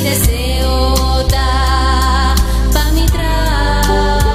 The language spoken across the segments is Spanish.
deseo da pa' mi trabajo.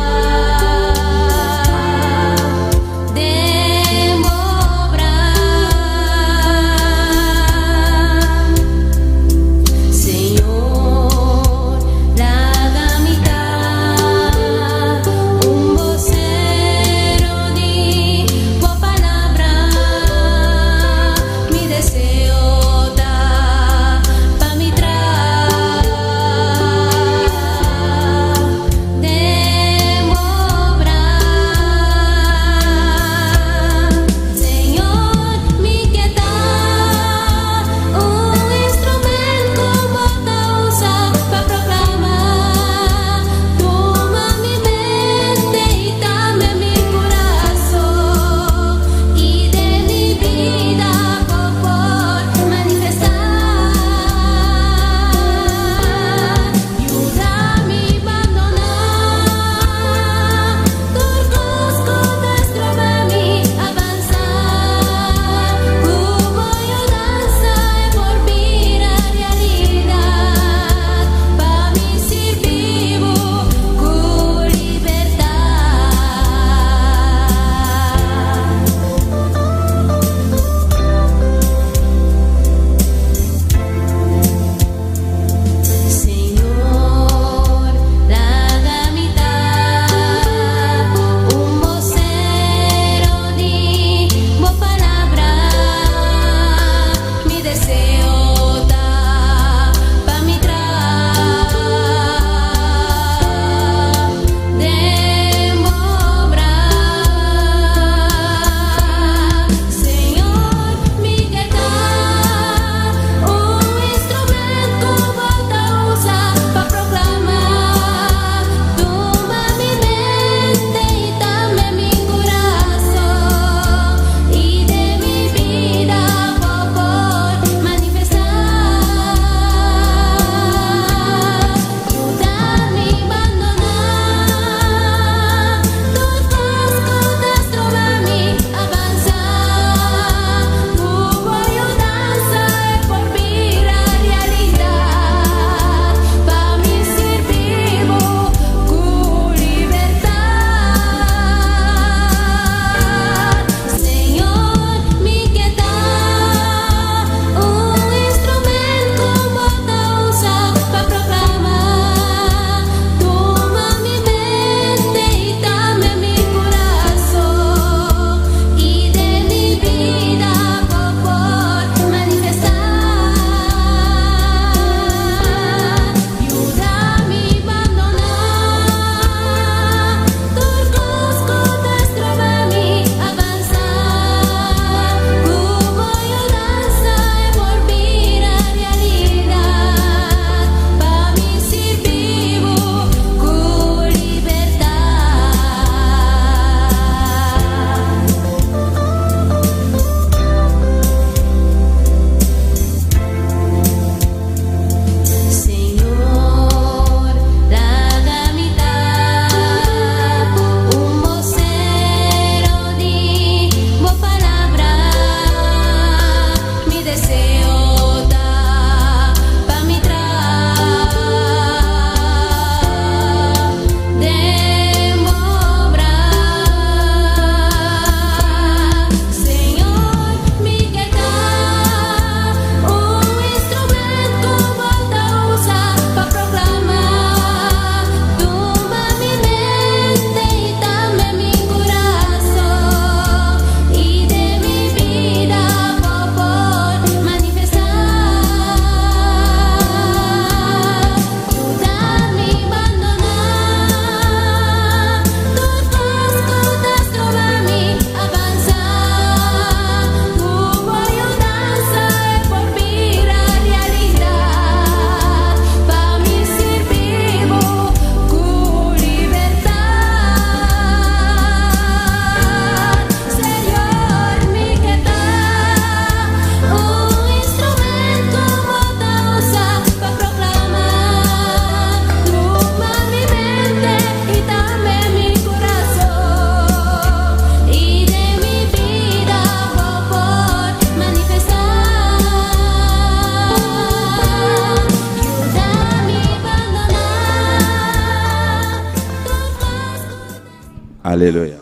Aleluya.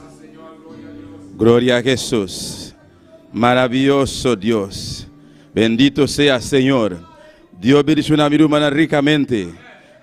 Gloria a Jesús. Maravilloso Dios. Bendito sea Señor. Dios bendiga a mi hermana ricamente.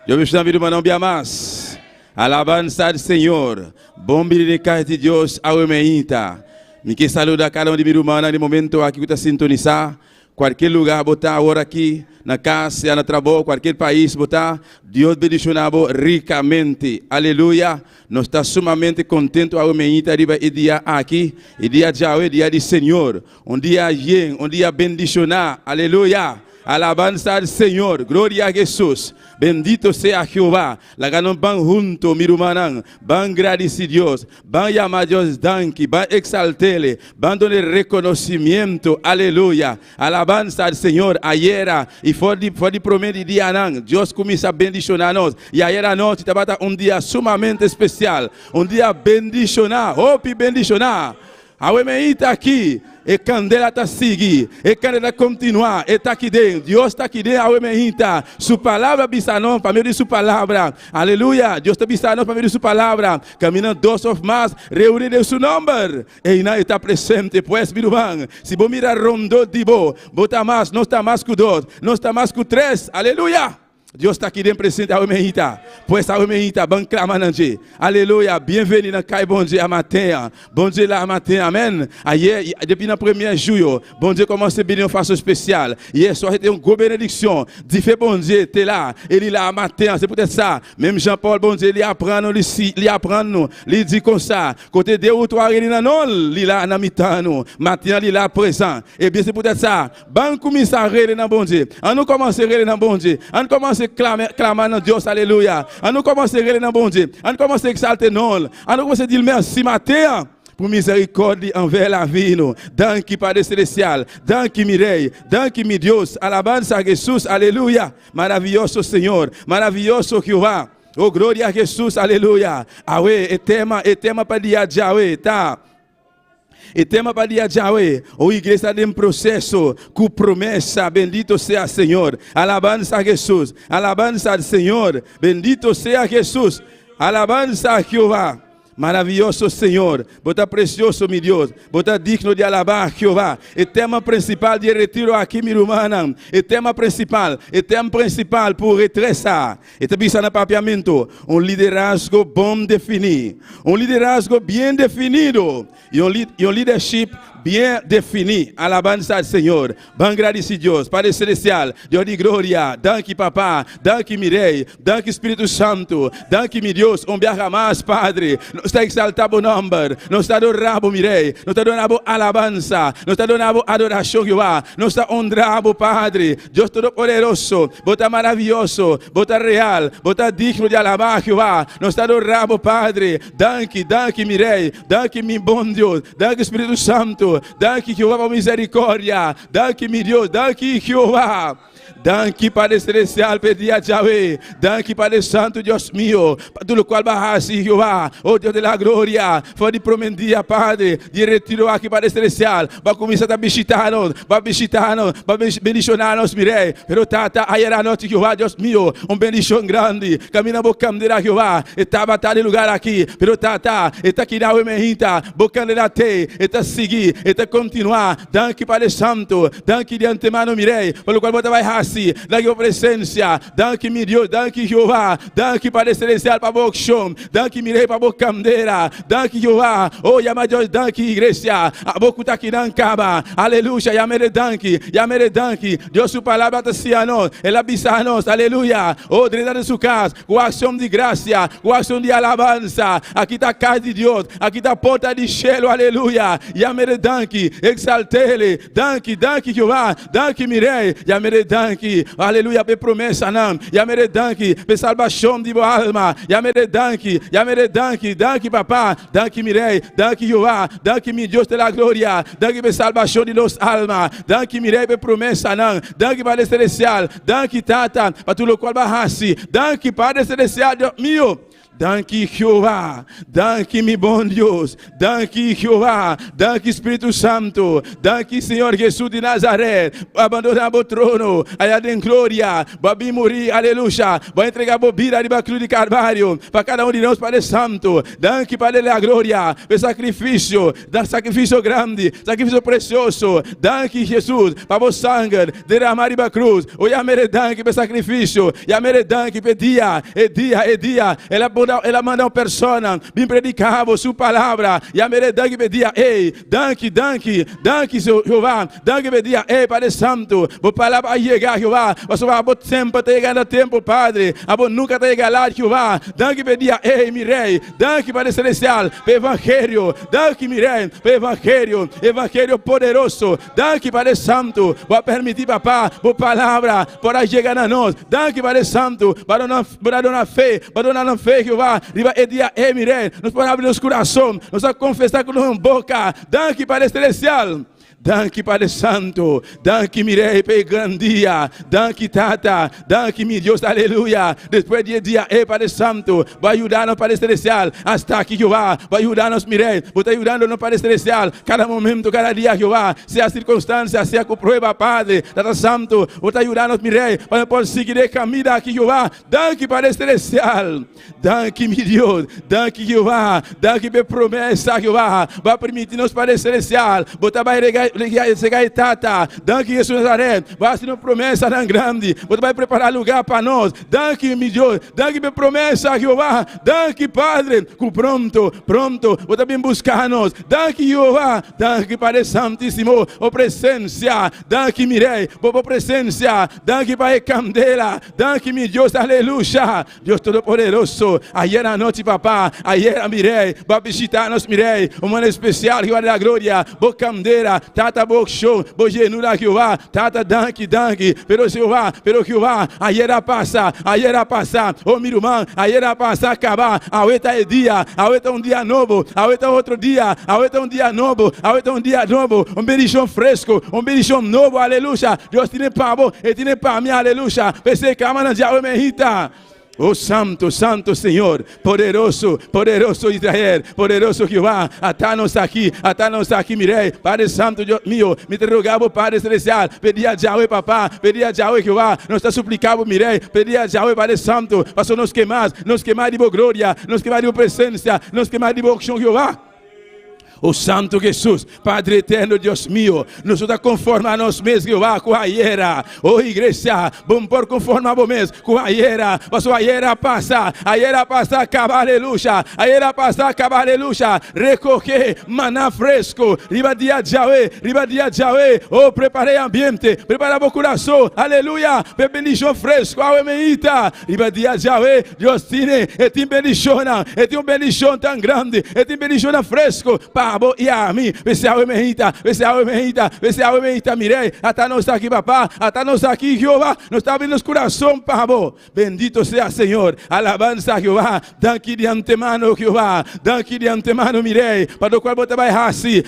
Dios bendiga a mi hermana bien más. Alabanza al Señor. Bom bendiga de Dios a umeita. Me que saluda a cada um de minha irmã no momento aqui que está sintonizar. Qualquer lugar botar agora aqui, na casa, na trabalho, qualquer país botar. Deus bendicionado ricamente. Aleluia. Nós estamos sumamente contentes a umeita de dia aqui. E dia de hoje, dia de Senhor. Dia bien, dia bendicionar. Aleluia. Alabanza al Señor, gloria a Jesús, bendito sea Jehová. La ganan van junto, mi hermano, van agradecidos Dios, van llamar a Dios danki, van exaltarle, van darle reconocimiento, aleluya. Alabanza al Señor, ayer y fue de promedio día, Dios comienza a bendicionarnos, y ayer a noche estaba un día sumamente especial, un día bendicionar, hope bendicionar. A me está aqui. E candela está seguir, e candela continuar, e está aqui dentro. Deus está aqui dentro, a ementa. Sua palavra bisanon, para meio de sua palavra. Aleluia. Deus está bisanon para meio de sua palavra. Caminhando dois ou mais, reunidos em seu nome. E não está presente, pois, meu irmão. Se você mirar rondo de bo, bota mais, não está mais com dois, não está mais com três. Aleluia. Deus está aqui dentro presente a umeita. Pois a umeita, bom clamanante. Aleluia. Bem-vindo na Cai Bom Dia Matin. Bom dia lá Matin. Amém. Aí, depuis na 1er julho, bom dia commence a bénir une façon spéciale. Hier soir, c'était une grosse bénédiction. Dit fait bon Dieu, t'es là. Il est là matin. C'est peut-être ça. Même Jean-Paul, bon Dieu, il apprend nous, il apprend nous. Il dit comme ça. Côté 2 ou 3, il est là, non. Il est là, en mi-temps, nous. Matin, il est là présent. Eh bien, c'est peut-être ça. Bon commissaire, il est dans bon Dieu. On nous commence à rêver dans bon Dieu. On commence clamar dans Dieu, alléluia. On nous commence à rêver dans bon Dieu. On commence à exalter non. On nous commence à dire merci matin pour miséricorde envers la vie nous. Dans qui Padre célestial, dans qui mirei, dans qui mi Dios, alabanza a Jesús, alléluia. Maravilloso Senhor, maravilloso Jehová. Oh glória a Jesus, aleluia. Awe, e tema para dia de awe, tá? E tema para dia de hoje, a igreja está em processo com promessa, bendito seja Senhor, alabanza a Jesus, alabanza ao Senhor, bendito seja Jesus, alabanza a Jeová. Maravilhoso Senhor, bota precioso, meu Deus, bota digno de alabar Jeová. E tema principal de retiro aqui, meu irmão, e tema principal por retressar. E também está no papiamento, liderazgo bom definido, liderazgo bem definido, e leadership bien défini. Alabanza al Senhor. Bom agradecido Deus, Padre Celestial, Deus de glória. Danke Papá, danke Mirei, danke Espírito Santo, danke meu Deus, biarra mais Padre. Nós está exaltado o nome, nós está adorado Mirei, nós está adorado alabanza, nós está adorado adoração Jeová, nós está honrado Padre, Deus todo-poderoso, bota maravilhoso, bota real, bota digno de alabar Jeová, nós está adorado Padre. Danke Mirei, danke meu bom Deus, danke Espírito Santo. Danke Jeová por misericórdia. Danke meu Deus, danke Jeová. Danke Padre Celestial, pedia Yahweh. Danke Padre Santo, Deus meu. Para tudo qual barrasse, Jeová. Oh Deus de la glória. Foi de promendia, Padre. De retiro aqui, Padre Celestial. Vai começar a visitar-nos. Vai visitar-nos. Vai bendicionar-nos, mirei. Pero tata, ayer a noite, Jeová, Deus meu. Bendição grande. Camina a boca de Jeová. Está batendo lugar aqui. Pero tata, está aqui na uemehita. Boca de la te. Está seguir. Está continuar. Danke Padre Santo. Danke de antemano, mirei. Pelo qual você vai raci. Danke presença. Danke meu Deus. Danke Jeová. Danke Padre Celestial para boca chão. Danke mirei para boca camdeira. Danke Jeová. Oh, yama Deus, danke igreja. A boca está aqui na cama. Aleluia. Yamere danke. Yamere danke. Deus sua palavra está se a nós. Ela avisa a nós. Aleluia. Oh, dentro de sua casa. Com ação de graça. Com ação de alabança. Aqui está a casa de Deus. Aqui está a porta de cielo. Aleluia. Yamere danke. Exalte-le. Danke, danke Jeová. Danke mirei. Yamere danke. Aleluia. Pe promessa não. Yamere danke. Pe salvação de boa alma. Yamere danke. Yamere danke. Danke papá. Danke mirei. Danke Jeová. Danke meu Deus de la glória. Danke pe salvação de nos alma. Danke mirei pe promessa não. Danke Padre Celestial. Danke tata. Para tudo qual barrasse. Danke Padre Celestial. Deus meu. Danke, Jehová. Danke, mi bom Deus. Danke, Jehová. Danke, Espírito Santo. Danke, Senhor Jesus de Nazaré. Abandonar o trono. Allá em glória. Babi morir. Aleluia. Vai entregar a bobira de cruz de Carvalho. Para cada de nós, Padre Santo. Danke, Padre da glória. Pelo sacrifício. Da sacrifício grande. Sacrifício precioso. Danke, Jesus. Para o sangue. Derramar de cruz. O Yamere danke pelo sacrifício. Yamere danke pelo dia. Dia. Ela manda uma persona. Bem predicava sua palavra. Yamere danke pelo dia. Ei. Danke, Jehová. Danke pelo dia. Ei, Padre Santo. Boa palavra vai chegar, Jehová. Você vai a tempo, está chegando a tempo, Padre. A nunca está chegando lá, Jehová. Danke pelo dia. Ei, mi rei. Danke, Padre Celestial. Pelo evangelho. Danke, mi rei. Pelo evangelho. Evangelho poderoso. Danke, Padre Santo. Vai permitir, papá, boa palavra para chegar a nós. Danke, Padre Santo. Para dar fé. Para dar fé, Jehová. Riba é dia, ei, mi rei. Nós podemos abrir nosso coração. Nós vamos confessar com nossa boca. Danke, Padre Celestial. Danke, Padre Santo. Danke, mi rei, per grandia. Danke, Tata. Danke, mi Deus, aleluia. Depois de dia, Padre Santo, vai ajudar-nos, Padre Celestial, a estar aqui, Jeová. Vai ajudar-nos, mi rei. Vai ajudar-nos, Padre Celestial, cada momento, cada dia, Jeová. Se a circunstância, se a prueba, Padre, Tata Santo, vai ajudar-nos, mi rei, para poder seguir a caminho aqui, Jeová. Danke, Padre Celestial. Danke, mi Deus. Danke, Jeová. Danke, por promessa, Jeová. Vai permitir-nos, Padre Celestial, botar vai Tata, danke Jesus Nazaré, vai ser uma promessa tão grande, você vai preparar lugar para nós, danke meu Deus, danke pela promessa, Jeová, danke Padre, pronto, você vem buscar-nos, danke Jeová, danke Padre Santíssimo, a presença, danke meu Rei, a presença, danke Pai Candela, danke meu Deus, aleluia, Deus Todo-Poderoso, ayer à noite, papá, ayer a meu Rei, vai visitar-nos, meu Rei, uma especial, Jeová da glória, boa Candela, Tata Bokshow, Bojenura Jehová, Tata danke, pero Jehová, ayer a passar, oh meu irmão, ayer a passar, acabar, ahorita é dia, ahorita um dia novo, ahorita outro dia, ahorita um dia novo, um berichão fresco, um berichão novo, aleluia, Deus tem para e tem para mim, aleluia, pensei que a mana já me irrita. Oh Santo Senhor, poderoso Israel, poderoso Jeová, atanos aqui, mi rei, Padre Santo, Deus mío, me interrogava, Padre Celestial, pedia a Yahweh, papá, pedia a Yahweh, Jeová, nós está suplicando, mi rei, pedia a Yahweh, Padre Santo, para nos queimar de boa glória, nos queimar de boa presença, nos queimar de boa ação, Jeová. O Santo Jesus, Padre eterno, Deus mío, nos está conforme a nós mesmos, Jeová, com a era. Oh igreja, vamos por conforme a vós mesmos, com a era. Mas a era passa, acaba, aleluia. A era passa, acaba, aleluia. Recoger maná fresco, riba dia Yahweh. Oh, preparei ambiente, prepara o coração, aleluia. Bendição fresco, a meita, riba dia Yahweh. Deus tem bendição tão grande, tem bendição fresco, Pabo e a mim, vê se a merita, mirei, até nós aqui, papá, até nós aqui, Jeová, nós está abrindo os corações, Pabo, bendito seja Senhor, alabanza, Jeová, danke de antemano, Jeová, danke de antemano, mirei, para o qual você vai assim,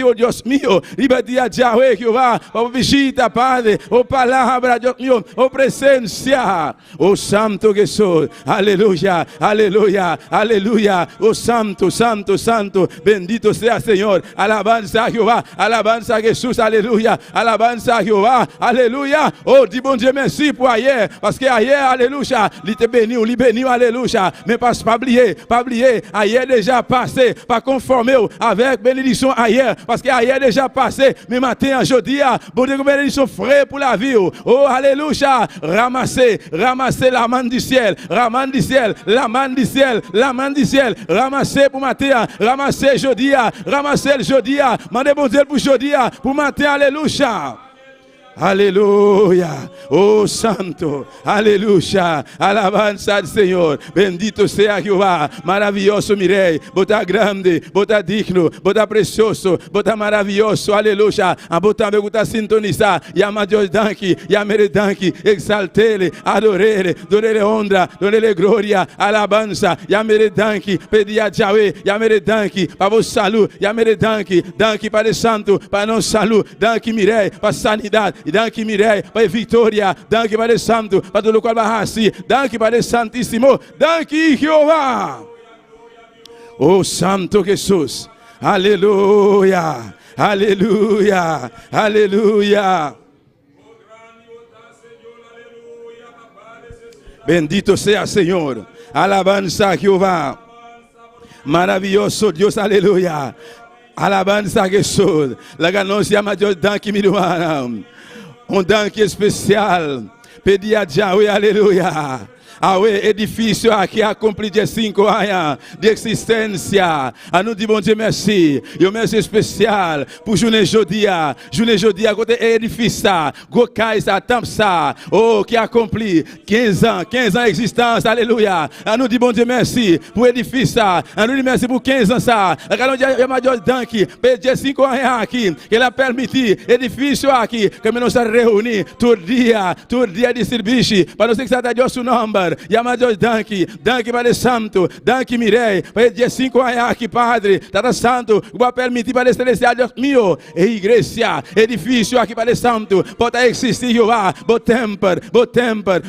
oh Deus mío, riba dia Yahweh, Jeová, para visita, Padre, oh palavra, Deus mío, oh presença, oh Santo Jesus, aleluia, oh Santo, bendito sea Señor, alabanza a Jehová, alabanza a Jesús, aleluya, alabanza a Jehová, aleluya. Oh, dis bon Dieu merci pour hier, parce que hier, alléluia, il te béni, alléluia. Mais pas oublier, hier déjà passé, pas conformer avec bénédiction hier, parce que hier déjà passé, mais matin, aujourd'hui, bon Dieu, bénédiction frais pour la vie. Oh, alléluia, ramasser la main du ciel, la main du ciel, ramasser pour matin, ramasser jeudi, mandez bon Dieu pour jeudi, pour matin, alléluia. Aleluya, oh Santo, aleluya, alabanza al Señor, bendito sea Jehová, maravilloso mi rey, bota grande, bota digno, bota precioso, bota maravilloso, aleluya, a bota me gusta sintonizar, llama Dios danki, llamere danki, exaltele, adorele, donele honra, donele gloria, alabanza, llamere danki, pedi a Yahweh, llamere danki, para vos salud, llamere danki, Padre Santo, para nos salud, danki mi rey, para sanidade, e danke Mirei, Pai Victoria, danke Padre Santo, para todo o qual barrasse, danke Padre Santíssimo, danke Jeová. Oh Santo Jesus, aleluia, aleluia, aleluia. Bendito sea Señor, alabanza a Jehová, maravilloso Dios, aleluya, alabanza a Jesús, la ganancia mayor danke mi hermano, un danke especial, pedi a Yahweh, aleluya. Awe edifício aqui accompli de 5 anos de existência. A nous dit bon Dieu merci. E um merci especial pour journée jodia. Journée jodia côté édifice Gokai sa Tamsa. Oh qui accompli 15 ans d'existence. Alléluia. A nous dit bon Dieu merci pour édifice. A nous dit merci pour 15 ans ça. A nous dit major danke de 5 anos aqui que ela permitir edifício aqui que nós reunir todo dia de serviço para nós exaltar Deus seu nome. Yamados danke Padre Santo, danke Mirei, para dia 5 anos aqui, Padre, Tata Santo, vai permitir para celestial Deus meu, e igreja, edifício aqui, Padre Santo, pode existir, Jeová, bo temper,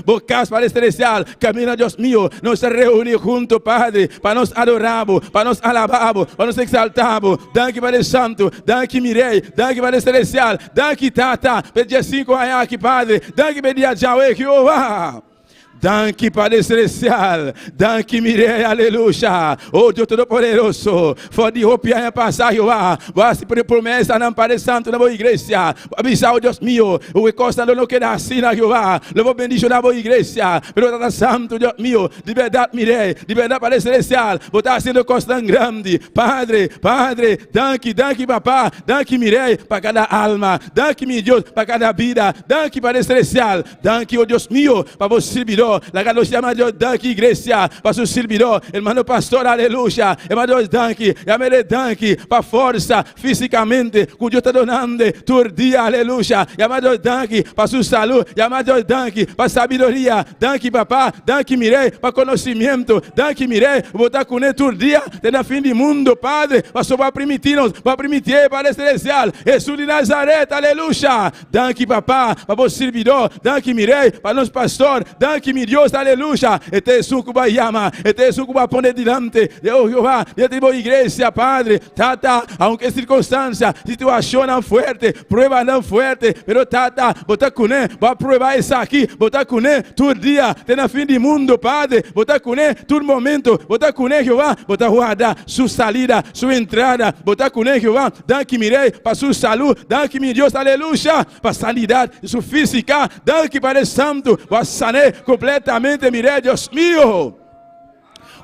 bo casa para celestial, caminho Deus meu, nós reunir junto, Padre, para nós adorarmos, para nós alabarmos, para nós exaltarmos, danke Padre Santo, danke Mirei, danke Padre celestial, danke Tata, para dia 5 anos aqui, Padre, danke para dia Yahweh, Jeová. Danke Padre Celestial, danke Mirei, aleluia. Oh Deus Todo-Poderoso, for de roupa passar, Jeová, vai se promessa não Padre Santo na boa igreja, avisar o Deus meu, o encosta não quer assim na Jeová, levo bendição na boa igreja, pero Tata Santo, Deus meu, liberdade Mirei, liberdade Padre Celestial, botar sendo costa grande, Padre, danke Papá, danke Mirei, para cada alma, danke meu Deus, para cada vida, danke Padre Celestial, danke o Deus meu, para você servidor. La ganosia mayor danke igreja, para su servidor, hermano pastor, aleluya, hermano danke, llamele danke, para força, fisicamente, que Dios está donando, todo dia, aleluya, llamado danke, para su salud, llamado danke, para sabiduría, danke papá, danke Mirei, para conocimiento, danke Mirei, botar com ele todo dia, até na fim do mundo, Padre, para permitir-nos, para permitir, Padre Celestial, Jesus de Nazaré, aleluya, danke papá, para o servidor, danke Mirei, para nos pastor, danke mi Dios, aleluya. Este es un cuba llama, este es un cuba pone delante de Jehová, de tu iglesia, Padre. Tata, aunque circunstancia, situación fuerte, prueba não fuerte, pero Tata, botar com ele, vai provar isso aqui, botar com ele todo dia, até na fim do mundo, Padre, botar com ele todo momento, botar com ele, Jehová, botar guardar sua salida, sua entrada, botar com ele, Jehová, danke Mirei, para sua saúde, danke mi Deus, aleluya, para sanidade, sua física, danke Padre Santo, para sanar completamente, Mirei, Deus mío.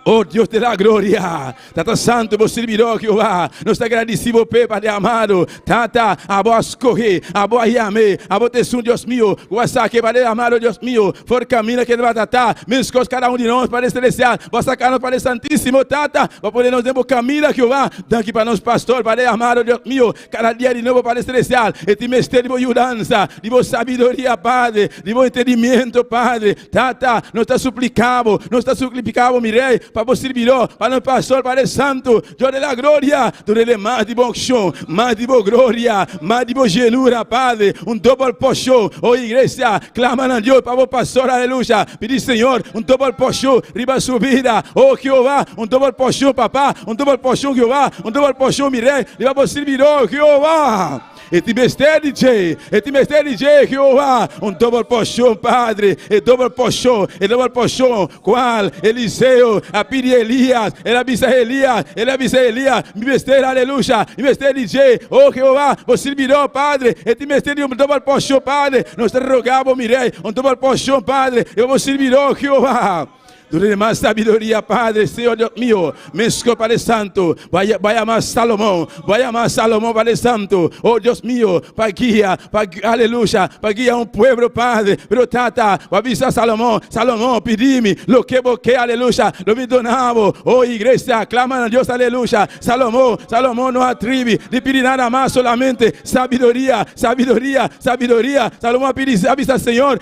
Oh Dios de la gloria, Tata Santo, vos servidor Jehová, nos agradecemos, Padre amado, Tata, a vos coger, a vos llamar, a vos tesón, Dios mío, vos saque, Padre amado, Dios mío, por camino que nos va a tratar, menos cada uno de nosotros, Padre Celestial, vos sacarnos, Padre Santísimo, Tata, vos ponernos de camino, Jehová, danke para nos pastor, Padre amado, Dios mío, cada día de nuevo, Padre Celestial, este mestre de vos ayudanza, de vos sabiduría, Padre, de vos entendimiento, Padre, Tata, nos está suplicado, Mirei, para vos servidor, para o pastor, Padre Santo, Deus da glória, tu ele mais de bom chão, mais de boa glória, mais de boa genura, Padre, double pochão, oh igreja, clama a Deus para o pastor, aleluia, pedir Senhor, double pochão, riba subida, oh Jeová, double pochão, papá, double pochão, Jeová, double pochão, Mirei, riba o servidor, Jeová. Este mistério de Jeová, double pochão, Padre, double pochão, qual Eliseu, a pedir Elias, ele avisa Elias, mi mistério, aleluia, mi mistério de, oh Jeová, o servidor, Padre, este mistério de double pochão, Padre, nós te rogamos, Mirei, double pochão, Padre, eu vou servidor, Jeová. Durante más sabiduría, Padre, Señor Dios mío, mezco, Padre Santo, vaya más Salomón, Padre Santo, oh Dios mío, para guía, aleluya, para guiar un pueblo, Padre, pero Tata, avisa Salomón, pedime, lo que boque, aleluya, lo me donamos, oh iglesia, clama a Dios, aleluya, Salomón no atrieve de pedir nada más, solamente sabiduría, Salomón avisa Señor,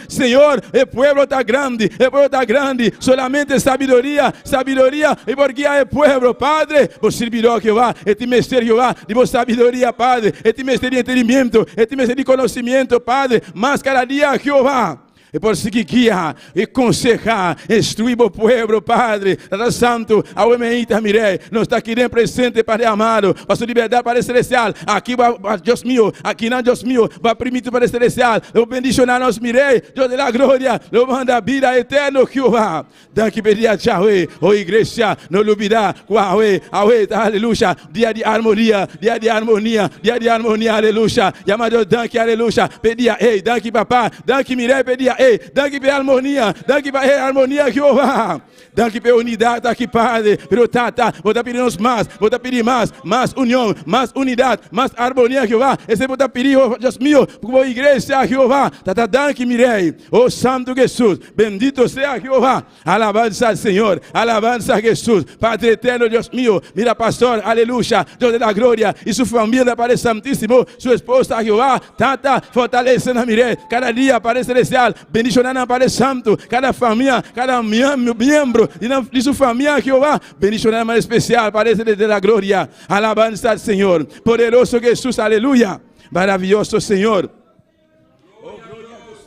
el pueblo está grande, solamente solamente sabiduría, sabiduría, y por guiar el pueblo, Padre, vos servirá, Jehová, este mestre, Jehová, de vos sabiduría, Padre, este mestre de entendimiento, este mestre de conocimiento, Padre, más cada día, Jehová. E por seguir guiar, e aconselhar, instruir o povo, Padre, Tata Santo, ao emeita mirei, não está querendo presente, Padre amado, para sua liberdade, Padre celestial, aqui vai, Deus meu, aqui não, Deus meu, vai permitir, Padre celestial, eu bendicionar nós mirei, Deus da glória, eu mando a vida eterna, Jeová, daqui pedir a Yahweh, ô igreja, não olvidar, Yahweh, aleluia, dia de harmonia, aleluia, chamado danke, aleluia, pedia, ei, danke papá, danke mirei, pedia, ei, danke pela harmonia, danke pela harmonia, Jeová. Danke pela unidade aqui, Padre. Pero Tata, vou te pedir mais, vou te pedir mais união, mais unidade, mais harmonia, Jeová. Esse vou te pedir, oh Deus meu, como igreja, Jeová. Tata, danke, mirei. Oh Santo Jesus, bendito seja Jeová. Alabança ao Senhor, alabança a Jesus. Padre eterno, Deus meu, mira pastor, aleluia, Deus da glória, e sua família, Padre Santíssimo, sua esposa, Jeová. Tata, fortalecendo a mirei, cada dia, Padre Celestial. Bendicionando, Padre Santo, cada família, cada membro de sua família, Jeová. Bendicionando mais especial, Padre da glória. Alabança ao Senhor. Poderoso Jesus, aleluia. Maravilhoso Senhor. Oh, glória a Deus.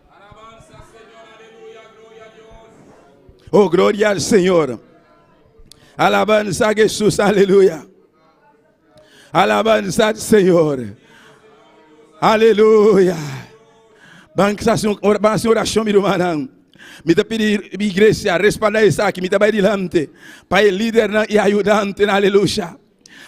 Alabança ao Senhor, aleluia, glória a Deus. Oh, glória ao Senhor. Alabança a Jesus, aleluia. Alabança ao Senhor. Aleluia. Banca oração, meu irmão. Me dá pedir igreja, respaldar isso aqui, me dá adelante. Para o líder e ajudante, aleluia.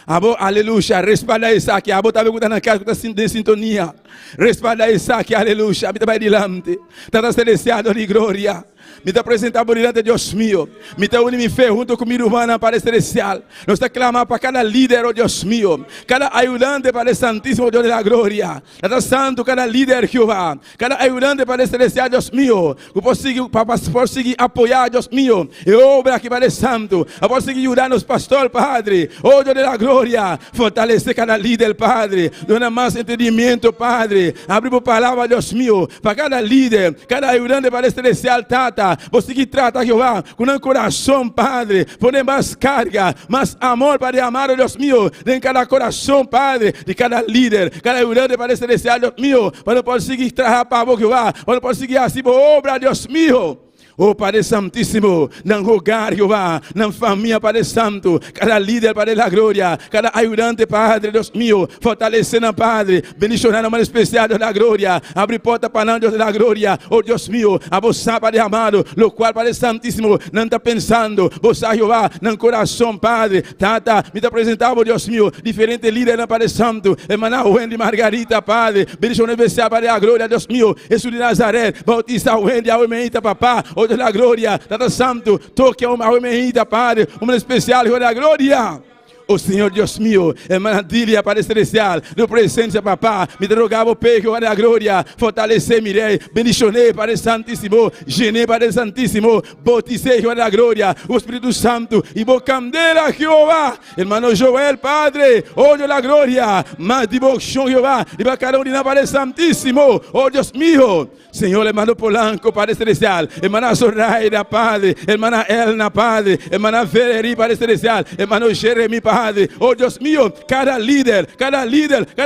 Abo, aleluia, respaldar isso aqui. Abo, tá vendo na casa, está em sintonia. Respaldar isso aqui, aleluia. Me dá adelante. Está celestial de glória. Me dá apresentar por diante de Deus meu. Me dá unir fé junto com minha irmã para celestial. Nós está clamando para cada líder, oh Deus meu. Cada ajudante para o Santíssimo Deus da glória. Cada santo, cada líder, Jeová. Cada ajudante para o celestial, Deus meu. Que possa seguir apoiar, Deus meu. E obra aqui para o santo. Eu posso seguir ajudar nos pastores, Padre. Oh Deus da glória. Fortalecer cada líder, Padre. Dona mais entendimento, Padre. Abrir a palavra, Deus meu. Para cada líder, cada ajudante para o celestial, Tata. Você que trata, Jeová, com um coração, Padre, põe mais carga, mais amor para amar, Deus meu, em cada coração, Padre, de cada líder, cada ajudante para celestial, Deus meu, para poder seguir trabalhar para Jeová, para poder seguir assim, obra, Deus meu. Oh Padre Santíssimo, não rogar, Jeová, não família, Padre Santo, cada líder, Padre da glória, cada ajudante, Padre, Deus meu, fortalecendo, Padre, bendicionando mais especial, Deus da glória, abre porta para nós, Deus da glória, oh Deus meu, a você, Padre amado, lo qual, Padre Santíssimo, não está pensando, você, Jeová, no coração, Padre, Tata, me está apresentando, Deus meu, diferentes líderes, Padre Santo, Emmanuel, Wendy, Margarita, Padre, bendicionando especial, Padre da glória, Deus meu, Jesus de Nazaré, Bautista, Wendy, Almeida, Papá, oh Deus da glória, Tata Santo, toque a Almeida, Padre, uma especial, Deus da glória. Oh Senhor Deus meu, maravilha para celestial, no presença, papá, me derrogava o peito, para a glória, fortalecer, mirei, bendicionei para o Santíssimo, genei para o Santíssimo, bautizei, para a glória, o Espírito Santo, e vou candela, Jeová, irmão Joel, Padre, oh Deus da glória, mas de bochão, Jeová, e para cada um para o Santíssimo, oh Deus meu, Senhor, irmão Polanco, para o celestial, irmã Zoraida, Padre, irmã Elna, Padre, irmã Veleri, para o celestial, irmão Jeremy, Padre, oh Deus meu, cada líder, cada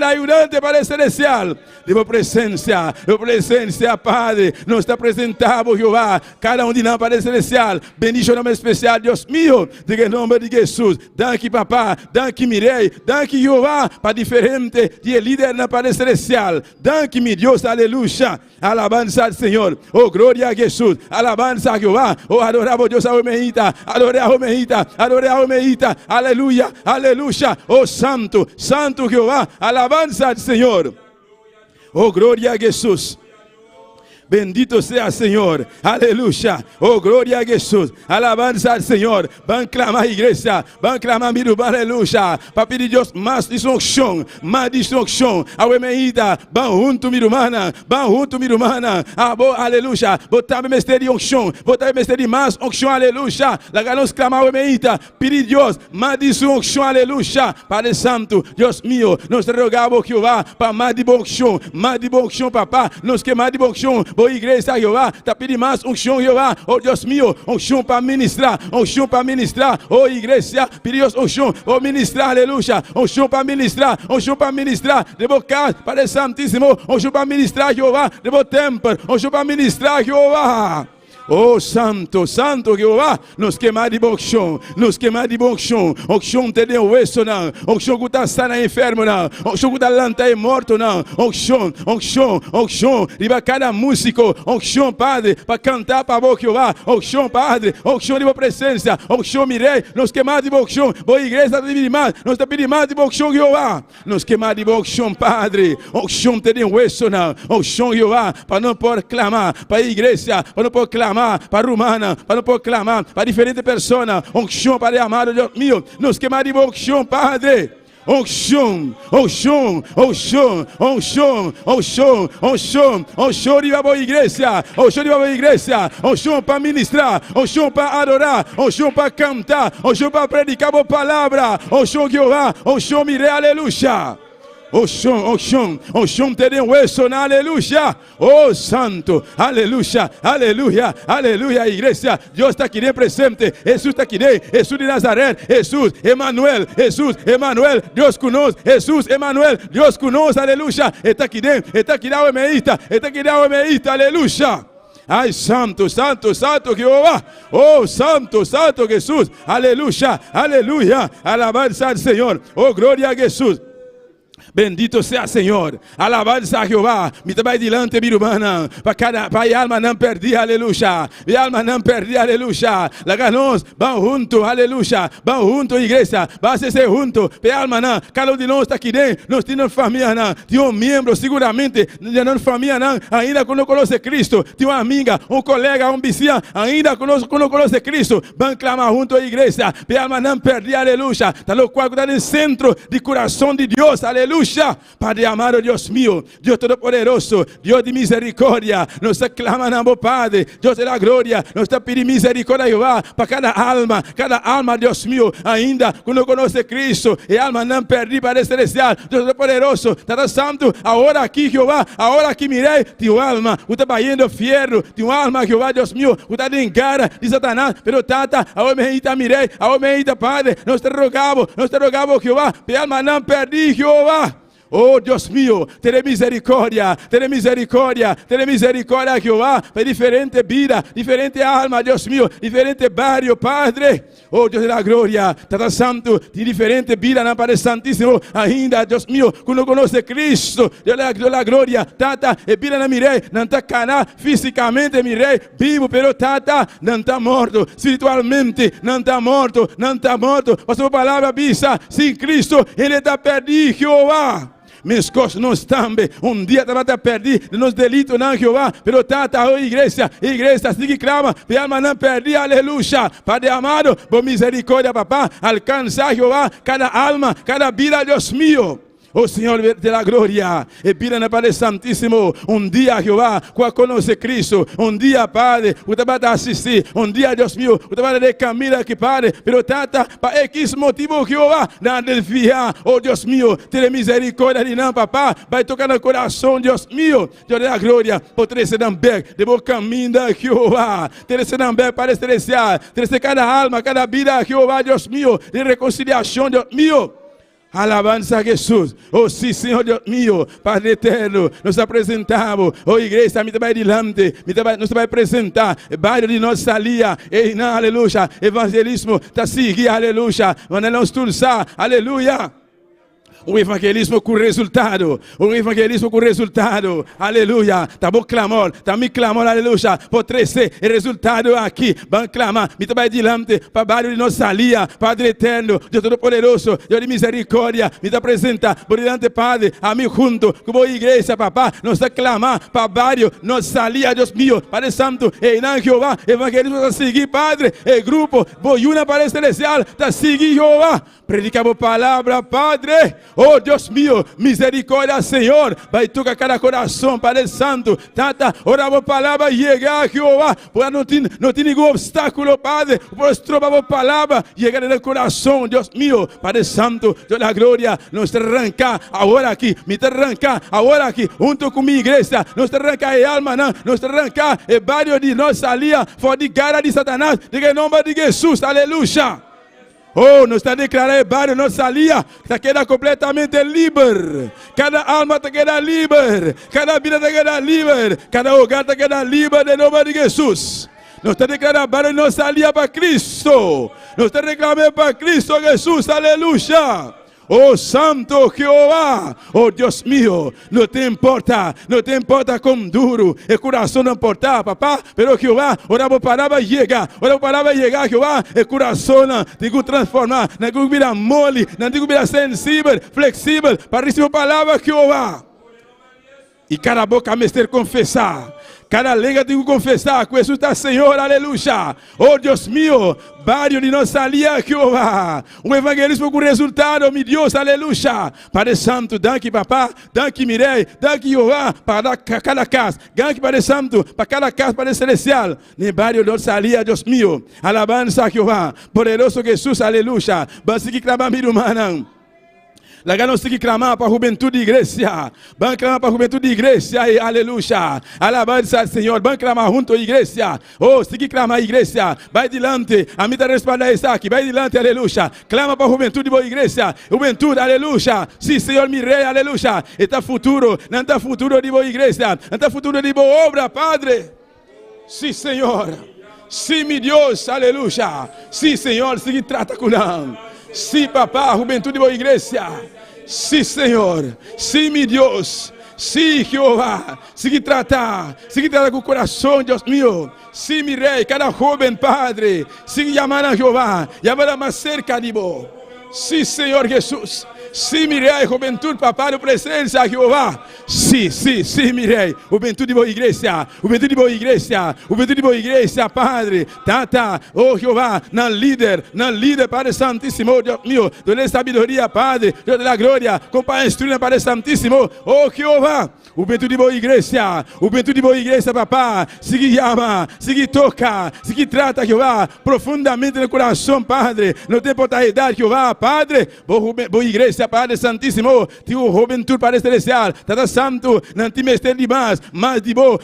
ajudante para o celestial, de tua presença, Padre, nos está apresentado, Jeová, cada um de nós para o celestial, bendice o nome especial, Deus meu, em nome de Jesus, danke, papá, danke, mirei, danke, Jeová, para diferente de líder para o celestial, danke, meu Deus, aleluia, alabanza ao Senhor, oh glória a Jesus, alabanza a Jeová, oh adoramos Deus, Almeida, Almeida, aleluia, aleluia, oh santo, santo Jeová, alabanza ao Senhor, oh glória a Jesus. Bendito sea Senhor, aleluia, oh glória a Jesus, alabanza ao Senhor, van clamar igreja, van clamar meu irmão, aleluia, para pedir Deus mais instrução, ao emeída, van junto minha irmã, aleluia, botar mestre de unção, botar mestre de mais unção, aleluia, lá nós clamar ao emeída, pedir Deus mais instrução, aleluia, Padre Santo, Deus meu, nós rogamos Jeová, para mais de bom unção, papá, nós que mais de bom unção, boa igreja, Jeová, tá pedindo mais unção, Jeová, oh Deus meu, unção para ministrar, oh igreja, pedimos unção, oh ministrar, aleluia, unção para ministrar, de boca, Padre Santíssimo, unção para ministrar, Jeová, de bo templo, unção para ministrar, Jeová. Oh santo, santo Jehová, nos queimar de bom chão, o chão te deu hueso não, o chão que está sana enfermo não, o chão que está lanta é morto não, o chão, riba cada músico, o chão Padre, para cantar para bom Jehová, o chão Padre, o chão de boa presença, o chão mirei, nos queimar de bom chão, boa igreja de mais, nos está pedindo mais de bom chão Jehová, nos queimar de bom chão Padre, o chão te deu hueso não, o chão Jehová, para não pôr clamar, para a igreja, para não pôr clamar, para romana, para não proclamar, para diferentes pessoas, unção para amado Deus meu, nos queimar de unção, Padre. Unção de uma boa igreja, unção para ministrar, unção para adorar, unção para cantar, unção para predicar a palavra, unção Jeová, unção mire, aleluia. O chão te deu hueso, aleluia. Oh santo, aleluia, igreja. Deus está aqui presente, Jesus está aqui, Jesus de Nazaré, Jesus, Emmanuel, Deus conosco, Jesus, Emmanuel, Deus conosco, aleluia. Está aqui, o emeíta, aleluia. Ai, santo, Jehová. Oh, santo, Jesus, aleluia, alabanza al Senhor. Oh, glória a Jesus. Bendito sea Senhor, alabanza a Jeová, me trabalha delante, minha irmã, para a alma não perder, aleluia, a alma não perder, aleluia, lá nós, vamos junto, aleluia, vamos junto, igreja, vamos ser junto, para a alma não, cada um de nós está aqui dentro, nós temos família não, tem membro, seguramente, de nossa família não, ainda que não conhece Cristo, tem uma amiga, colega, vizinho, ainda que não conhece Cristo, vamos clamar junto a igreja, para a alma não perder, aleluia, está no qual está no centro de coração de Deus, aleluia. Padre amado, Dios mío, Dios todopoderoso, Dios de misericordia, nos clamamos, Padre, Dios de la gloria, nos está pidiendo misericordia, Jehová, para cada alma, Dios mío, ainda que não conhece Cristo, e alma não perdida, Padre celestial, Dios todopoderoso, Tata Santo, agora aqui, Jehová, agora aqui mirei, tua alma, que está batendo fierro, tua alma, Jehová, Dios mío, que está de engara de Satanás, pero Tata, agora me mirei, agora me Padre, nos te rogamos, Jehová, para alma não perdida, Jehová. Oh Deus mío, ten misericordia, Jehová, para diferente vida, diferente alma, Deus mío, diferente barrio, Padre. Oh Deus de la gloria, Tata Santo, de diferente vida, não Padre Santíssimo, ainda, Deus mío, que não conhece Cristo, Deus de la gloria, Tata, e vida não mirei, não está caná, fisicamente mirei, vivo, pero Tata, não está morto, espiritualmente, não está morto, a sua palavra avisa, sem Cristo, ele está perdido, Jehová. Meus costos não estão bem. Dia te vai perder de nos delitos, não, Jeová. Pero Tata, oh igreja, siga clama, para alma não perder, aleluia. Padre amado, por misericórdia, papá, alcança, Jeová, cada alma, cada vida, Deus mío. Oh Senhor de la gloria, e pida na Padre Santíssimo, dia, Jeová, qual conhece Cristo, dia, Padre, você vai assistir, dia, Deus meu, você vai de caminho aqui, Padre, pero Tata, para X motivo, Jeová, não desviar, oh Deus meu, ter misericórdia de não, papá, vai tocar no coração, Deus meu, Deus da glória, por ter esse namber, de bom caminho da Jeová, ter esse namber para celestial, ter esse cada alma, cada vida, Jeová, Deus meu, de reconciliação, Deus meu. Alabanza a Jesus. Oh sim, Senhor Deus mío, Padre eterno, nos apresentamos. Oh igreja, me vai delante, nos vai apresentar. Bairro de nossa salia, e na aleluia. Evangelismo, está seguindo, aleluia. Vamos nos tulsar, aleluia. O evangelismo com resultado, aleluia. Tá bom clamor, aleluia. Por crescer, o resultado aqui, vamos clamar, me vai delante, para bairro de nossa salia, Padre eterno, Deus todo-poderoso, Deus de misericórdia, me apresenta, por delante, Padre, a mim junto, como igreja, papá, nos aclamar, para bairro, nossa salia, Deus meu, Padre Santo, e não Jeová, evangelismo está seguir, Padre, e grupo, boiuna para celestial, está seguir, Jeová, predicamos palavra, Padre. Oh Deus mío, misericórdia, Senhor. Vai tocar cada coração, Padre Santo. Tata, ora a palavra chegar, Jeová. Para não tem nenhum obstáculo, Padre. Por estrobar a palavra, chegar no coração, Deus mío. Padre Santo, Deus da glória. Nos arrancar agora aqui. Me arrancar agora aqui. Junto com minha igreja. Nos arrancar a alma, não. Nos arrancar o barrio de nossa lia. Fora de cara de Satanás. De nome de Jesus. Aleluia. Oh, nos está declarando o barrio, nossa lia, está queda completamente livre. Cada alma está queda livre. Cada vida está queda livre. Cada hogar está queda livre de nome de Jesus. Nos está declarando o barrio, nossa lia para Cristo. Nos está reclamando para Cristo Jesus. Aleluia. Oh Santo Jehová, oh Deus mío, não te importa com duro, o coração não importa, papá, pero Jehová, oramos para chegar, Jehová, o coração tem que transformar, não tem que virar mole, não tem que virar sensível, flexível, para receber a palavra Jehová. E cada boca me ter confessar. Cada língua tem que confessar que Jesus está Senhor, aleluia. Oh Deus mío, barrio de nossa lia, Jeová. Um evangelismo com resultado, meu Deus, aleluia. Padre Santo, danke papá, danke Mirei, danke Jeová, para cada casa. Danke Padre Santo, para cada casa, Padre Celestial. No barrio de nossa lia, Deus mío. Alabanza, Jeová. Poderoso Jesus, aleluia. Vamos seguir clamando, meu irmão. Lá nós temos que clamar para a juventude de igreja. Vamos clamar para a juventude de igreja. Aleluia. Alabança, Senhor. Vamos clamar junto à igreja. Oh, tem que clamar a igreja. Vai adiante. A mim está respaldando isso aqui. Vai adiante, aleluia. Clama para a juventude de boa igreja. Juventude, aleluia. Sim, Senhor, me rei, aleluia. Está futuro. Não está futuro de boa igreja. Não está futuro de boa obra, Padre. Sim, Senhor. Sim, meu Deus, aleluia. Sim, Senhor, se trata com nós. Sim, papá, juventude de boa igreja. Sim, Senhor. Sim, meu Deus. Sim, Jeová. Se trata com o coração, Deus meu. Sim, meu rei, cada jovem, Padre. Sim, chamar a Jeová. Chamar mais cerca de vós. Sim, Senhor Jesus. Sim, mirei, juventude, papai, presença, Jeová. Sim, mirei, juventude de boa igreja, juventude de boa igreja, Padre, Tata, oh Jeová, na líder, Padre Santíssimo, Deus meu, dê sabedoria, Padre, Deus da glória, companhia instruída, Padre Santíssimo, oh Jeová, juventude de boa igreja, papá, siga chama, siga toca, siga trata, Jeová, profundamente no coração, Padre, não tem portaidade, Jeová, Padre, boa igreja, Padre Santíssimo, tua juventude, Padre Celestial, Tata Santo, não te mestre demais, mais de boa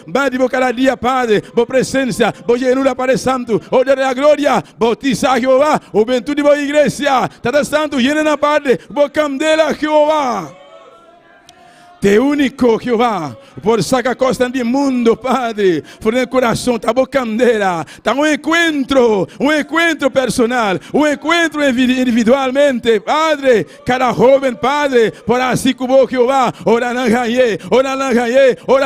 cada dia, Padre, boa presença, boa llenura, Padre Santo, oh Deus da glória, bautiza, Jeová, juventude, boa igreja, Tata Santo, llena, Padre, boa candela, Jeová. Te único, Jeová, por sacar costa do mundo, Padre, por el coração, tá boa candeira, tá um encontro personal, um encontro individualmente, Padre, cada jovem, Padre, por assim como Jeová, ora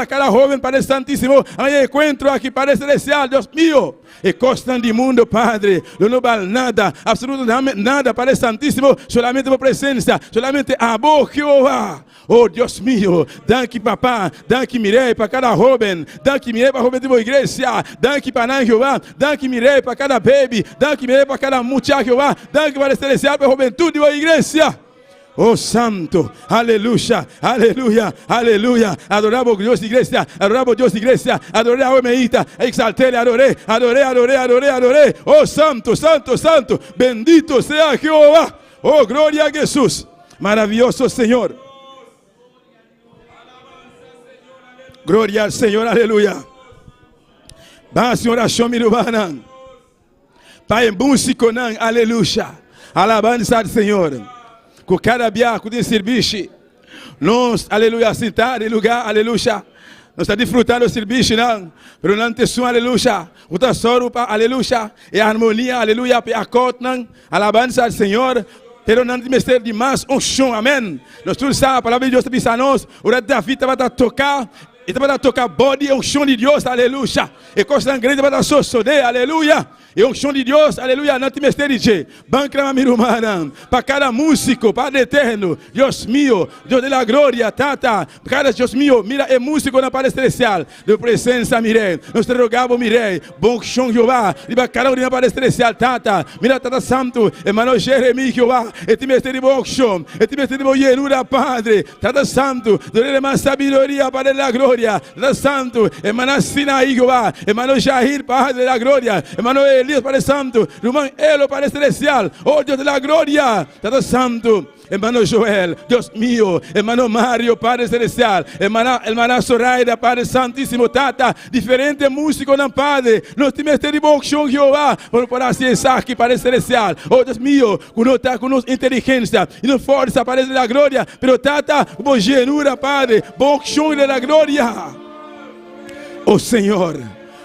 cada jovem, Padre Santíssimo, hay encontro aqui, Padre Celestial, Deus mío, e costa do mundo, Padre, não vale nada, absolutamente nada, Padre Santíssimo, solamente por presença, solamente amor, Jeová. Oh Deus meu, danke papá, danke mirei para cada jovem, danke mirei para a jovem de boa igreja, danke para nós, Jeová, danke mirei para cada baby, danke mirei para cada muchacha, Jeová, danke para celestial para a juventude de boa igreja. Oh Santo, aleluia, aleluia, aleluia, adoramos Deus de igreja, adorei a homeita, exaltei, adorei, oh Santo, bendito sea Jehová, oh glória a Jesus, maravilhoso Senhor. Glória ao Senhor, aleluia. Ba Senhor, achou me urbana. Pai, músico, aleluia. Alabança ao Senhor. Com cada biaco de serviço. Nós, aleluia, sentar em lugar, aleluia. Nós estamos desfrutando do serviço, não. Mas não tem som, aleluia. O tesoro, aleluia. E a harmonia, aleluia. E a cota, alabança ao Senhor. Pero não tem ser demais um chão, amém. Nós todos sabemos, a palavra de Deus está a nós. O rei Davi estava a tocar. E para tocar bode é um chão de Deus, aleluia. E coisa grande para sossoder, aleluia. É um chão de Deus, aleluia. Não te mesteriche. Bancra mirumana. Para cada músico, Padre eterno, Deus mío, Deus de la glória, tata. Cada Deus mío, mira, é músico na Padre celestial. De presença, mirei. Nós te rogamos, mirei. Bom chão, Jeová. E para cada um na Padre celestial, tata. Mira, tata santo. Emmanuel Jeremias, Jeová. E te mesteri bom chão. E te mesteri bom llenura, Padre. Tata santo. Dole mais sabedoria, Padre da glória. Tata santo. Emmanuel Sinaí, Jeová. Emmanuel Jair, Padre da glória. Emmanuel Elias, Padre Santo, Román Elo, Padre Celestial, oh Dios de la gloria, Padre Santo, hermano Joel, Dios mío, hermano Mario, Padre Celestial, hermana Zoraida, Padre Santísimo, Tata, diferentes músicos, não Padre, nós temos este bom show, Jehová, para assim aqui, Padre Celestial, oh Deus mío, com nossa inteligência, e não força, Padre de la gloria, pero Tata, bom genura, Padre, bom show de la gloria, oh Senhor.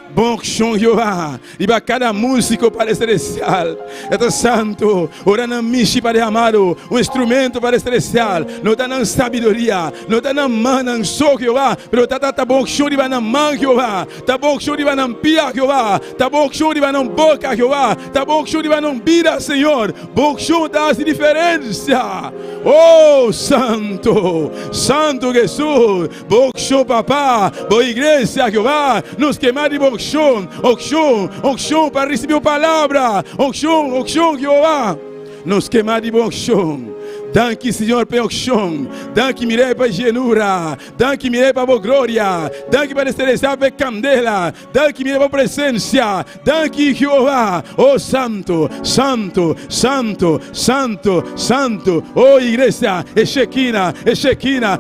Bom chão, Jeová, e para cada músico, Padre Celestial, é santo, orando mishi, Padre amado, um instrumento, Padre Celestial, não dá na sabedoria, não dá na mão, não só, Jeová, mas tá bom chão de na mão, Jeová, tá bom chão de na pia, Jeová, tá bom chão de na boca, Jeová, tá bom chão de na vida, Senhor, bom chão dá diferença, oh, santo, santo Jesus, bom chão, papá, boa igreja, Jeová, nos queimar de bom Onction, para receber a palavra. Onction, Jeová. Nos queimar de bom chão. Danke, Senhor, pelo chão. Danke, mirei para genura. Danke, mirei para a glória. Danke, para celestial, para candela. Danke, mirei para a presença. Danke, Jeová. Oh, santo, santo, santo, santo, santo. Oh, igreja, é Shekinah,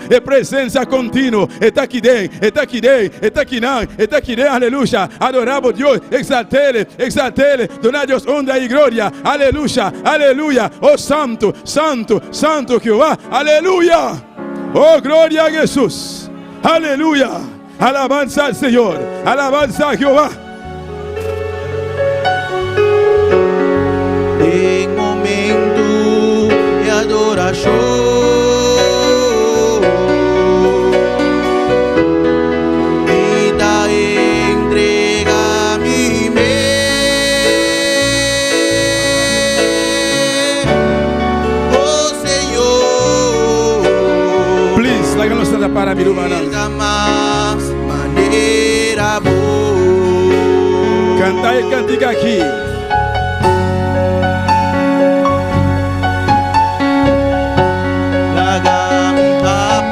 é presença contínua. Está aqui dentro, está aqui dentro, está aqui não, está aqui dentro, aleluia. Adoramos Deus, exaltele, donar Deus honra e glória. Aleluia, aleluia. Oh, santo, santo, santo Jehová, aleluya, oh gloria a Jesús, aleluya, alabanza al Señor, alabanza a Jehová. En momento de adoración, vida entrega mi mente. Para mi hermana. Cantar el cantiga aquí.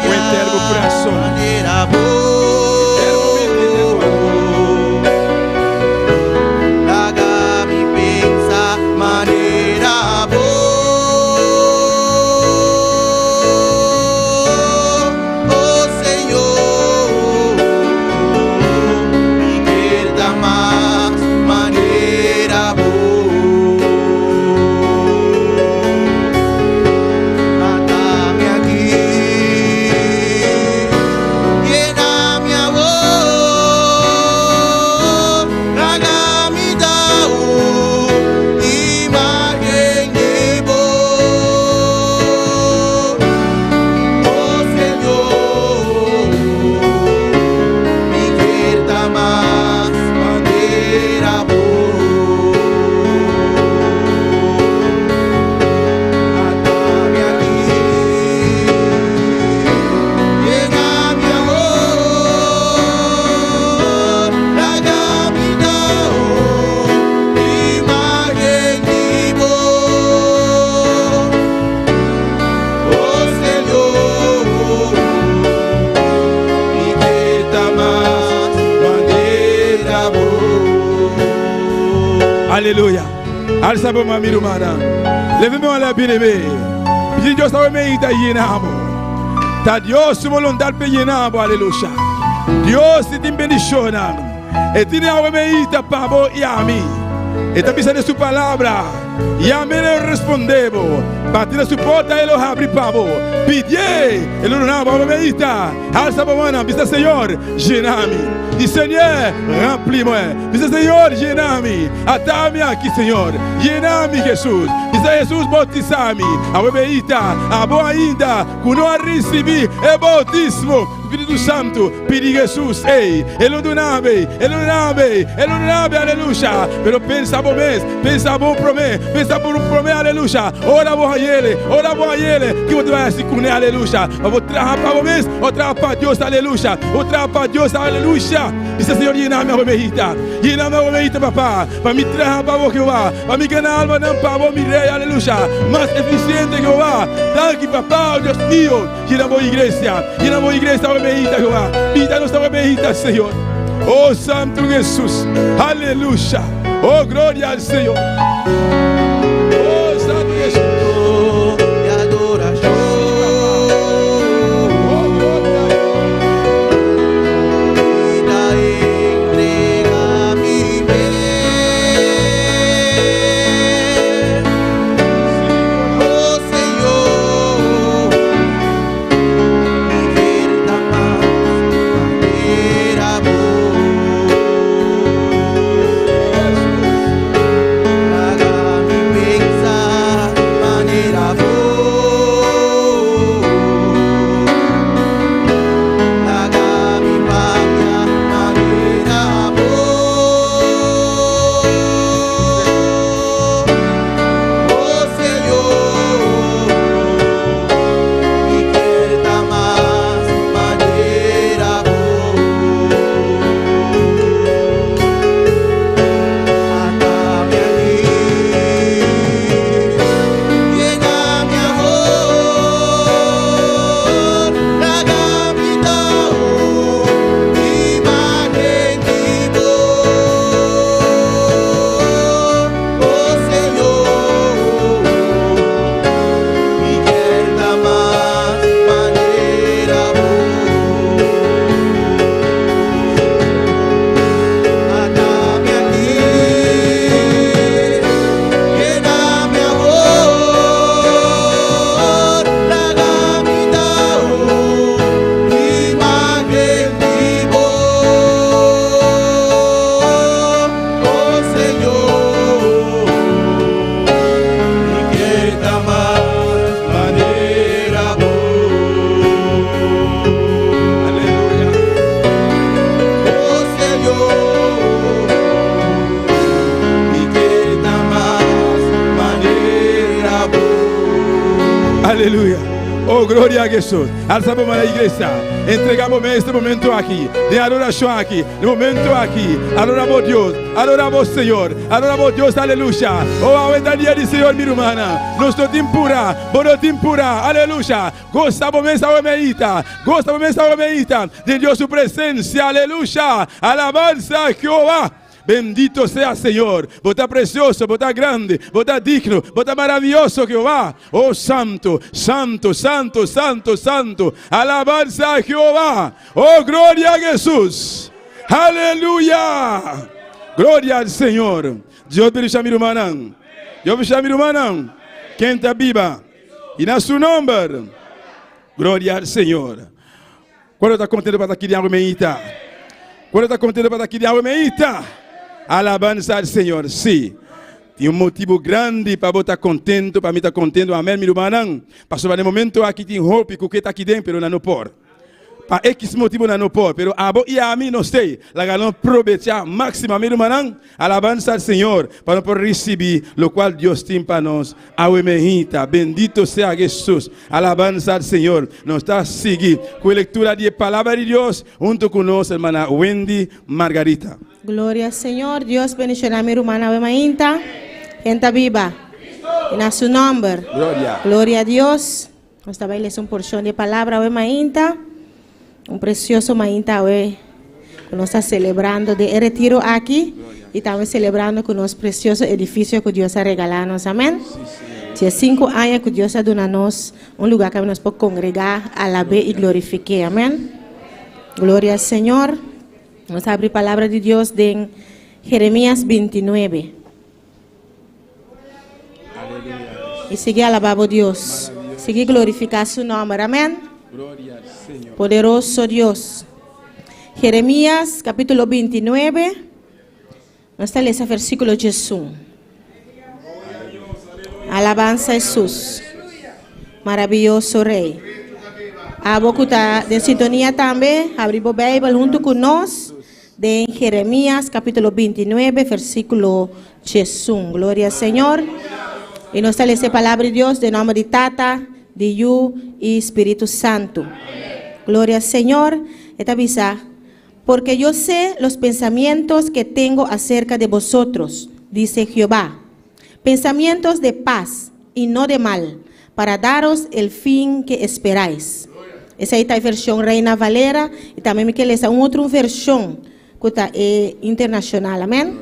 Cuente algo corazón. Alléluia. Alça a mão, minha irmã. Levez-moi à la bien-aimée. Puis Dieu sabe me ita yenamo. Ta Dios su volontà per yenamo, alléluia. Dios ti benediziona. E ti ne ave me ita pavo e ami. E ta bisa de su palabra. E a mim eu respondebo. Bater a sua porta, ele abre para você. Pedir, ele não abre para você. Alça para você, diz Senhor, gêname. Diz Senhor, remplis-moi. Diz Senhor, gêname. Atame aqui, Senhor. Gêname, Jesus. Diz Jesus, bautiza-me. A você, a boa ainda, que não recebi é bautismo. Espírito Santo, pedi Jesus, ei, ele não nabe, aleluia. Pero pensa bom mês, pensa bom promê, aleluia. Ora bom a ele, que você vai se cunhar, aleluia. Eu vou trabalhar para o mês, eu trabalho para Deus, aleluia. Eu trabalho para Deus, aleluia. Diz o Senhor, llena minha ovelhita, papá, para me trabalhar para o que eu vá, para me ganhar alma, não para o meu rei, aleluia. Mais eficiente que eu vá, danke, papá, Deus meu, llena minha igreja, Jehová. Vida nossa ovelhita, Senhor. Oh, Santo Jesus. Aleluia. Oh, glória ao Senhor. Oh, Santo Jesus. E adoração. Aleluia. Oh, glória a Jesus. Alçamos a igreja. Entregamos este momento aqui, de adoração aqui, de momento aqui. Adoramos Deus, adoramos Senhor, adoramos Deus, aleluia. Oh, a verdade do Senhor, minha irmã. Nosso tempura, bom tempura, aleluia. Gostamos dessa ovelhita, de Deus sua presença, aleluia. Alabanza a Jeová. Bendito sea Señor, vos estás precioso, vos estás grande, vos estás digno, vos estás maravilloso, Jehová. Oh, santo, santo, santo, santo, santo. Alabanza a Jehová. Oh, gloria a Jesús. Aleluya. Gloria al Señor. Dios bendiga mi hermano. Dios bendiga mi hermano. Quem está viva. E na seu nome. Glória ao Senhor. Quando está contente para aqui de água meita? Quando está contente para aqui de água meita? Alabança ao Senhor, sim. Tem motivo grande para estar contente, para mim estar contente, amém, meu irmão. Passou no momento aqui tem roupa que está aqui dentro, mas não pode. Para X motivo não pode, mas a boa e a mim não sei. La galão probetia máxima, meu irmão. Alabança ao Senhor, para não receber o qual Deus tem para nós. Auemehita, bendito seja Jesus. Alabança ao Senhor. Nós está seguindo com a leitura de palavra de Deus, junto com nós, irmã Wendy Margarita. Gloria al Señor, Dios bendicioná a mi hermana Wemainta, gente viva, en su nombre. Gloria a Dios. Esta vez es una porción de palabra Wemainta, un precioso Mainta que nos está celebrando de retiro aquí y también celebrando con los preciosos edificios que Dios ha regalado. Amén. Hace 5 años que Dios ha donado un lugar que nos puede congregar, alabar y glorificar. Amén. Gloria al Señor. Vamos a abrir palabra de Dios en Jeremías 29. y sigue alabando a Dios. Sigue glorificar su nombre. Amén. Poderoso Dios. Jeremías capítulo 29. Nós está lendo esse versículo de Jesus. Alabanza a Jesús. Maravilloso Rey. A boca está de sintonia também. Abrir a Bíblia junto conosco. De Jeremías capítulo 29, versículo Jesus. Glória ao Senhor. E nós está lendo a palavra de Deus de nome de Tata, de Yu e Espírito Santo. Glória ao Senhor. Esta avisa. Porque yo sé los pensamientos que tengo acerca de vosotros, dice Jehová. Pensamientos de paz y no de mal, para daros el fin que esperáis. Esa es la versión Reina Valera y también me queda una otra versión que está internacional. Amén.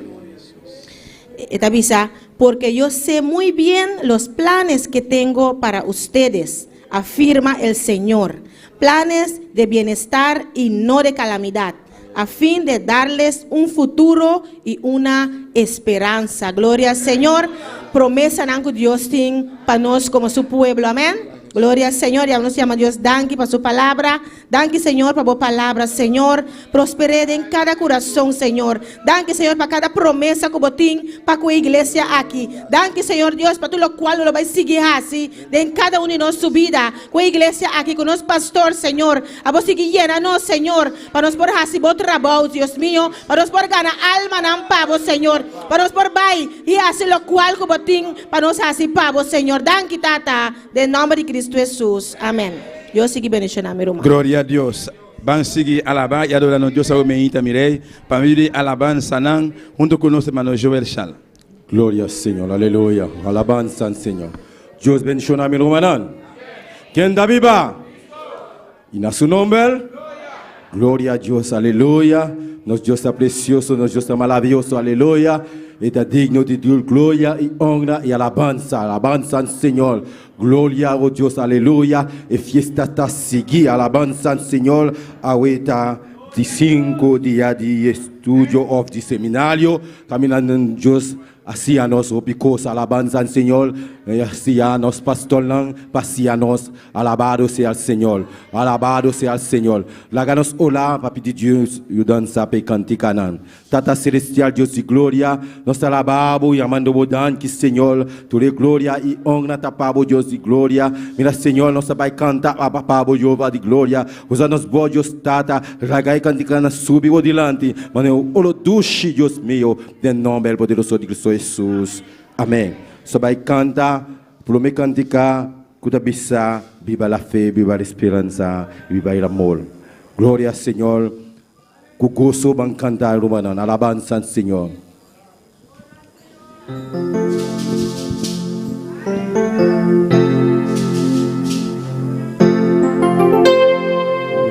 Esta avisa, porque yo sé muy bien los planes que tengo para ustedes, afirma el Señor. Planes de bienestar y no de calamidad, a fin de darles un futuro y una esperanza. Gloria al Señor. Promesa que Dios tiene para nosotros como su pueblo. Amén. Gloria al Señor. Y nos llama Dios, danke para su palabra. Danke, Señor, para tu palabra, Señor. Prospered en cada corazón, Señor. Danke, Señor, para cada promesa que vos tienes para la iglesia aquí. Danke, Señor Dios, para todo lo cual lo vais a seguir así en cada uno de nuestra vida. Con la iglesia aquí, con los pastores, Señor. A vos seguir llenarnos, Señor. Para nos por así vos trabajo, Dios mío. Para nos por ganar alma, nan pavo, Señor. Para nos por bay y así lo cual que vos tienes para nos así pavo, Señor. Danke, Tata, de nombre de Cristo Jesús. Amén. Yo sigo bendicionando mi hermano. Glória a Deus. Vamos seguir alabar e adorar a Deus ao meio mirei. Para mim alabança nan junto conosco hermano Joel Chal. Gloria al Señor, aleluya. Alabanza al Señor. Dios bendiga a mi hermano. ¿Quién da viva? Y a su nombre. Gloria a Dios, aleluya. Nos Dios está precioso, nos Dios está maravilloso, aleluya. Está digno de Dios, gloria y honra y alabanza. Alabanza al Señor. Gloria a Dios, aleluya. Y fiesta está seguida. Alabanza al Señor. Ahorita de 5 días de estudio of de seminario. Caminando en Dios. Así a nos, because alabanza al Señor, así a nos, pastor, así a nos, alabado sea el Señor, alabado sea el Señor. Láganos hola, papi de Dios, y danza pe canticanan. Tata celestial, Dios y gloria, nos alabamos y amando bodan, que Señor, tu de gloria y honra tapabo, Dios y gloria. Mira, Señor, nos vai cantar, papabo, Jehová de gloria. Usa nos Dios, tata, ragai canticana, subiu delante, mano, olo dushi, Dios mío, de nombre poderoso de Cristo Jesus. Amém. Só vai cantar, promete cantar, que bisa, viva a fé, viva a esperança, viva o amor. Glória ao Senhor. Que gozo vão cantar, romano, alabança ao Senhor.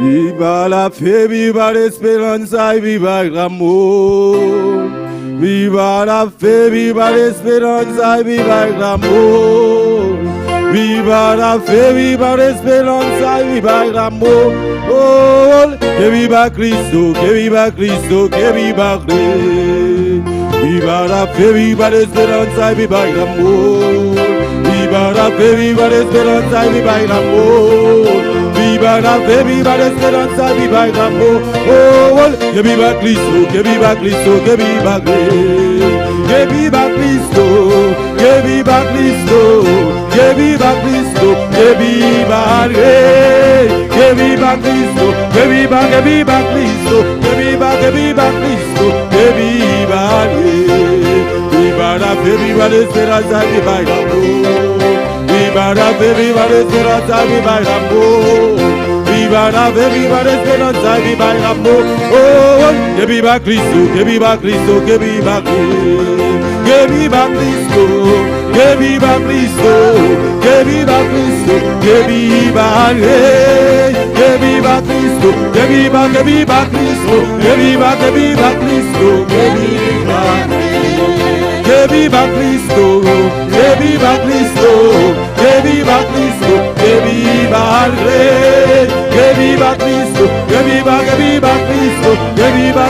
Viva a fé, viva a esperança e viva o amor. Viva la fe, viva la esperanza y viva el amor. Viva la fe, viva la esperanza y viva el amor. Oh, que viva Cristo, que viva Cristo, que viva Rey. Viva la fe, viva la esperanza y viva el amor. Viva la fe, viva la esperanza y viva el amor. Viva la fe, viva la esperanza, viva el amor. Oh, que viva Cristo, que viva Cristo, que viva Rey. Que viva Cristo, que viva Cristo, que viva Cristo, que viva Rey. Que viva Cristo, que viva Cristo, que viva Cristo, que viva Rey. Viva la fe, viva la esperanza, viva el amor. Viva la fe, viva la esperanza, viva el amor. Viva la fe, viva la esperanza, viva el amor. Oh, que viva Cristo, que viva Cristo, que viva Cristo. Que viva Cristo, que viva Cristo, que viva Cristo, que viva Rey. Que viva Cristo, que viva Cristo, que viva Cristo, que viva Rey. Que viva Cristo, que viva Cristo, que viva Cristo, que viva el Rey. Que viva Cristo, que viva Cristo, que viva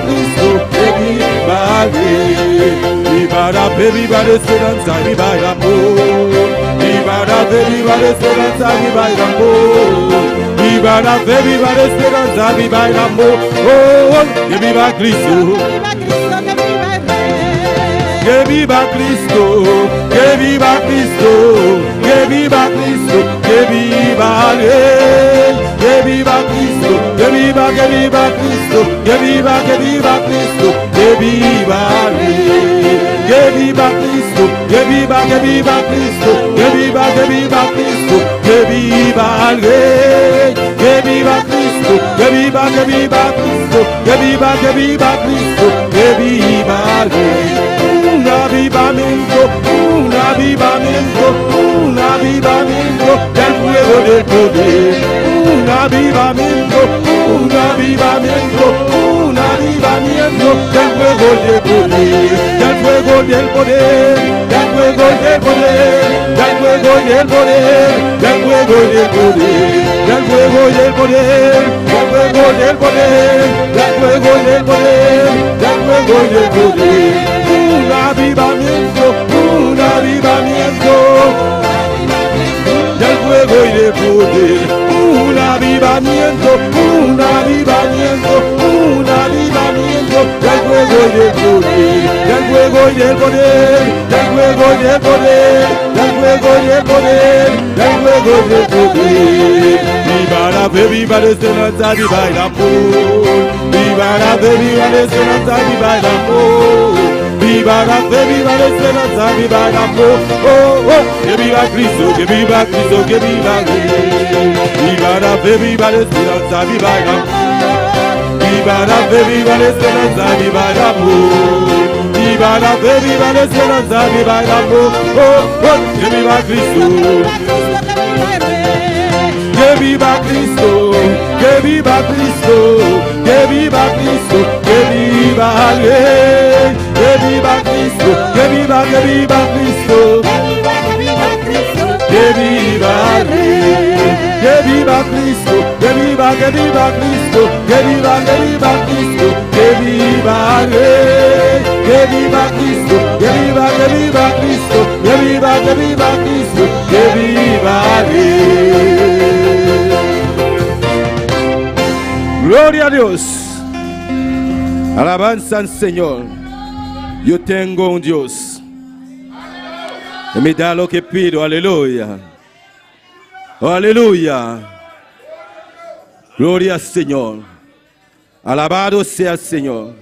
Cristo, que viva el Rey. Viva Viva la fe, viva la esperanza, viva el amor. Viva la fe, viva la esperanza, viva el amor. Viva la fe, viva la esperanza, viva el amor. Oh, que viva Cristo. Que viva Cristo, que viva Cristo, que viva Cristo, que viva Él, que viva Cristo, que viva Cristo, que viva Cristo, que viva Él, que viva Cristo, que viva Cristo, que viva Cristo, que viva Él, que viva Cristo, que viva Cristo, que viva Cristo, que viva Él. Un avivamiento del fuego del poder. Un avivamiento del fuego del poder. Del fuego del poder, del fuego del poder, del fuego del poder, del fuego del poder, del fuego del poder, del fuego del poder, del fuego del poder, del fuego del poder. Un avivamiento del fuego y del poder. Un avivamiento del fuego y del poder, del fuego y del poder, del fuego y del poder, del fuego y del poder, del fuego y del poder. Viva la fe, viva la esperanza, viva el amor. Viva la fe, viva la esperanza, viva el amor. Viva la fe, viva la esperanza, viva el amor. Oh, oh, que viva Cristo, que viva Cristo, que viva Él. Viva la fe, viva la esperanza, viva el amor. Viva la fe, viva la esperanza, viva el amor. Viva la fe, viva la esperanza, viva el amor. Oh, oh, que viva Cristo. Que viva Cristo, que viva Cristo, que viva Cristo, que viva Él, que viva Cristo, que viva Cristo, que viva Él, que viva Cristo, que viva Cristo, que viva Cristo, que viva Él, que viva Cristo, que viva Cristo, que viva Cristo, que viva Él. Gloria a Dios. Alabanza al Señor. Yo tengo un Dios que me da lo que pido. Aleluya. Aleluya. Gloria al Señor. Alabado sea el Señor.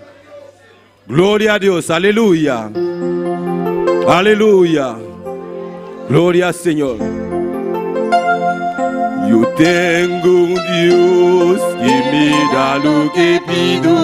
Gloria a Dios. Aleluya. Aleluya. Gloria al Señor. Yo tengo un Dios que me da lo que pido.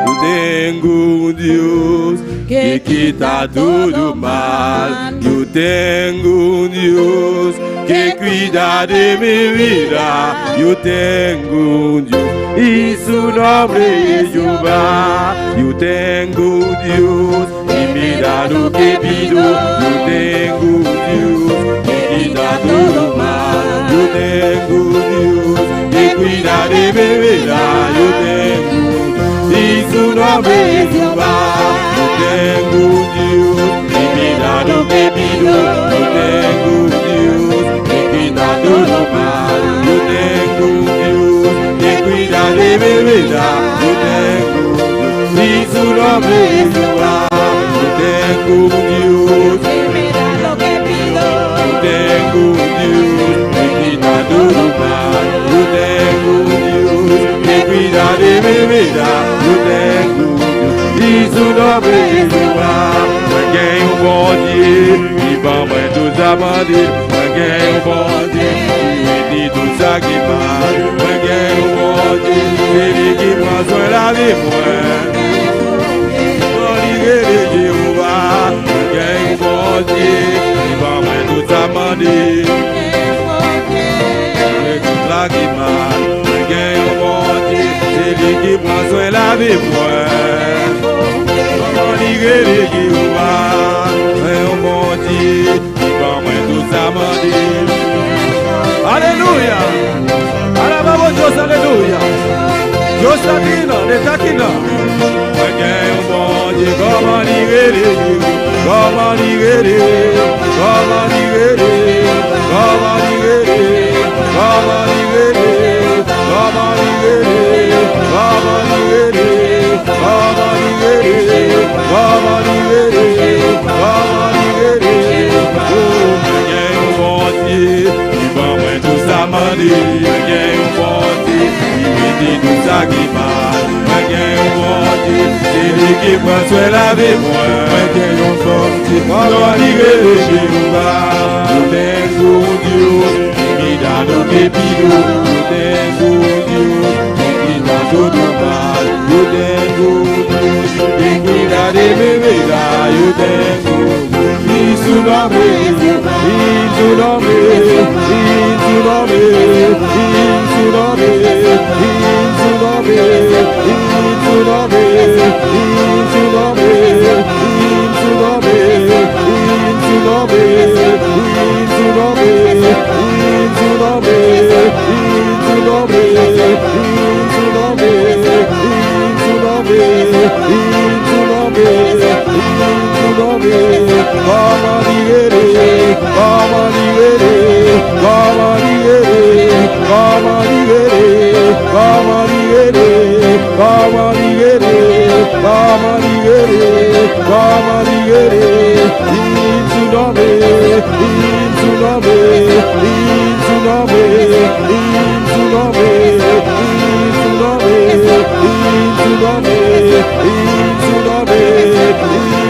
Yo tengo un Dios que quita todo mal. Yo tengo un Dios que cuida de mi vida. Yo tengo un Dios y su nombre es Jehová. Yo tengo un Dios que me da lo que pido. Yo tengo un Dios que quita todo mal. Yo tengo un Dios que cuida de mi vida. Yo tengo y su nombre es Jehová. Yo tengo un Dios que me da lo que pido. Yo tengo un Dios que quita todo mal. Yo tengo un Dios que cuida de mi vida. Yo tengo y su nombre es Jehová. Yo tengo un Dios que me da lo que pido. Yo tengo un Dios que quita todo mal. Yo tengo un Dios que cuida de mi vida. Yo tengo un Dios y su nombre es Jehová. Alguém bom Dieu, e vamos dos amantes. Alguém bom Dieu, e dos sacrifícios. Alguém bom Dieu, ele que passou la vie moi. Jehová, alguém bom Dieu, e vamos dos amantes. Alguém bom Dieu, ele que passou la vie moi. Jehová, é um bom Dieu, e vamos dos amantes. Aleluia! Alabamos Deus, aleluia! Deus está aqui, não, ele está aqui, não. Alguém bom Dieu, como ninguém. come on, get it, come on, get it, come on, get it, come on, get it, come on, get it, come on, get it, come on, get it, come on, get it, come on, get it. Oh, quem vote, e vamos dos amandi, quem vote, e me dos aguimar, quem vote, ele que passou ela vê moi, quem não vote, quando a ligue Jeová, o tempo Deus, me dá do que pido, o tempo Deus, me dá todo mal, o tempo Deus, me cuida de me vida, o tempo isso não me, isso não me, isso não me, isso não me, isso não me, isso não me, isso não me, isso não me, isso não me, isso não me, isso não me, isso não me, isso não me, isso não me, isso não me, isso não me. Come on, get it, come on, get it, come on, get it, come on, get it, come on, get it, come on, get it, come on, get it, come on, get it. Into the way, into the way, into the way, into the way, into the way, into the way,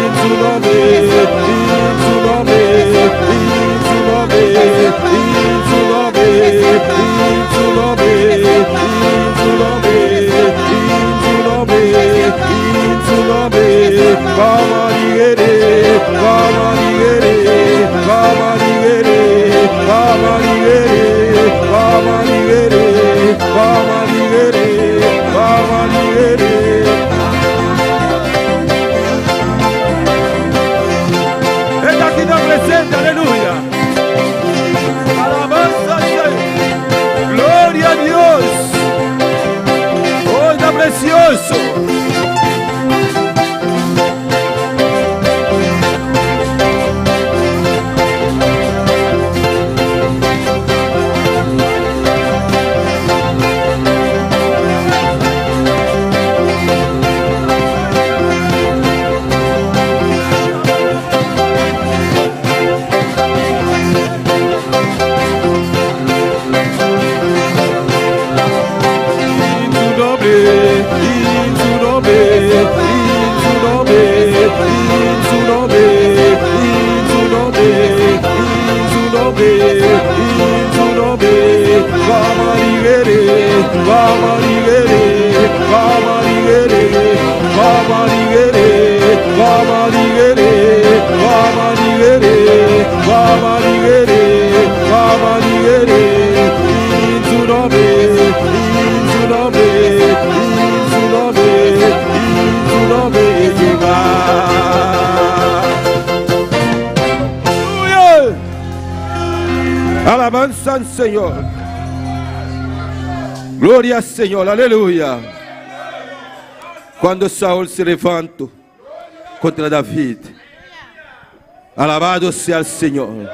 into the way, into the way. Alabanza al Señor. Gloria al Señor, aleluya. Cuando Saúl se levantó contra David, alabado sea el Señor.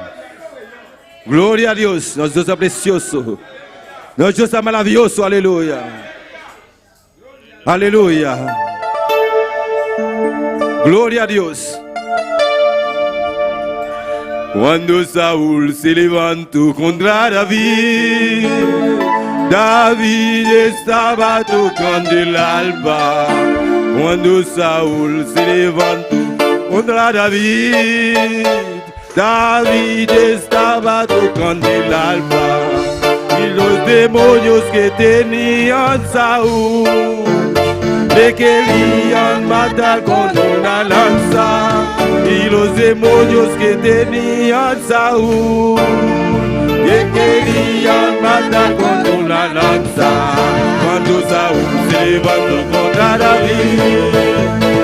Gloria a Dios, nuestro Dios es precioso, nuestro Dios es maravilloso, aleluya. Aleluya. Gloria a Dios. Cuando Saúl se levantó contra David, David estaba tocando el alba. Cuando Saúl se levantó contra David, David estaba tocando el alba. Y los demonios que tenían Saúl le querían matar con una lanza. Y los demonios que tenían Saúl le querían matar con una lanza. Cuando Saúl se levantó contra David,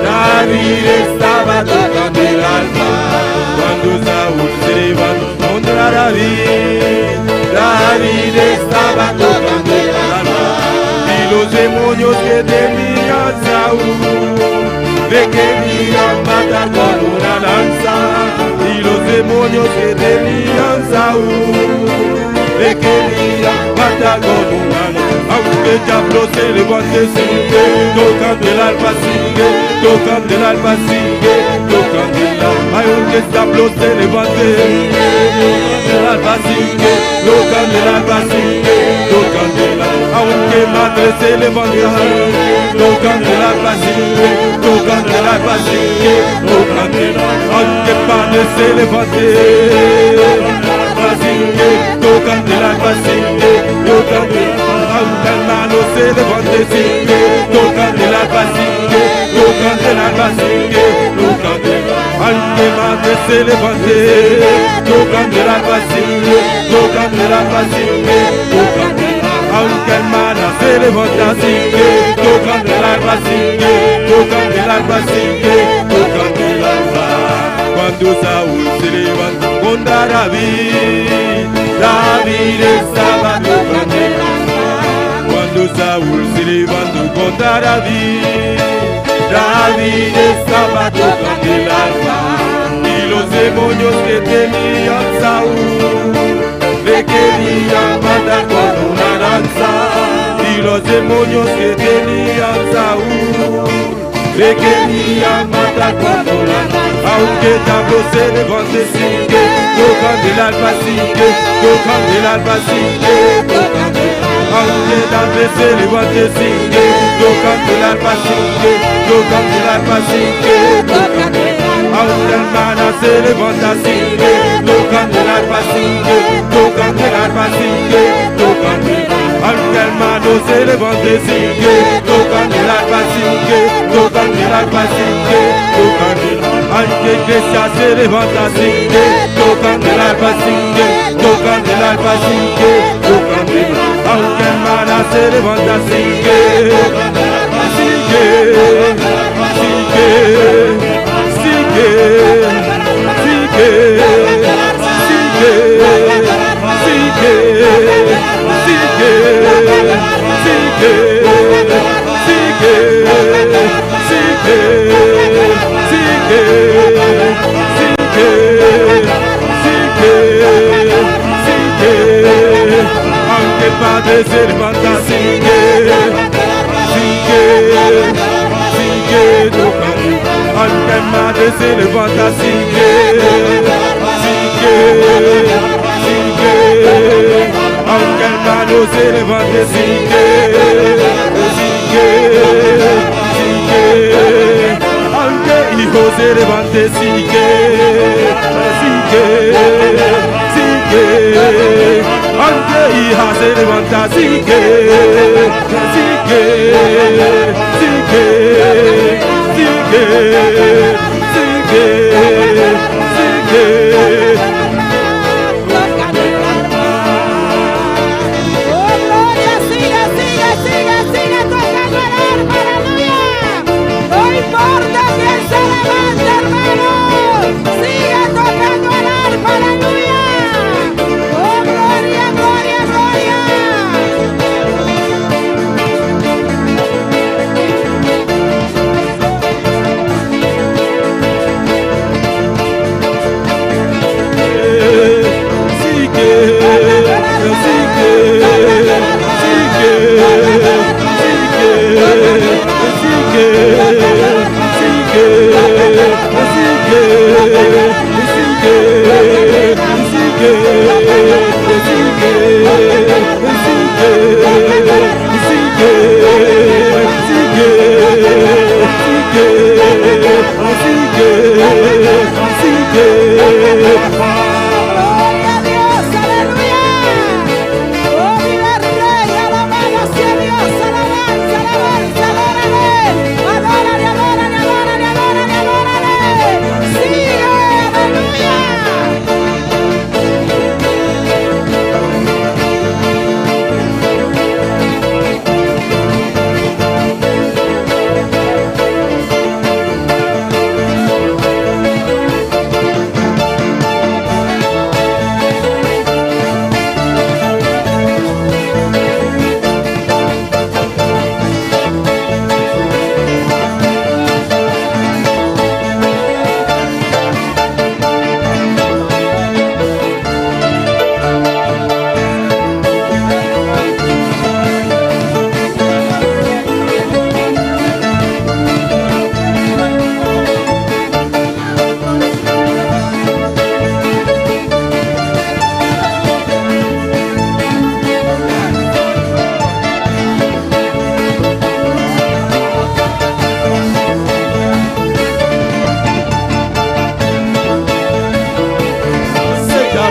David estaba tocando el alma. Cuando Saúl se levantó contra David, David estaba tocando el alma. Y los demonios que tenían Saúl de quería matar con una lanza, y los demonios que tenían Saúl le querían matar con una lanza. Aunque el diablo se levante, sigue tocando el alma, sigue tocando el alma, sigue tocando el alma. Aunque el diablo se levante, el alma sigue tocando el alma, sigue tocando el alma. Aunque madre se levanta, tocando el alma, sigue tocando el alma, sigue tocando el alma. Aunque padre se levante, sigue tocando el alma, sigue tocando el alma. Aunque hermano se levante, sigue tocando el alma, sigue tocando el alma, sigue tocando el alma. Aunque madre se levante, tocando el alma, sigue tocando el alma, sigue tocando el alma. Aunque hermana se levanta, sigue tocando el alma, sigue tocando el alma, sigue tocando el alma. Cuando Saúl se levantó contra David, David estaba tocando el alma. Cuando Saúl se levantó contra David, David estaba tocando el alma. Y los demonios que tenía Saúl le querían matar con una lanza. Y los demonios que tenía Saúl le querían matar con una lanza. Aunque el diablo se levante, sigue tocando el alma, sigue tocando el alma, sigue tocando el alma. Aunque el diablo se levante, sigue tocando el alma, sigue tocando el alma, sigue tocando el alma. Aunque la hermana se levanta, sigue tocando el alma, sigue tocando el alma, sigue tocando el alma. Aunque el hermano se levante, sigue tocando el alma, sigue tocando el alma, sigue tocando el alma. Aunque iglesia se levanta, sigue tocando el alma, sigue tocando el alma, sigue tocando el alma. Aunque hermana se levanta, sigue tocando el alma, sigue, sigue, sigue, sigue, sigue, sigue, sigue, sigue, aunque el padre se levanta, sigue, sigue, sigue tocando. Aunque el madre se levanta, sigue, sigue, sigue. Aunque el hermano se levante, sigue, sigue, sigue. Aunque el hijo se levante, sigue, sigue, sigue. Aunque hija se levanta, sigue, sigue, sigue, sigue, sigue, sigue.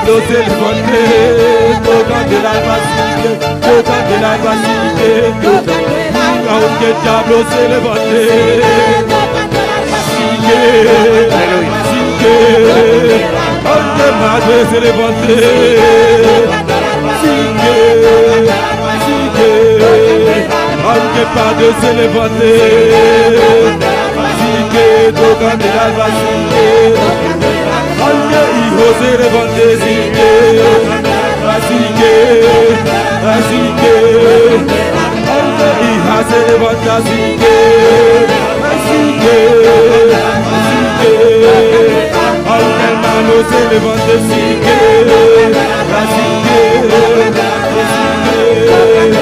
diablo se levante, tocan del alma sigue, tocan del alma sigue, aunque el diablo se levante, sigue, sigue, aunque madre se levante, sigue, sigue, aunque padre se levante, sigue, tocan del alma sigue, aunque hijo se levante, sigue, sigue, sigue, aunque hija se levanta, sigue, sigue, sigue, aunque hermano se levante, sigue, sigue, sigue,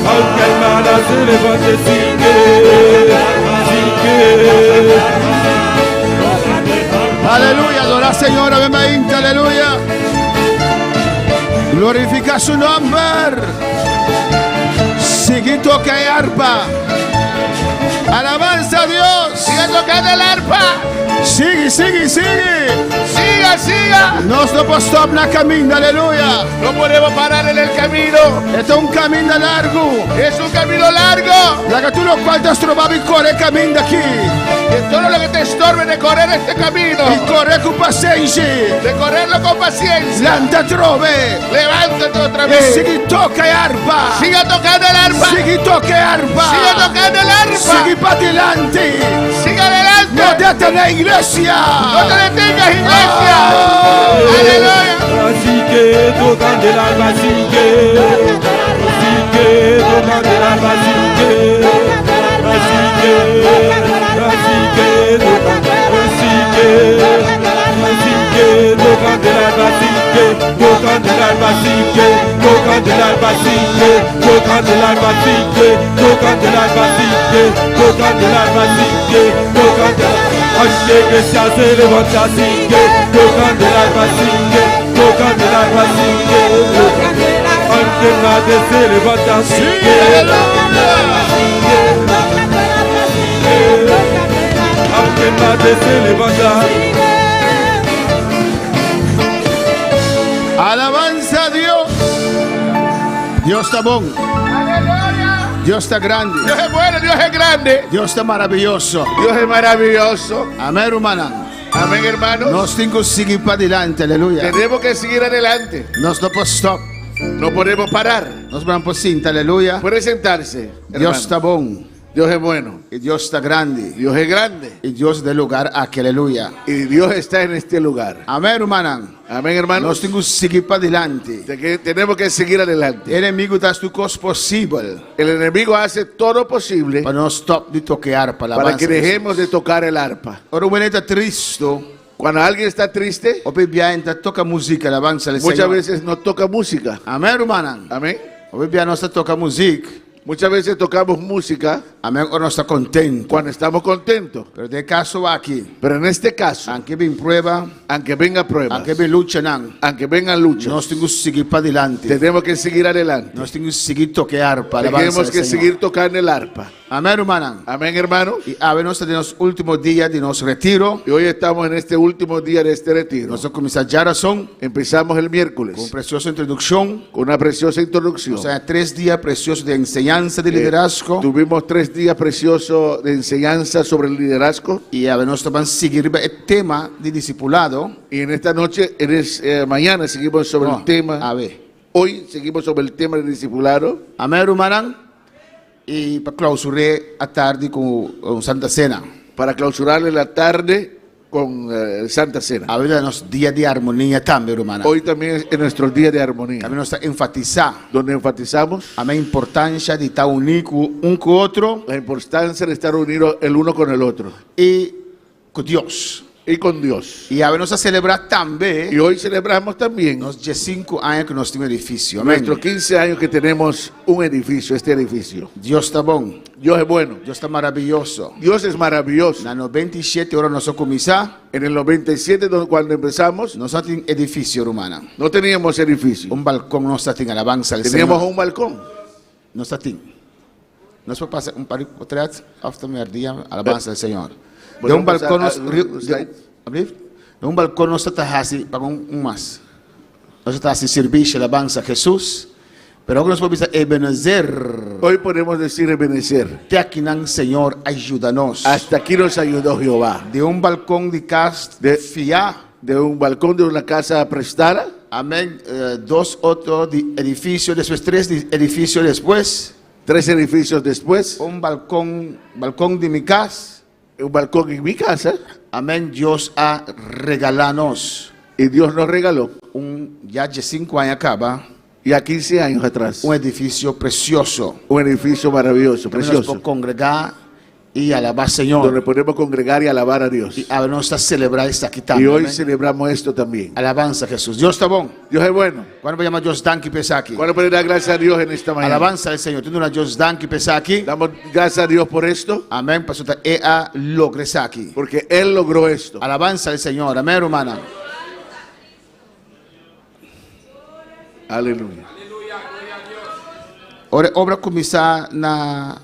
aunque hermana se levante, sigue, sigue. Aleluya, adora al Señor, obviamente, aleluya. Glorifica su nombre. Sigue toca y arpa. Alabanza a Dios. Sigue tocando el arpa. Sigue, sigue, sigue. Siga, siga. No podemos stop na camino, aleluya. No podemos parar en el camino. Este es un camino largo. Es un camino largo. La que tú no cuantas trovavi corre camino aquí. Y todo lo que te estorbe de correr este camino. Y correr con paciencia. De correrlo con paciencia. Lanta trove. Levántate otra vez. Sigue toca y arpa. Siga tocando el arpa. Sigue toca y arpa. Sigue tocando el arpa. Sigue para adelante. Sigue adelante. No te detengas, iglesia. No te detengas, iglesia. Aleluya. Sigue tocando el alma, sigue. Sigue tocando el alma, sigue. Sigue. Tocando el alma, sigue, tocando el alma, sigue, tocando el alma, sigue, tocando el alma, sigue, tocando el alma, sigue, tocando el alma, sigue, tocando el alma. Aunque iglesia se levanta, sigue, tocando el alma, sigue, tocando el alma, sigue, aunque nadie se levanta, sigue, aunque nadie se levanta. Alabanza a Dios. Dios está bueno. Dios está grande. Dios es bueno, Dios es grande. Dios está maravilloso. Dios es maravilloso. Amén, hermana. Amén, hermanos. Nos tengo que seguir para adelante, aleluya. Tenemos que seguir adelante. Nos no podemos stop. No podemos parar. Nos vamos por cinta, aleluya. Puede sentarse, Dios hermano. está bueno. Dios es bueno. Y Dios está grande. Dios es grande. Y Dios da lugar aquí, aleluya. Y Dios está en este lugar. Amén, hermana. Amén, hermanos. Nos tengo que seguir para adelante. Tenemos que seguir adelante. El enemigo da tu cosa posible. El enemigo hace todo posible Para no stop de tocar para para que dejemos de tocar el arpa. Ahora bueno está triste. Cuando alguien está triste, O bien toca música, alabanza al muchas Señor. veces no toca música. Amén, hermana. Amén. O bien no está toca música. Muchas veces tocamos música Amén, o no está contento. cuando estamos contentos. Pero de caso aquí, Pero en este caso, aunque bien prueba, aunque venga pruebas, aunque bien lucha, aunque vengan luchas, nos tengo que seguir para adelante. tenemos que seguir adelante. Nos tengo que seguir tocar para alabanza Tenemos al que Señor. seguir tocando el arpa. Amén, hermana. Amén, hermanos. Y a ver, de los últimos días de nuestro retiro, Y hoy estamos en este último día de este retiro. nosotros comenzamos ya razón Empezamos el con miércoles preciosa introducción. con una preciosa introducción. O sea, 3 días preciosos de enseñanza de liderazgo. Tuvimos 3 días preciosos de enseñanza sobre el liderazgo. Y a ver, nosotros vamos a seguir el tema de discipulado. Y en esta noche, mañana seguimos sobre No, el tema. A ver. Hoy seguimos sobre el tema del discipulado. Amén, hermana. Y para clausurar a tarde con Santa Cena. Para clausurarle la tarde con Santa Cena. A ver, los días de armonía también, hermana. Hoy también es nuestro día de armonía. También nos enfatizar Donde enfatizamos a la importancia de estar unidos un con otro la importancia de estar unidos el uno con el otro. y con Dios. Y con Dios. Y a ver, nos a celebrar también Y hoy celebramos también los 5 años que nos tiene un edificio. Amén. nuestros 15 años que tenemos un edificio, este edificio. Dios está bueno. Dios es bueno. Dios está maravilloso. Dios es maravilloso. En el 97 ahora nosotros comenzamos. En el 97, cuando empezamos, Nosotros tenemos edificio, hermana. no teníamos edificio. Un balcón no está en alabanza al Teníamos Señor. un balcón. No está en. No se puede pasar un par de tres hasta mediodía alabanza al Señor. De un balcón slide. de un balcón no está así para un más. Nós estamos a servir alabança a Jesus. Pero agora nós podemos dizer Ebenezer. Hoy podemos decir Ebenezer. Até aqui não, Senhor, ajuda-nos. Hasta aquí nos ayudó Jehová. De balcão de casa fiar. De un balcón de una casa prestada. Amém. Dos outros de edifício, depois três de edifício depois. 3 edificios después. Balcão de minha casa. Un balcón en mi casa. Amém. Deus a regalar-nos. Y Dios nos regaló. Já de 5 anos acaba. Y a 15 años atrás. Edifício precioso. Un edificio maravilloso, precioso. Para congregar y alabar al Señor. Donde podemos congregar y alabar a Dios. Y ahora nos está celebrar esta aquí también. Y hoy celebramos esto también. Alabanza a Jesús. Dios está bueno. Dios es bueno. ¿Cuándo podemos llamar Dios danke pesa aquí? ¿Cuándo podemos dar gracias a Dios en esta mañana? Alabanza al Señor. ¿Tú no Dios danke pesa aquí? Damos gracias a Dios por esto. Amén. Pastor, ea logre aquí. Porque Él logró esto. Alabanza al Señor. Amén, hermana. Aleluya. Ahora, obra comienza na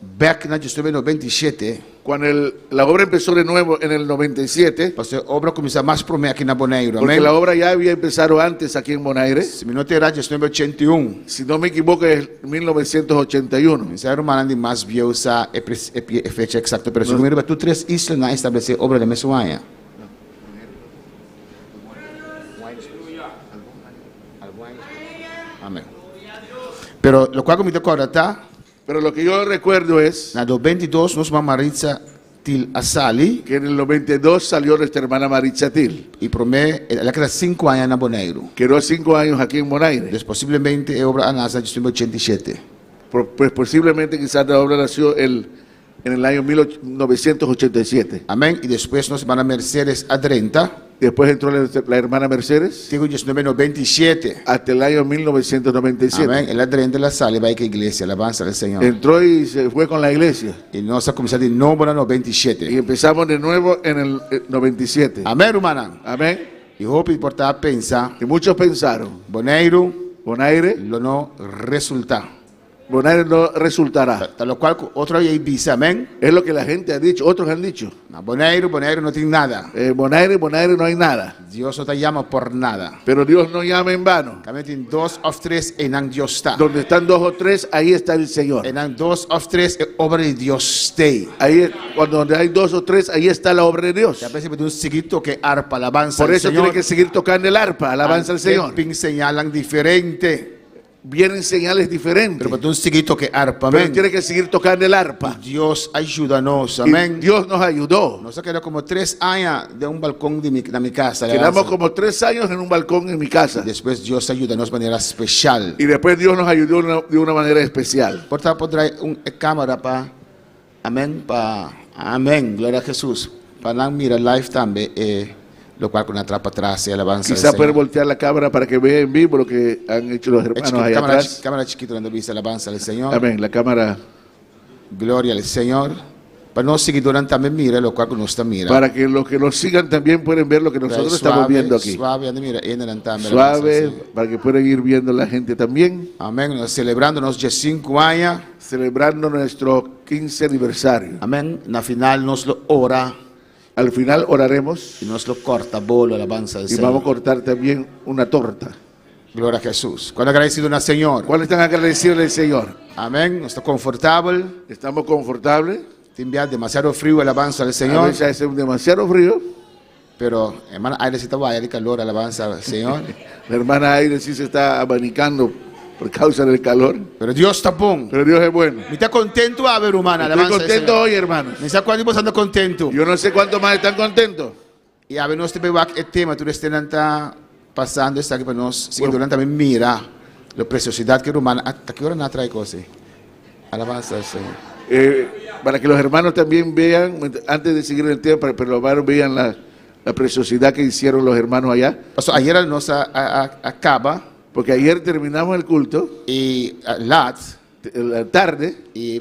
back na 97. Cuando la obra empezó de nuevo en el 97. Pastor, obra comienza más promesa aquí en Bonaire. Porque la obra ya había empezado antes aquí en Bonaire. Si mi nota era 81. Si no me equivoco es 1981. Esa hermana de más vieja fecha exacta, pero si número tú 3 islas na establecer obra de Mesuaya. Amén. Pero lo cual me acuerdo está. Pero lo que yo recuerdo es. Na 22 nos mamá Maritza Til Asali. Que en el 92 salió nuestra hermana Maritza Til. Y promé, ela queda 5 años en Bonaire. Quedó 5 años aquí en Bonaire. Entonces posiblemente obra nace en 87. Pues posiblemente quizás la obra nació en el año 1987. Amén. Y después nos van a Mercedes Adrenta. Después entró la hermana Mercedes. Tengo 1997. Hasta el año 1997. Amén. El Adrenta la sale, va a la iglesia, alabanza al Señor. Entró y se fue con la iglesia. Y nos ha comenzado de nuevo en el 97. Y empezamos de nuevo en el 97. Amén, hermana. Amén. Y hope por pensar. Y muchos pensaron. Bonaire lo no resulta. Bonaire no resultará. Tal lo cual otro dice, amén. Es lo que la gente ha dicho, otros han dicho. Bonaire no tiene nada. Bonaire no hay nada. Dios no te llama por nada. Pero Dios no llama en vano. En 2 o 3 en Dios está. Donde están 2 o 3, ahí está el Señor. En 2 o 3 obra de Dios está. Ahí, donde hay 2 o 3, ahí está la obra de Dios. Por eso tiene que seguir tocando el arpa, alabanza al Señor. Señalan diferente. Vienen señales diferentes. Pero tiene que seguir tocando el arpa. Dios ayúdanos, amén. Dios nos ayudó. Nos quedó como 3 años de un balcón de mi casa. Quedamos como 3 años en un balcón en mi casa. Después Dios ayúdanos de manera especial. Y después Dios nos ayudó de una manera especial. Por favor, traer una cámara para, amén, amén, gloria a Jesús. Para mirar live también. Lo cual con atrapa atrás y alabanza. Quizá puede voltear la cámara para que vea en vivo lo que han hecho los hermanos allá atrás. Cámara chiquita donde dice alabanza al Señor. Amén, la cámara. Gloria al Señor. Para no seguidores también mira lo cual nos está mira. Para que los que nos sigan también pueden ver lo que nosotros estamos viendo aquí. Suave, para que puedan ir viendo la gente también. Amén. Celebrándonos ya 5 años. Celebrando nuestro 15 aniversario. Amén. Na final nos lo ora. Al final oraremos. Y nos lo corta bolo, alabanza del Señor. Y vamos a cortar también una torta. Gloria a Jesús. ¿Cuál agradecido al Señor? ¿Cuál están agradecidos al Señor? Amén. Está confortable. Estamos confortables. Te envía demasiado frío, alabanza al Señor. A veces es demasiado frío. Pero, hermana Aire, si está vaya de calor, alabanza al Señor. La hermana Aire sí se está abanicando por causa del calor. Pero Dios está bueno. Pero Dios es bueno. ¿Me está contento a ver, hermana? Estoy contento hoy, hermanos. ¿Me está cuánto están contento? Yo no sé cuánto más están contentos. Y a ver, no te veo el tema, tú está pasando, está aquí para nos, si durante también mira la preciosidad que hermana, ¿hasta qué hora no trae cosas? Alabanza al Señor. Para que los hermanos también vean, antes de seguir el tema, para que los hermanos vean la preciosidad que hicieron los hermanos allá. Pastor, ayer nos acaba. Porque ayer terminamos el culto. Y la tarde. Y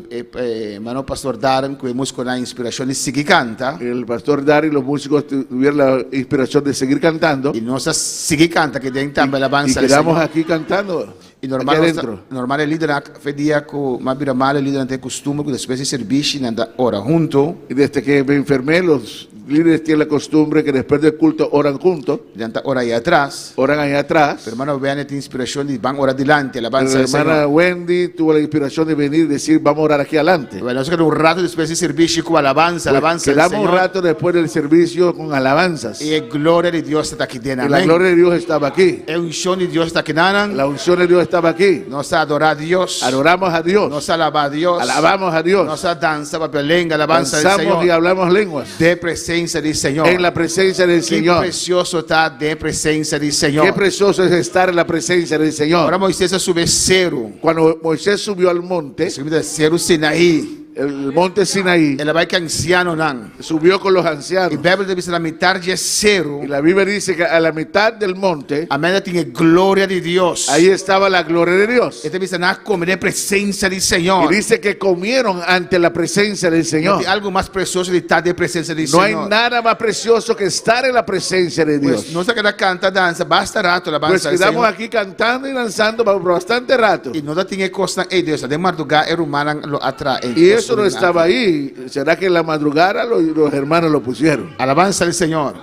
hermano Pastor Darren, que músico la inspiración de seguir canta. El Pastor Darren y los músicos tuvieron la inspiración de seguir cantando. Y nos seguir canta, que den también la alabanza. Y quedamos aquí cantando. Y normal el líder pedía que más bien mal el líder ante costumbre que después de servicio y anda hora junto. Y desde que me enfermé los líderes tienen la costumbre que después del culto oran juntos, Janta ora aí atrás. oran ahí atrás. Pero hermano Bennett tiene inspiración y van orar delante, alabanza La al hermana Señor. Wendy tuvo la inspiración de venir y decir, vamos a orar aquí adelante. Bueno, nosotros quedamos un rato después de servicio con alabanza, Pues alabanza al quedamos un Señor. rato después del servicio con alabanzas. Y la gloria de Dios está aquí dentro. Y la Amén. gloria de Dios estaba aquí. La unción de Dios está aquí dentro. La unción de Dios estaba aquí. Nos adora a Dios. Adoramos a Dios. Nos alaba a Dios. Alabamos a Dios. Nos danza, papelenga, alabanza al Danzamos y Señor. hablamos lenguas. De presencia del Señor. En la presencia del Qué Señor. precioso está de presencia del Señor. Qué precioso es estar en la presencia del Ahora Señor. Moisés sube cero. Cuando Moisés subió al monte, Subiu cero Sinaí. el monte Sinaí, Ele vai que anciano não. subió con los E ancianos. a Bíblia diz que na metade é cero. Y la Biblia dice que a la mitad del monte, A média tinha glória de Deus. ahí estaba la gloria de Dios. Ele diz na comer presença do Y Senhor. dice que comieron ante la presencia del Não Señor. tem algo mais precioso de estar de presença do No hay Senhor. nada más precioso que estar en la presencia de Dios. Pues, nós queda canta dança, basta rato la Pues dança do quedamos Senhor. aquí cantando y danzando por bastante rato. E nós tinha costa, ei Deus, de madrugada era humana lo atrai. Y eso no estaba ahí. ¿Será que en la madrugada los hermanos lo pusieron? Alabança do Senhor.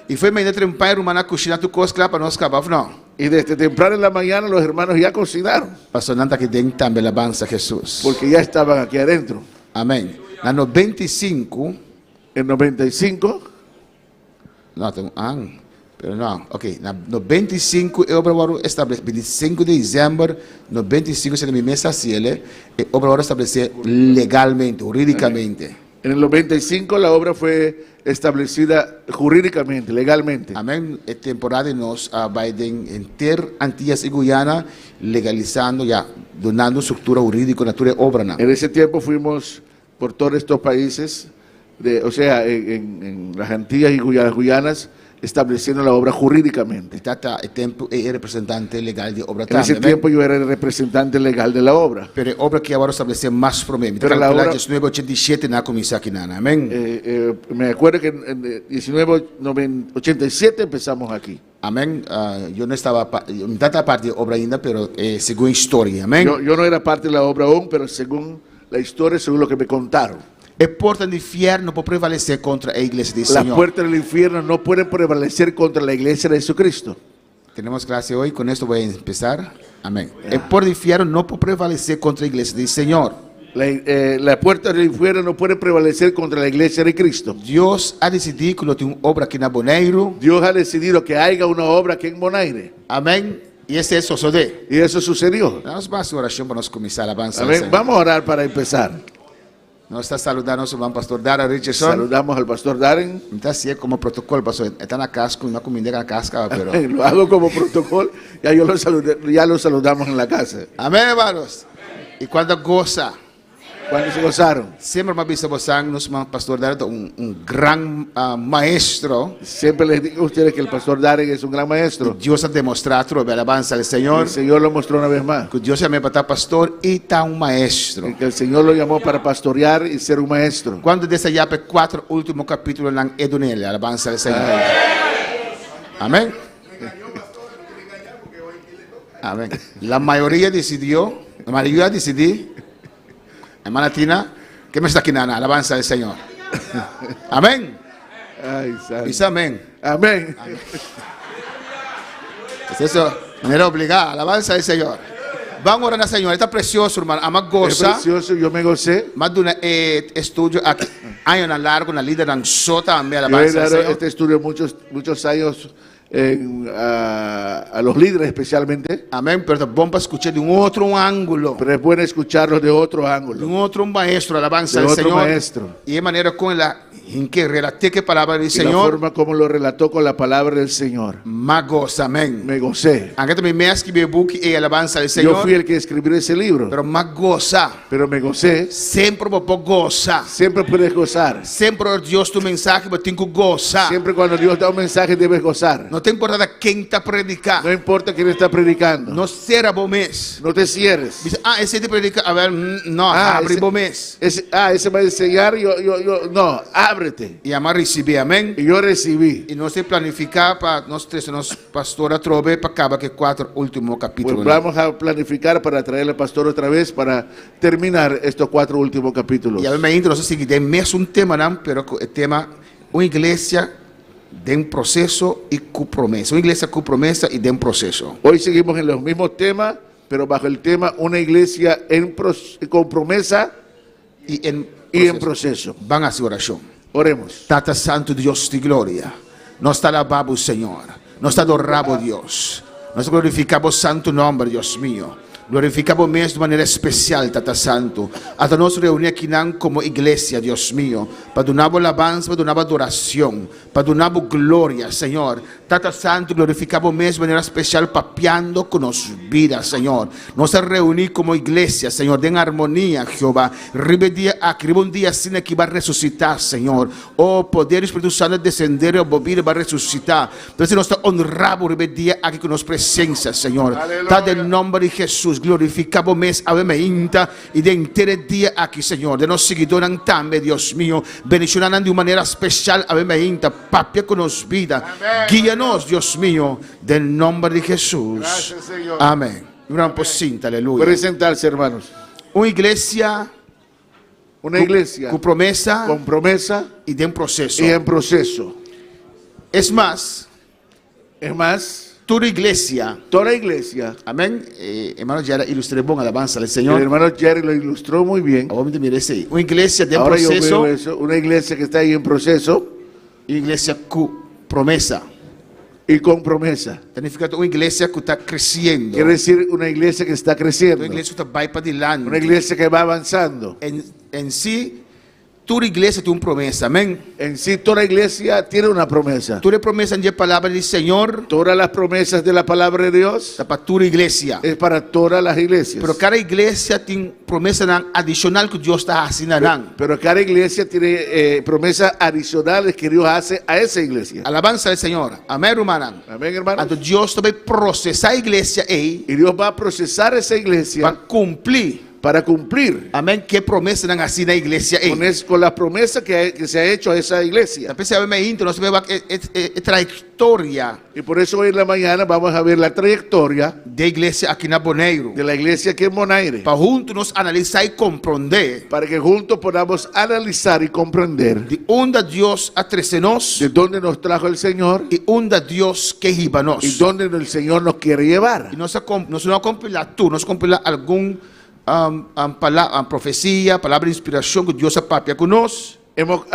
E foi meio trempar era humana coxina tu coscla para nós acabar não. Y desde temprano en la mañana los hermanos ya cocinaron. Pastor Nanta que tem também alabança Jesus. Porque ya estaban aquí adentro. Amém. Na 95 En 95, não, tem pero não, ok. Na 95 eu obra estabelece 25 de dezembro 95 se me mesa ciele e obra estabelecer legalmente, jurídicamente. en el 95 la obra fue establecida jurídicamente, legalmente. Amém. É temporada nós vai ter Antillas e Guyana legalizando ya, donando estrutura jurídica natura obra não. En ese tiempo fuimos por todos estos países, o sea, en las Antillas y Guyanas, estableciendo la obra jurídicamente. Tata é tempo é representante legal de obra En ese também. tiempo yo era el representante legal de la obra. Pero é obra que agora estabelecer mais para mim. Pero la obra- 1987 na comissão aqui na. Amém. Me acuerdo que en 1987 empezamos aquí. Amém. Eu não estava em tanta parte de obra ainda, pero segundo a história. Amém. Yo no era parte de la obra aún, pero según la historia, según lo que me contaron, A porta do inferno pode prevalecer contra a igreja do las Senhor. puertas del infierno no pueden prevalecer contra la iglesia de Jesucristo. Temos classe hoje, com esto vou começar. Amém. A porta do inferno não pode prevalecer contra a igreja do Senhor. La puerta del infierno no puede prevalecer contra la iglesia de Cristo. Deus ha decidido que tem uma obra aqui na Boneiro. Dios ha decidido que haya una obra aquí en Bonaire. Amém. E esse é o Sosodé. Y eso sucedió. Nós vamos a oração para nós começar a avançar. Amén. Vamos a orar para empezar. Nós está saludando nosso irmão pastor Dara Richardson. Saludamos al pastor Darren. Então, assim é como protocolo, pastor. Está na casca, uma comida na casca, pero... Lo hago como protocolo. Ya lo saludamos en la casa. Amém, hermanos. E quando goza, Cuando se gozaron. sempre uma vez você, nosso irmão pastor Dara, gran maestro. Siempre les digo a ustedes que el pastor Darren es un gran maestro. Deus ha demonstrado a alabança do Senhor. El Señor lo mostró una vez más. Que Deus chamou para estar pastor e está maestro. Que el Señor lo llamó para pastorear y ser un maestro. Quando desse já para 4 últimos capítulos lá é do nele, alabança do Senhor. Amém. Amém. A maioria decidiu, hermana Tina, que me está aqui na alabanza del Señor. Amén. Ay, santo. Dice amén. Amén. Es eso, de manera obligada, alabanza del Señor. Vamos a orar al Señor. Está precioso, hermano. Ama Es goza. precioso, yo me gocé. Más de un estudio aquí, años largo, una líder danzota, también Yo he alabanza del dado Señor. este estudio muchos años a los líderes especialmente, Amén. Pero es bom para escuchar de un otro ángulo. pero es bueno escucharlos de otro De ángulo, un otro maestro, alabanza de del otro Señor. maestro. Y de manera con la en que relaté que palabra del Y la Señor, forma como lo relató con la palabra del Señor. más goza. Amén. Me gocé. Aunque también me escribí book y alabanza del Yo Señor. fui el que escribió ese libro, Pero más goza. pero me gocé. Sempre vou gozar. Siempre puedes gozar. Sempre Deus tu mensagem, eu tenho que gozar. Siempre cuando Dios da un mensaje debes gozar. Não tem importância quem está No predicando. importa quién está predicando. Não será bom mês. No te cierres. Dice, esse te predica, a ver, não, abre bom mês. Ese va a enseñar, no, ábrete. E amar receber, amém? Y yo recibí. E nós temos que planificar para nós três, nosso pastor a trove para acabar que 4 últimos Pues capítulos. vamos a planificar para traer al pastor otra vez para terminar estos 4 últimos capítulos. E a mim ainda nós seguimos mesmo tema, não, pero o tema Uma igreja de processo e com promessa. Uma igreja com promessa e de processo. Hoy seguimos en los mismos temas, pero bajo el tema una iglesia con promesa E em y en proceso. Vamos a hacer oração. Oremos. Tata Santo Deus de glória, nós te alabamos, Senhor, nós te adoramos, Deus, nós glorificamos o santo nome, Deus mío, glorificamos mesmo de maneira especial, Tata Santo, até nós reunir aqui como igreja, Deus mío, para dar alabança, para dar adoração, para dar glória, Senhor. Tata Santo, glorificamos mesmo de maneira especial, papeando com nossas vidas, Senhor. Nós reunir como igreja, Senhor, em harmonia, Jeová. Ribe um dia assim que vai ressuscitar, Senhor. Oh, poder do Espírito Santo descender e ouvir vai ressuscitar. Então, nós te honramos, ribe dia aqui com nossa presença, Senhor. Tá em nome de Jesus, glorificamos mesmo a Inta e de inteiro dia aqui, Senhor. De nossos seguidores também, Deus mío, bendicionando de maneira especial a Inta, papia com nossa vida. Guia-nos, Dios mío, del nombre de Jesús. Gracias, Señor. Amén. Una posita, aleluya. Pueden sentarse, hermanos. Una iglesia con promesa y de un proceso. Y en proceso. Es más, toda iglesia. amén. Hermano Jerry ilustró bon alabanza al El Señor. hermano Jerry lo ilustró muy bien. Una iglesia de Ahora yo proceso. veo eso, una iglesia que está ahí en proceso Iglesia con promesa. y con promesa. Significa una iglesia que está creciendo. Quiere decir una iglesia que está creciendo. Una iglesia que va para adelante. Una iglesia que va avanzando. En sí, toda iglesia tiene una promesa. Amén. En sí, toda iglesia tiene una promesa. Toda promesa en la palabra del Señor. Todas las promesas de la palabra de Dios Está para toda iglesia. es para todas las iglesias. Pero cada iglesia tiene promesa adicional que Dios está haciendo. Pero cada iglesia tiene promesas adicionales que Dios hace a esa iglesia. Alabanza al Señor. Amén, hermano. Amén, hermano. Entonces Dios va a procesar a iglesia ahí Y Dios va a procesar esa iglesia para cumplir. amén, qué promesa han así la iglesia ahí. con la promesa que se ha hecho a esa iglesia. A veces no se ve trayectoria Y por eso hoy en la mañana vamos a ver la trayectoria de iglesia aquí en Bonaire. de la iglesia aquí en Bonaire, Para juntos nos analizar y comprender para que juntos podamos analizar y comprender de dónde Dios atrecenos de dónde nos trajo el Señor y dónde Dios que iba nos. y dónde el Señor nos quiere llevar. Y no se compila tú, no se compila algún profecía, palabra de inspiración que Dios apapia con nosotros. Hemos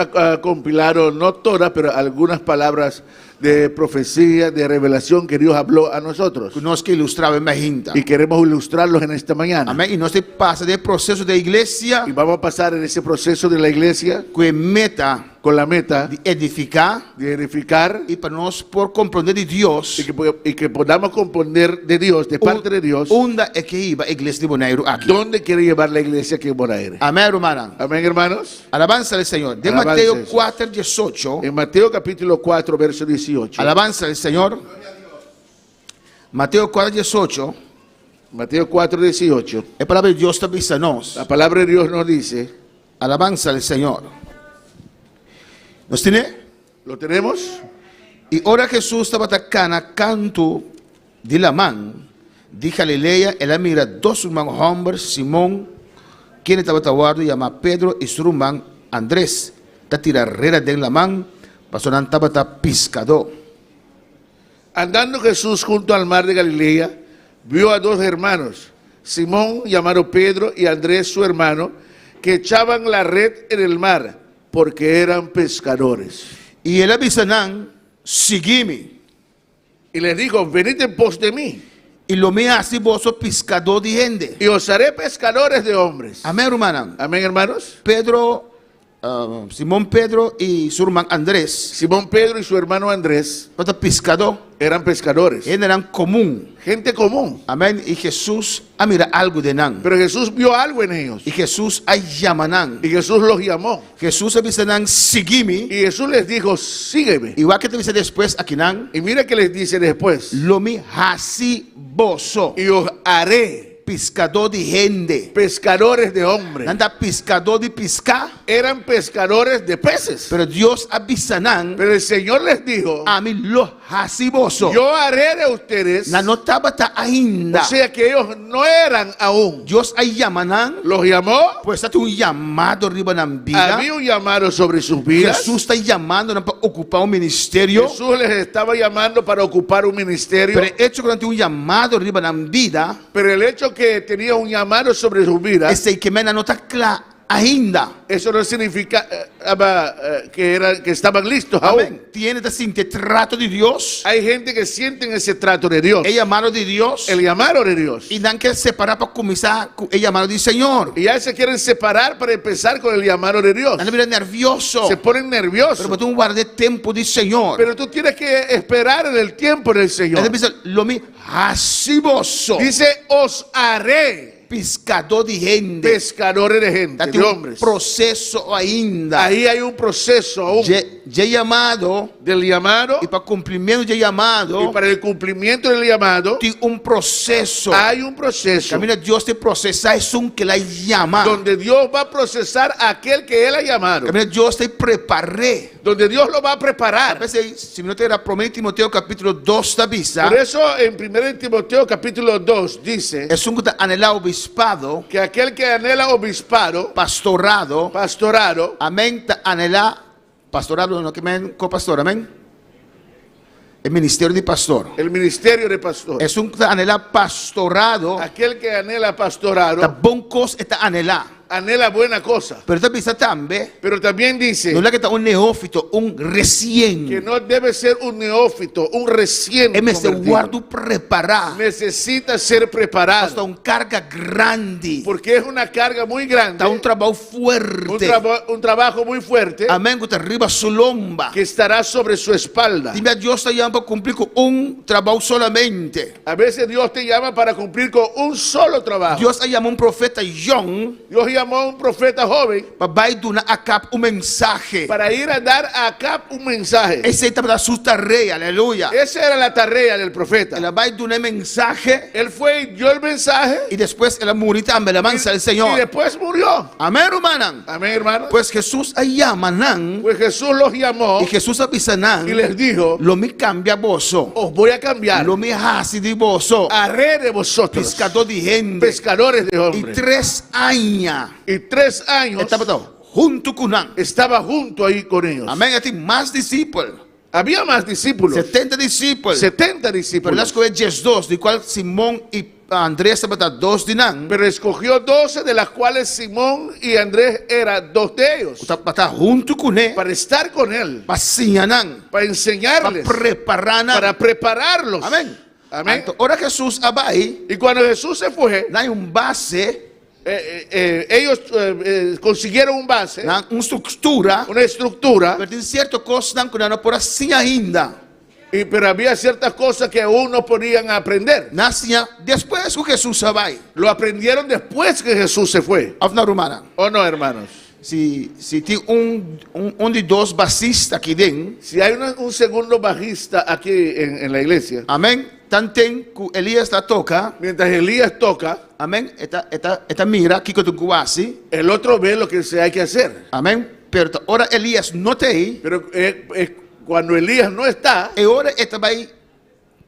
compilado, no todas, pero algunas palabras de profecía, de revelación que Dios habló a nosotros. Que nos que ilustraba en Majinta. Y queremos ilustrarlos en esta mañana. Amén. Y no se pasa de proceso de iglesia. Y vamos a pasar en ese proceso de la iglesia con la meta de edificar y para nos por comprender de Dios y que podamos comprender de Dios, de parte de Dios, ¿dónde es que iba la iglesia de Bonaire aquí? ¿Dónde quiere llevar la iglesia aquí en Bonaire? Amén, hermano. Amén, hermanos. Alabanza al Señor. De Alabanza Mateo a Jesús. 4, 18. En Mateo capítulo 4, verso 18. Alabanza al Señor. Mateo 4, 18. Mateo 4, 18. La palabra de Dios te avisa nos. La palabra de Dios nos dice. Alabanza al Señor. ¿Nos tiene? ¿Lo tenemos? Y ahora Jesús estaba atacando canto de la man de Galilea. Él mira dos hombres, Simón, quien estaba guardando, llama Pedro, y su hermano Andrés. Está tirarrera de la man, pasó estaba pescador. Andando Jesús junto al mar de Galilea, vio a dos hermanos, Simón llamado Pedro y Andrés su hermano, que echaban la red en el mar, porque eran pescadores. Y él avisanan, seguime. Y les dijo, venid en pos de mí. Y lo me hace vos pescador de gente. Y os haré pescadores de hombres. Amén, hermano. Amén, hermanos. Simón Pedro y su hermano Andrés. Simón Pedro y su hermano Andrés eran pescadores. Eran común. Gente común. Amén. Y Jesús mira algo de nan. Pero Jesús vio algo en ellos. Y Jesús llamanan. Y Jesús los llamó. Jesús avisanan, sígueme. Y Jesús les dijo, sígueme. Igual que te dice después aquí nan. Y mira que les dice después. Lo mi hasi boso. Y os haré pescador de gente. Pescadores de hombres. Anda pescador de pescar. eran pescadores de peces. Pero Dios abisanan Pero el Señor les dijo, ami lo hasiboso. yo haré de ustedes, Na notaba ta ainda. o sea que ellos no eran aún. Dios ay yamanan. Los llamó, Pues está un llamado arriba en vida. había un llamado sobre sus vidas. Jesús está llamando para ocupar un ministerio. Jesús les estaba llamando para ocupar un ministerio. Pero el hecho que no tiene un llamado arriba en vida, Pero el hecho que tenía un llamado sobre sus vidas, ese que me no está claro ainda. eso no significa que estaban listos aún. Amén. Tiene que sentir trato de Dios. Hay gente que sienten ese trato de Dios, El llamado de Dios. el llamado de Dios. Y dan que separar para comenzar con el llamado del Señor. Y ya se quieren separar para empezar con el llamado de Dios. Dan vida nervioso. Se ponen nerviosos. Pero tú guardes tiempo del Señor. Pero tú tienes que esperar en el tiempo del Señor. Él dice, lo mi hasiboso. Dice, os haré Pescador de gente. pescadores de gente, Date de un hombres. proceso ainda. Ahí hay un proceso aún Ya llamado. del llamado, Y para cumplimiento de llamado. y para el cumplimiento del llamado Tem un proceso. hay un proceso Camina Dios te procesa es un que la llama. donde Dios va a procesar a aquel que Él ha llamado, Camina Dios te preparé. donde Dios lo va a A preparar. veces, si no te era prometido Timoteo capítulo 2 da visa, Por eso en 1 Timoteo capítulo 2 dice es un que anhelado obispado, que aquel que anhela obispado, pastorado, pastorado, amén, anhela pastorado, no que men copastor, amén. El ministerio de pastor. el ministerio de pastor, Es un que anhela pastorado, aquel que anhela da pastorado, bon cos está anhela. anhela buena cosa. Pero da visa también, Pero también dice no es que está un neófito, un que recién. no debe ser un neófito, un recién Es se convertido. guardo preparar. Necesita ser Hasta preparado, una carga grande. porque es una carga muy grande, Está un trabajo fuerte. un trabajo muy fuerte Amén, que está arriba su lomba. que estará sobre su espalda. Dime a Dios te llama para cumplir con un trabajo solamente. A veces Dios te llama para cumplir con un solo trabajo. Dios llamó a un profeta young Dios llamó a un profeta joven para dar a cabo un mensaje. para ir a dar a Acab un mensaje. Ese está para su tarea, aleluya. Esa era la tarea del profeta. Él va a dar un mensaje Él fue y dio el mensaje y después él murió también, la mansa del y Señor. después murió. Amén, hermano. Amén, hermano. Pues Jesús llama Pues Jesús los llamó y Jesús avisa y les dijo, lo me cambia bozo. os voy a cambiar. Lo me hace de bozo. Haré de vosotros Pescador de gente. pescadores de Y hombres. 3 años Y 3 años estaba todo junto con él. estaba junto ahí con ellos. Amén. Hay más discípulos. Había más discípulos, 70 discípulos. 70 Pero discípulos. las coges 2, de cual Simón y Andrés estaban 2 de nan. Pero escogió 12, de las cuales Simón y Andrés eran 2 de ellos, Para estar junto con él. para estar con él, Para enseñar. para Para enseñarles, preparar. para prepararlos. Amén. Amén. Ahora Jesús abai. Y cuando Jesús se fue, Hay un base. ellos consiguieron un base, Una estructura. una estructura, Pero tem ciertas cosas que não por assim ainda. pero había ciertas cosas que aún no podían aprender. Nascia depois que Jesus vai. Lo aprendieron después que Jesús se fue. Afna romana. ¿O no, hermanos? Se tem de 2 bassistas aqui dentro. Si hay un segundo bajista aquí en la iglesia, Amém. Tantem que Elias la toca. mientras Elías toca, Amém. Esta mira aqui que tu quase. el otro ve lo que se hay que hacer. Amém. Pero ora Elias não tem. Pero cuando Elías no está, E ora esta vai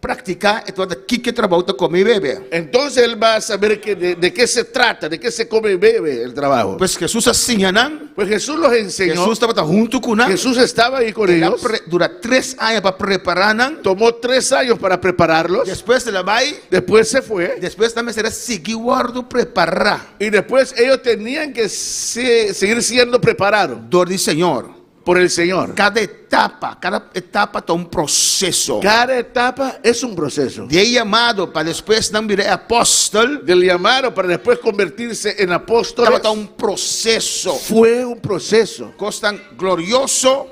praticar. Então aqui que trabalha com e bebe. entonces él va a saber de qué se trata, de qué se come y bebe el trabajo. Pois Jesus assinha. Pues Jesús los enseñó. Jesus estava junto com nós. Jesús estaba ahí con ellos. Dura 3 anos para preparar. Tomó 3 años para prepararlos. Depois ela vai. Después se fue. Después también será seguir guardo preparar. Y después ellos tenían que seguir siendo preparados Dor del Señor. por el Señor. Cada etapa está un proceso. Cada etapa es un proceso. De llamado para después no virar apóstol. Del llamado para después convertirse en apóstoles. Está un proceso. Fue un proceso. Costan glorioso.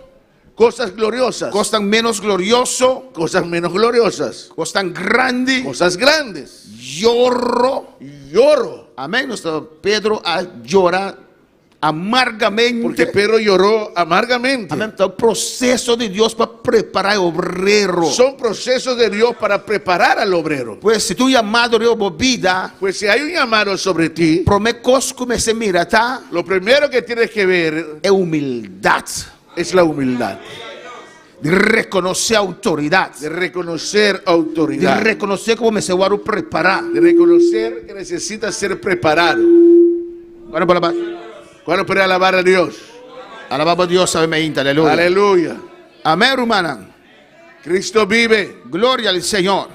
Cosas gloriosas. Costan menos glorioso. Cosas menos gloriosas. Costan grande. Cosas grandes. Lloro. Lloro. Amén. Nuestro Pedro llora amargamente. Porque Pedro lloró amargamente. Amén. Então, proceso de Dios para preparar el obrero. Son procesos de Dios para preparar al obrero. Pues si tu llamado de vida, Pues si hay un llamado sobre ti, primeira coisa que você mira, tá? lo primero que tienes que ver É humildade. es la humildad. De reconocer a autoridade. De reconocer De autoridad. reconocer como me se vai preparar. De reconocer que necesitas ser preparado. Agora para baixo. ¿Cuándo puede alabar a Dios? Alabado a Deus, amém. Aleluia. Aleluya. Amém, hermana. Cristo vive. Glória ao Senhor.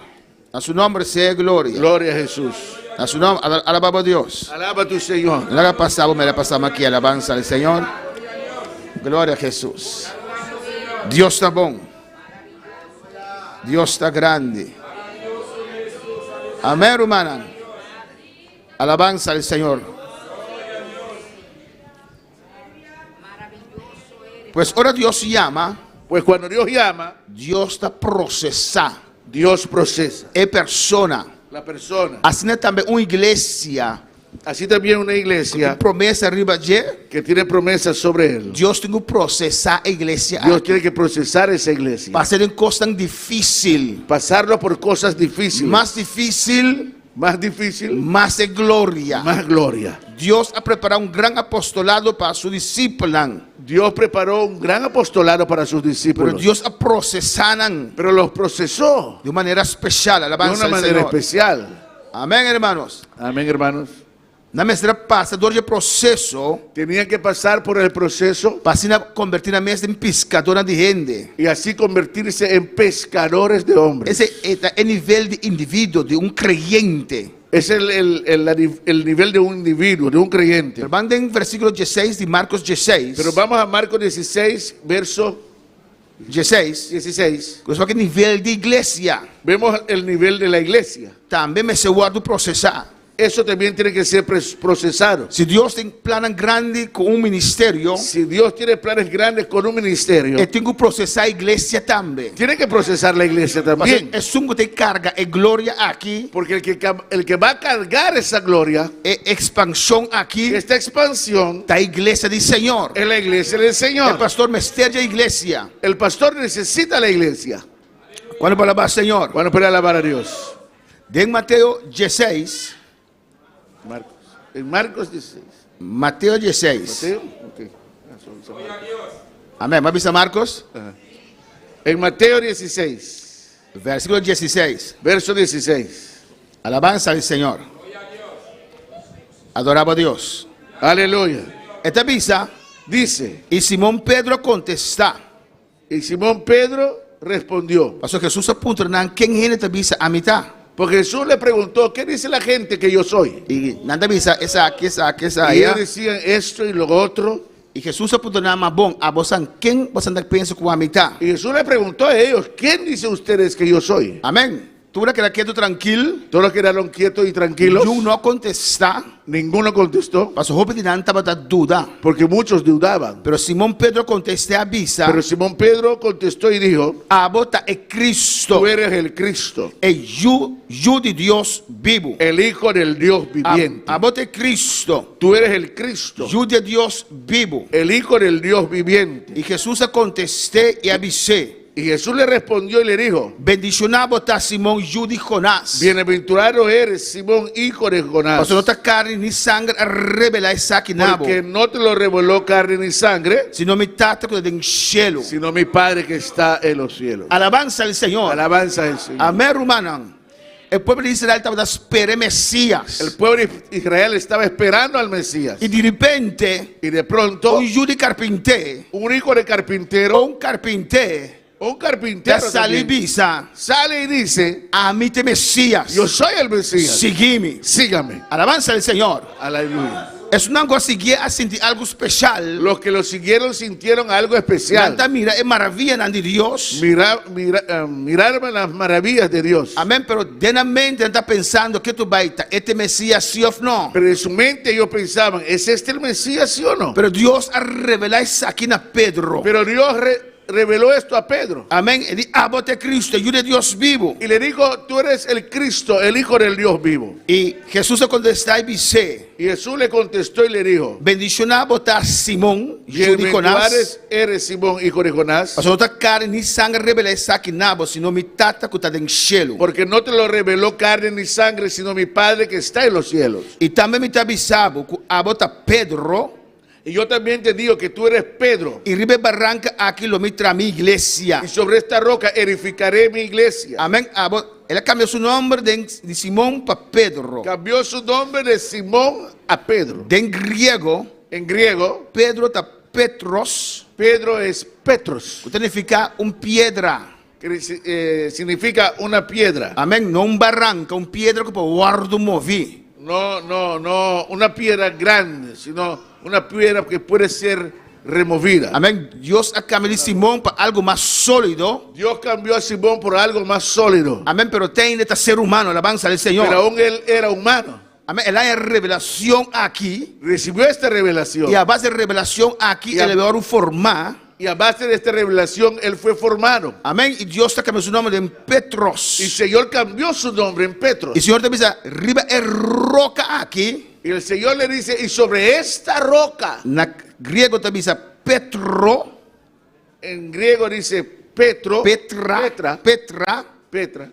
A su nombre sea glória. Gloria a Jesús. A su nombre, alabado a Deus. Alaba a tu Señor. La pasamos, me la pasamos aqui, alabanza al Senhor. Glória a Jesus. Deus está bom. Deus está grande. Amém, hermana. Alabanza al Senhor. Pues ahora Dios llama, Pues cuando Dios llama, Dios está procesando Dios procesa a persona. la persona. Assim também uma igreja Así también una iglesia promessa arriba de que tiene promesas sobre él. Deus tem que processar a igreja. Dios tiene que procesar esa iglesia. Passar em coisa tão difícil. Pasarlo por cosas difíciles. Mais difícil, Más difícil, mais é glória. más gloria. Deus ha preparado um grande apostolado para su discípulo. Dios preparó un gran apostolado para sus Pero discípulos. Deus a processado Pero los procesó de maneira especial. de Alabanza una al manera Senhor. especial. Amém, hermanos. Amén, hermanos. Na mestra passador de processo, Tenían que pasar por el proceso para se convertir na mesa em pescadora de gente. y así convertirse en pescadores de hombres. Esse é o nível de indivíduo, de um creyente. Es el nivel de un individuo, de un creyente. Pero van en versículo 16 de Marcos 16. Pero vamos a Marcos 16, verso 16. 16. Só que nível de igreja. Vemos el nivel de la iglesia. Também me se guarda processar. Eso también tiene que ser procesado. Se Deus tem plano grande com um ministério, Si Dios tiene planes grandes con un ministerio, eu tenho que processar a igreja também. tiene que procesar la iglesia Porque también. é sungo tem carga e glória aqui, Porque el que va a cargar esa gloria, e expansão aqui, esta expansión, da igreja do Senhor. es la iglesia del O Señor. pastor mestre a igreja. El pastor necesita la iglesia. Quando para alabar o Senhor. Bueno, para alabar a Dios. De Mateus 16. Marcos. En Marcos 16. Mateus 16. Mateo, ok. Amém. Vamos a Marcos. En Mateo 16, Versículo 16. verso 16. Alabanza al Senhor. Adoraba a Deus. Aleluya. Esta visa, Dice, y Simón Pedro contesta. y Simón Pedro respondió. Pastor Jesús apunta, ¿quién es esta visa a mitad? Porque Jesús le preguntó, ¿qué dice la gente que yo soy? Y nada visa, esa aquí, esa aquí, esa Y allá. ellos decían esto y lo otro. Y Jesús apunta nada más, bon, a vos, ¿quién vos andas pensando como a mitad? Y Jesús le preguntó a ellos, ¿quién dice ustedes que yo soy? Amén. Tú verás que era quieto, tranquilo. Todos quedaron quietos y tranquilos. Yo no contesta. Ninguno contestó, Pastor Job de nada estaba duda. porque muchos dudaban. Pero Simón Pedro contesté a visa. Pero Simón Pedro contestó y dijo, A bota es Cristo. tú eres el Cristo, Yo de Dios vivo. el Hijo del Dios viviente. A bota es Cristo. Tú eres el Cristo, Yo de Dios vivo. el Hijo del Dios viviente. Y Jesús contesté y avisé. Y Jesús le respondió y le dijo, Bendicionado está Simón, yo de Jonás. bienaventurado eres, Simón, hijo de Jonás, Pastor, no está carne ni sangre revela esa aquí nabo. porque no te lo reveló carne ni sangre, Sino mi tata que en el cielo. sino mi Padre que está en los cielos. Alabanza al Señor. Alabanza al Señor. Amén, hermano. El pueblo de Israel estaba esperando Mesías. El pueblo de Israel estaba esperando al Mesías. Y de repente, Y de pronto, un judío carpintero, un hijo de carpintero, un carpintero, un carpintero da sale también, visa, sale y dice, a mí te Mesías. yo soy el Mesías, Sígueme. sígame. Alabanza al Señor. Aleluya. Es una cosa seguir a sentir algo especial. Los que lo siguieron sintieron algo especial. Nada mira, es maravilla de Dios. Miraron las maravillas de Dios. Amén, pero de la mente está pensando que tú vas a estar, este Mesías sí o no. Pero en su mente ellos pensaban, ¿es este el Mesías, sí o no? Pero Dios ha revelado eso aquí a Pedro. Pero Dios reveló esto a Pedro. Amén. Y dice, abote Cristo, yo de Dios vivo. Y le dijo, tú eres el Cristo, el Hijo del Dios vivo. Y Jesús se contesta y dice, Y Jesús le contestó y le dijo, bendición a botar Simón, bienaventurado Jonás. eres Simón, hijo de Jonás, Mas outra carne ni sangue revela essa aqui nabo, sino mi tata que está en cielo. porque no te lo reveló carne ni sangre, sino mi Padre que está en los cielos. E também me avisado que a bota Pedro Y yo también te digo que tú eres Pedro, e ribe barranca aqui lo mitra mi iglesia. y sobre esta roca edificaré mi iglesia. Amém. Ele cambiou seu nome de Simão para Pedro. Cambió su nombre de Simón a Pedro. En griego, En griego, Pedro está Petros, Pedro es Petros, que significa piedra. que significa una piedra. Amém. Não barranca, piedra que pode guardo mover. No, una piedra grande, sino una piedra que puede ser removida. Amém. Deus cambiou Simão para algo mais sólido. Dios cambió a Simón por algo más sólido, Amém. Pero tem este ser humano, alabanza del Señor. pero aún él era humano. Amém. Ele é revelação aqui. Recibió esta revelación E a base de revelação aqui, ele vai formar. y a base de esta revelación él fue formado. Amém. E Deus está cambiando o nome de Petros. Y el Señor cambió su nombre en Petros. E o Senhor também diz, riba é roca aqui. Y el Señor le dice, y sobre esta roca, Na griego também diz Petro, en griego dice Petro, Petra, Petra,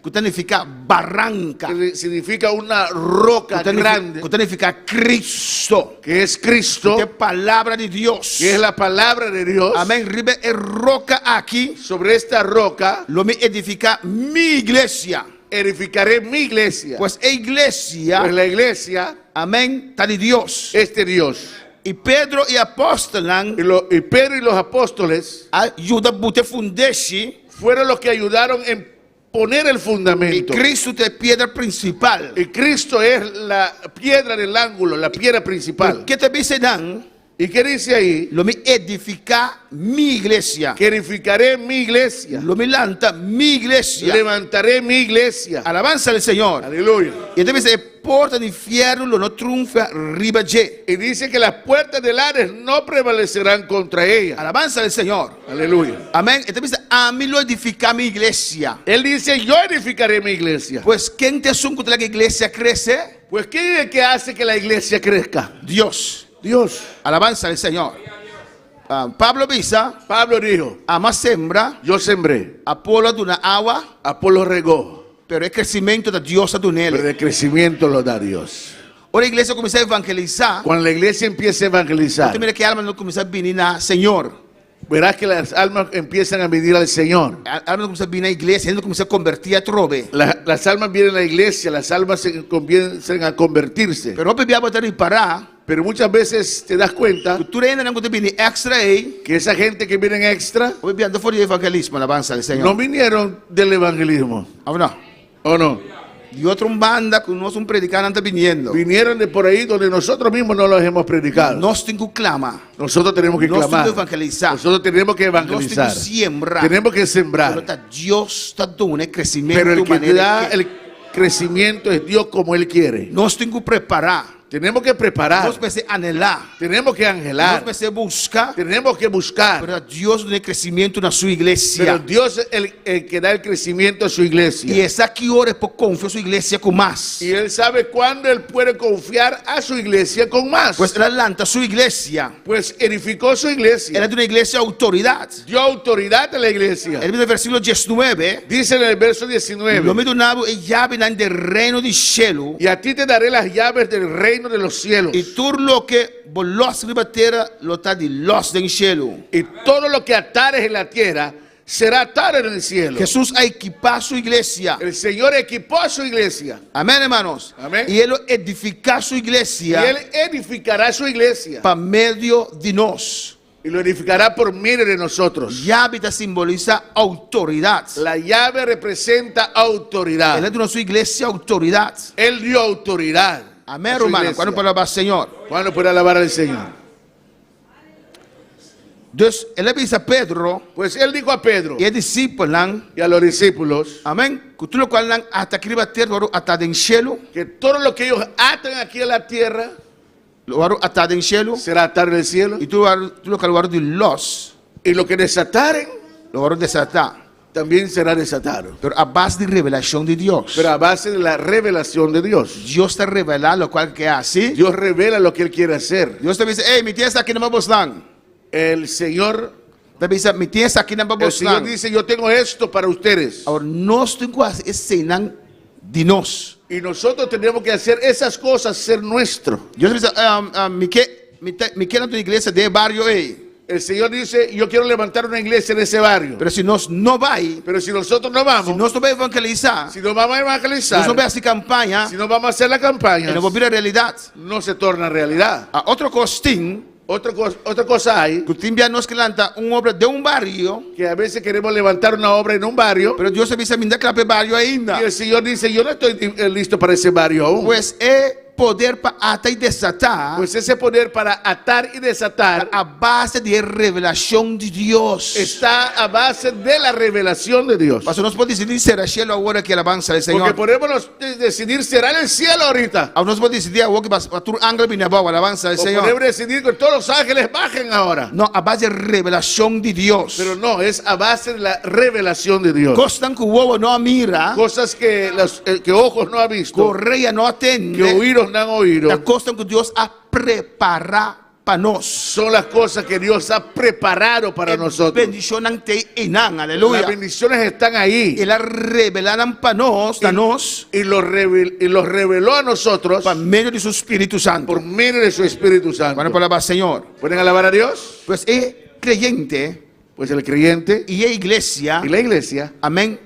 que significa barranca. que significa una roca grande, Que significa Cristo. que es Cristo, Que é palavra de Deus. que es la palabra de Dios. Amém. Riba é roca aqui. Sobre esta roca Lo me edifica mi iglesia. edificaré mi iglesia. Pues a iglesia, Pues la iglesia amén, está de Dios. es de Dios. Y Pedro y apóstolos Y Pedro y los apóstoles ayudan a botar fundesi. fueron los que ayudaron en poner el Y fundamento. Cristo es piedra principal. Y Cristo es la piedra del ángulo, la piedra principal. ¿Qué te dice Dan? ¿Y qué dice ahí? Lo me edifica mi iglesia. Que edificaré mi iglesia. Lo me levanta mi iglesia. Levantaré mi iglesia. Alabanza al Señor. Aleluya. Y te dice, porta de infierno lo no triunfa riba G. Y dice que las puertas del Hades no prevalecerán contra ella. Alabanza al Señor. Aleluya. Amén. Y te dice, a mí lo edifica mi iglesia. Él dice, yo edificaré mi iglesia. Pues, ¿quién te asume que la iglesia crece? Pues, ¿quién es el que hace que la iglesia crezca? Dios. Dios. Alabanza al Señor. Pablo dice, Pablo dijo, ama sembra, yo sembré, Apolo duna agua, Apolo regó, pero el crecimiento de Dios pero nele. el crecimiento lo da Dios. Ahora la iglesia comienza a evangelizar. Cuando la iglesia empiece a evangelizar, Mira que alma no comienza a venir al Señor. verás que las almas empiezan a venir al Señor. Alma no comienza a venir a la iglesia, no comienza a convertir a trove. Las almas vienen a la iglesia, las almas se comienzan a convertirse. Pero no podemos parar. Pero muchas veces te das cuenta Tú ainda não viene extra aí. que esa gente que viene extra Hoy viendo fuera de evangelismo, alabanza al Señor. no vinieron del evangelismo, ¿O no? ¿o no? Y otra banda que no es un predicante anda viniendo. Vinieron de por ahí donde nosotros mismos no los hemos predicado. Nós temos que clamar. Nosotros tenemos que Nós clamar. temos que evangelizar. Nosotros tenemos que Nós evangelizar. temos que sembrar. Tenemos que sembrar. Pero Dios está dando crescimento. Pero el que maneira da que el crecimiento es Dios como Él quiere. nós temos que preparar. Tenemos que preparar. Nós precisamos anhelar. Tenemos que Nós anhelar. precisamos buscar. Tenemos que buscar. Para Deus dar crescimento na sua igreja. Pero Dios es el que da el crecimiento a su E iglesia. essa que ora por confiar sua igreja com mais. Y Él sabe cuándo Él puede confiar a su iglesia con más. Pois ela lanta sua igreja. Pues edificó su Ela iglesia. é de uma igreja autoridade. Dio autoridad a la iglesia. Ele no versículo 19. Dice en el verso O 19. nome do nabo é chave do reino de cielo. Y a ti te daré las llaves del reino de los cielos. E tudo lo que bolos riba terra lo está de los del cielo. Y todo lo que atares en la tierra será atado en el cielo. Jesus a equipar sua igreja. El Señor equipó a su iglesia. Amém, hermanos? Amém. E ele edificar sua Y igreja Él edificará su iglesia. para meio de nós. Y lo edificará por medio de nosotros. Llave simboliza autoridade. La llave representa autoridad. Ele é de nossa igreja autoridade. Él dio autoridad. Amém, a su hermano? iglesia. Quando para o Senhor. ¿Cuándo puede alabar al Señor? Deus, ele diz a Pedro Pues Él dijo a Pedro e a discípulos, y a los discípulos amém, que tudo qual hasta que riba terra atado em cielo, que todo lo que ellos atan aquí a la tierra atado em cielo, será atado en el cielo. e tudo qual de los. Y lo que desataren lo van a desatar. también será desatado. Pero a base de revelación de Dios. Pero a base de la revelación de Dios. Dios te revela lo cual que hace. Dios revela lo que Él quiere hacer. Dios te dice, hey, mi tía está aquí en Maboslan. El Señor Te dice, mi tía está aquí en El Señor Maboslan. dice, yo tengo esto para ustedes. Ahora, nós temos que ensinar de nós. Y nosotros tenemos que hacer esas cosas ser nuestro. Dios dice, me queda tu iglesia de barrio, hey. El Señor dice, yo quiero levantar una iglesia en ese barrio. Pero si nós não vai, Pero si nosotros no se vamos, nós não vai evangelizar, si no vamos a nós evangelizar, não vamos fazer campanha, si no vamos a hacer la campaña, não vamos vir a realidade. no se torna realidad. A outra costinha, Otra cosa hay, que o time nós que lanta uma obra de um barrio, que a veces queremos levantar una obra en un barrio, pero Deus avisa me daquela barrio ainda. y el Señor dice, yo no estoy listo para ese barrio aún. Pues é poder para atar e desatar Pues ese poder para atar y desatar a base de revelação de Deus. está a base de la revelación de Dios. Pastor, nós podemos decidir ser a cielo agora que alabança ao Porque Senhor. podemos decidir será en el cielo ahorita. Nós podemos decidir agora que pastor Ángel Binabau alabança ao O Senhor. podemos decidir que todos los ángeles bajen ahora. Não, a base de revelação de Deus. Pero no, es a base de la revelación de Dios. Costas que o ovo não mira, Cosas que, que ojos no han visto, correia não que atende, oídos no han oído, a costa que Deus a preparar para nós. son las cosas que Dios ha preparado para nosotros. Bendição não tem inang, Las aleluia. bendiciones están ahí. Ela revelaram para nós, a nós, Y los reveló a nosotros por meio de seu Espírito Santo. por medio de su Espíritu Santo. Para alabar Senhor. ¿Pueden alabar a Dios? Pues é creyente Pues el creyente e a igreja, y la iglesia, amém,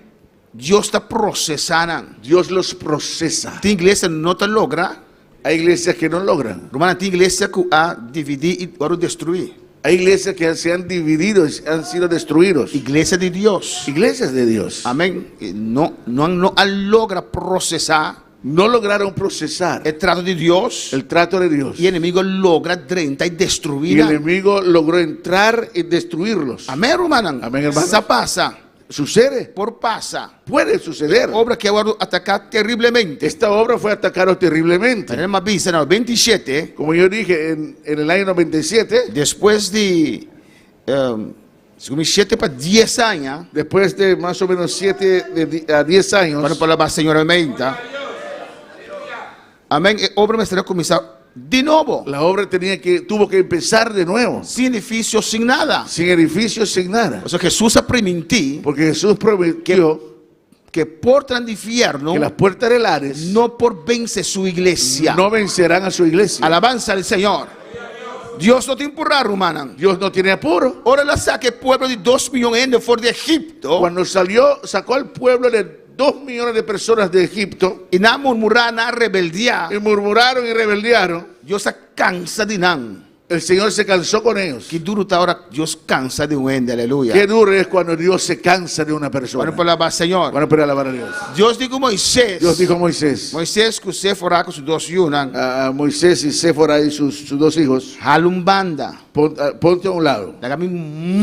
Deus está processando. Dios los procesa. Tem igreja não te logra, Hay iglesias que no logran. romana tem igreja que a dividir e para destruir. Hay iglesias que se han dividido, han sido destruidos. Igreja de Deus, Iglesias de Dios amém, não logra processar no lograron procesar o trato de Deus el trato de Dios. e o inimigo logra drenta e Y destruir. el enemigo logró entrar y destruirlos. Amém, romana? Amém, hermano. Isso passa, Sucede, por passa. puede suceder. Obra que agora atacar terrivelmente. Esta obra fue atacada terriblemente. Tenemos avisa en el 27. Como yo dije, en el año 97, Después de 7 para 10 años, después de más o menos 7 a 10 años, para falar para a senhora Menta, amém, a obra me estará começar de novo, la obra tuvo que empezar de nuevo, sem edifício, sem nada. sin edificios, sin nada. O sea, Jesús permitiu Porque Jesús prometió que portas do inferno que las puertas del Hades não por vence sua igreja. no vencerán a su iglesia. Alabanza al Senhor. Dios no te empurrar, hermana. Dios no tiene apuro. Ahora la saque el pueblo de 2 millones de fuera de Egipto. Cuando sacó al pueblo de 2 millones de personas de Egipto, Y na murmurar, na rebeldía, y murmuraron y rebeldearon, Dios se cansa de nan. el Señor se cansó con ellos. Que duro está ahora, Dios cansa de un ende, aleluya. Qué duro es cuando Dios se cansa de una persona. Bueno, palabra Señor. Bueno, pero alabar a Dios. Dios dijo a Moisés. Dios dijo a Moisés, Moisés que usted fuera con sus 2 yunan. a Moisés y Séfora y sus 2 hijos, Halumbanda. ponte a un lado. La que me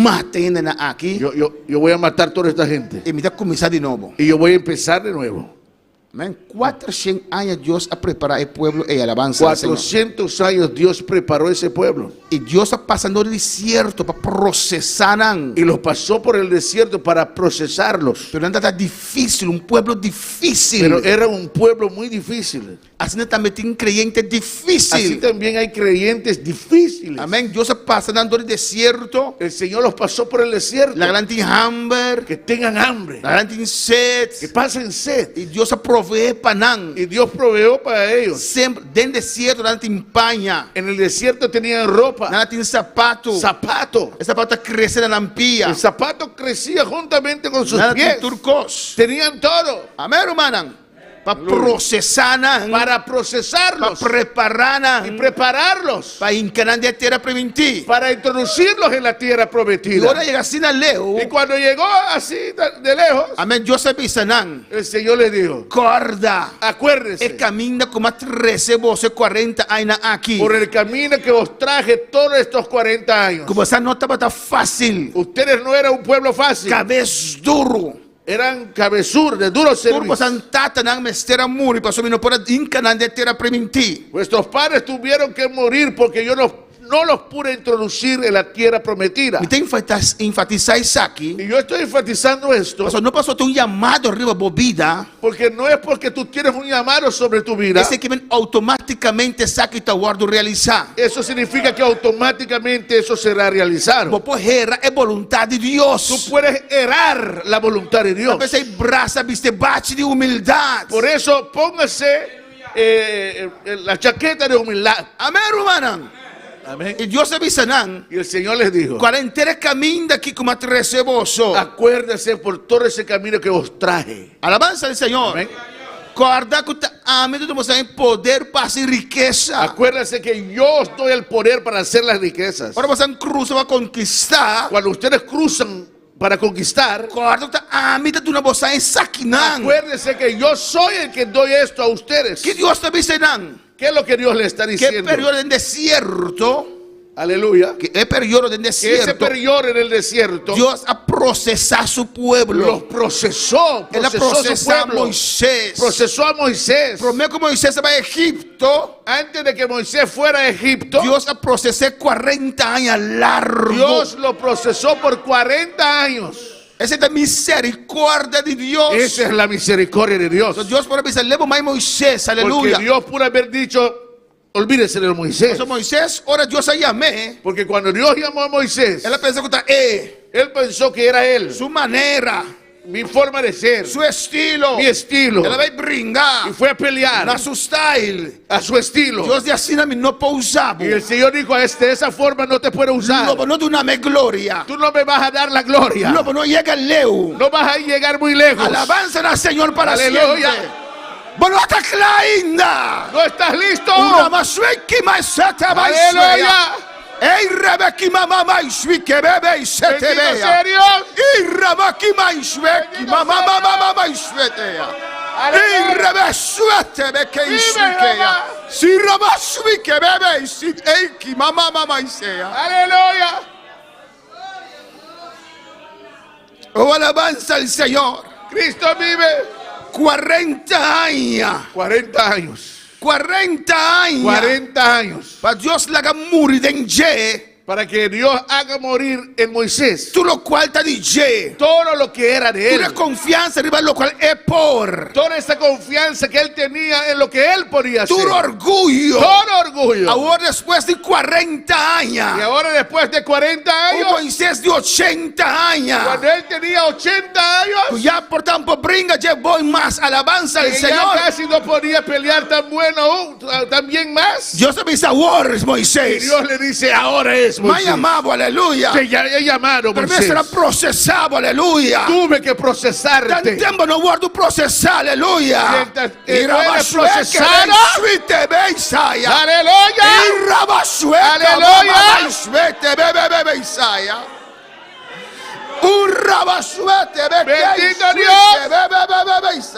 maten aquí. Yo voy a matar a toda esta gente. Y me da comenzar de nuevo. Y yo voy a empezar de nuevo. Amén. 400 años Dios ha preparado el pueblo y alabanza al Señor. 400 años Dios preparó ese pueblo. Y Dios está pasando el desierto para procesar. Y los pasó por el desierto para procesarlos. Pero anda tan difícil, un pueblo difícil. Pero era un pueblo muy difícil. Así también tiene creyentes Así difíciles. también hay creyentes difíciles. Amén. Dios está pasando el desierto. El Señor los pasó por el desierto. La gran tiene hambre. Que tengan hambre. La gran tiene sed. Que pasen sed. Y Dios provee panán. Y Dios proveó para ellos. Siempre, dentro del desierto, la tiene paña. En el desierto tenían ropa, Nada tiene zapato. zapato. Esa zapato crece en la ampía. El zapato crecía juntamente con sus Nada tiene pies. turcos. Tenían todo Amén, hermana. Para procesar. para procesarlos Para preparar. y prepararlos Para encarar de tierra preventiva. para introducirlos en la tierra Y prometida. ahora llega así a Leo. Y cuando llegó así de lejos, Amén. Dios avisa. el Señor le dijo, Corda. acuérdese, Camina como 13, 12, 40 años aquí. por el camino que os traje todos estos 40 años. Como esa nota va a estar fácil. Ustedes no eran un pueblo fácil, Cabeza duro. eran cabezur de duro Turbo servicio. santata nang mestera muri. Pasó vino por encarar de tierra preventiva. Vuestros padres tuvieron que morir porque yo los no los pude introducir en la tierra prometida. Me tem que enfatizar isso aqui. Y yo estoy enfatizando esto Pastor, não passou um chamado arriba por vida. porque no es porque tú tienes un llamado sobre tu vida. Esse que vem automaticamente saque está guardo realizar. Eso significa que automáticamente eso será realizado. Por errar é vontade de Tú Deus. puedes errar la voluntad de Dios. Você braça, viste bate de humildade. Por eso póngase la chaqueta de humildad. Amém, irmão? Amén. E Deus avisa não. Y el Señor les dijo: Quarentena caminho daqui como receboso. acuérdense por todo ese camino que os traje. Alabança do Senhor. Amén. Guarda que a mim tu tem poder para ser riqueza. Acuérdense que yo os doy el poder para hacer las riquezas. Agora você cruza para conquistar. Cuando ustedes cruzan para conquistar, Guarda que a mim tu não você saquinan. acuérdense que yo soy el que doy esto a ustedes. Que Deus te avisa não. ¿Qué es lo que Dios le está Que diciendo? período de desierto. Aleluya. Que é período de Que ese desierto. periodo en el desierto Deus a processar su pueblo. los procesó. Ele Procesó su processar a pueblo. Moisés. Procesó a Moisés. Primeiro que Moisés vai a Egipto. Antes de que Moisés fuera a Egipto, Deus a processar 40 anos largo. Dios lo procesó por 40 años. Essa é a misericórdia de Deus. Esa es la misericordia de Dios. Então Deus pode dizer, leva mais Moisés, Porque aleluia. Dios pudo haber dicho, olvídese de Moisés. Então Moisés, ora Deus a chamé. Porque cuando Dios llamó a Moisés, Ela pensou que él pensó que era él, sua maneira, mi forma de ser, seu estilo. mi estilo. Ela vai brincar Y fue a pelear na seu style. a su estilo. Deus diz assim, não pode usar. Y el Señor dijo, de esa forma no te puedo usar. Não dá-me glória. Tú no me vas a dar la gloria. Não chega leu. No vas a llegar muy lejos. Alabanza al Señor para Aleluya. siempre. Bueno, hasta ainda. ¿No estás listo? Una más que más se te va a Aleluya. Ei, Rebeca, mamá, mais que bebe e se te Bendito vea. sea Dios. E Rebeca, mais que mamá, mamá, mais se te vea. E Rebeca, suete, be que isso que ya. Si Rebeca, que bebe e se ei que mamá, mamá, sea. Aleluya. Oh, alabanza al Señor. Cristo vive. 40 años. 40 años. 40 años. 40 años. Para Dios la haga morir en Je. Para que Dios haga morir en Moisés Tú lo cual está de Je. todo lo que era de Tú él. la confianza arriba lo cual es por. Toda esa confianza que él tenía en lo que él podía hacer. Tu orgullo. Todo orgullo. Ahora después de 40 años. Y ahora después de 40 Un años, Moisés de 80 años. cuando él tenía 80 años, Tú ya por tanto brinca ya voy más alabanza al que ya Señor. casi no podía pelear tan bueno, tan bien más. Dios te dice ahora es Y Moisés. Dios le dice, ahora es Me ha Moisés. llamado, aleluya. Te ya he llamado, Pero me Moisés. será procesado, aleluya. Tuve que Tan procesarte. tempo no guardo processar, aleluia. Mientras que no eres procesado. Aleluya. Bendito Dios.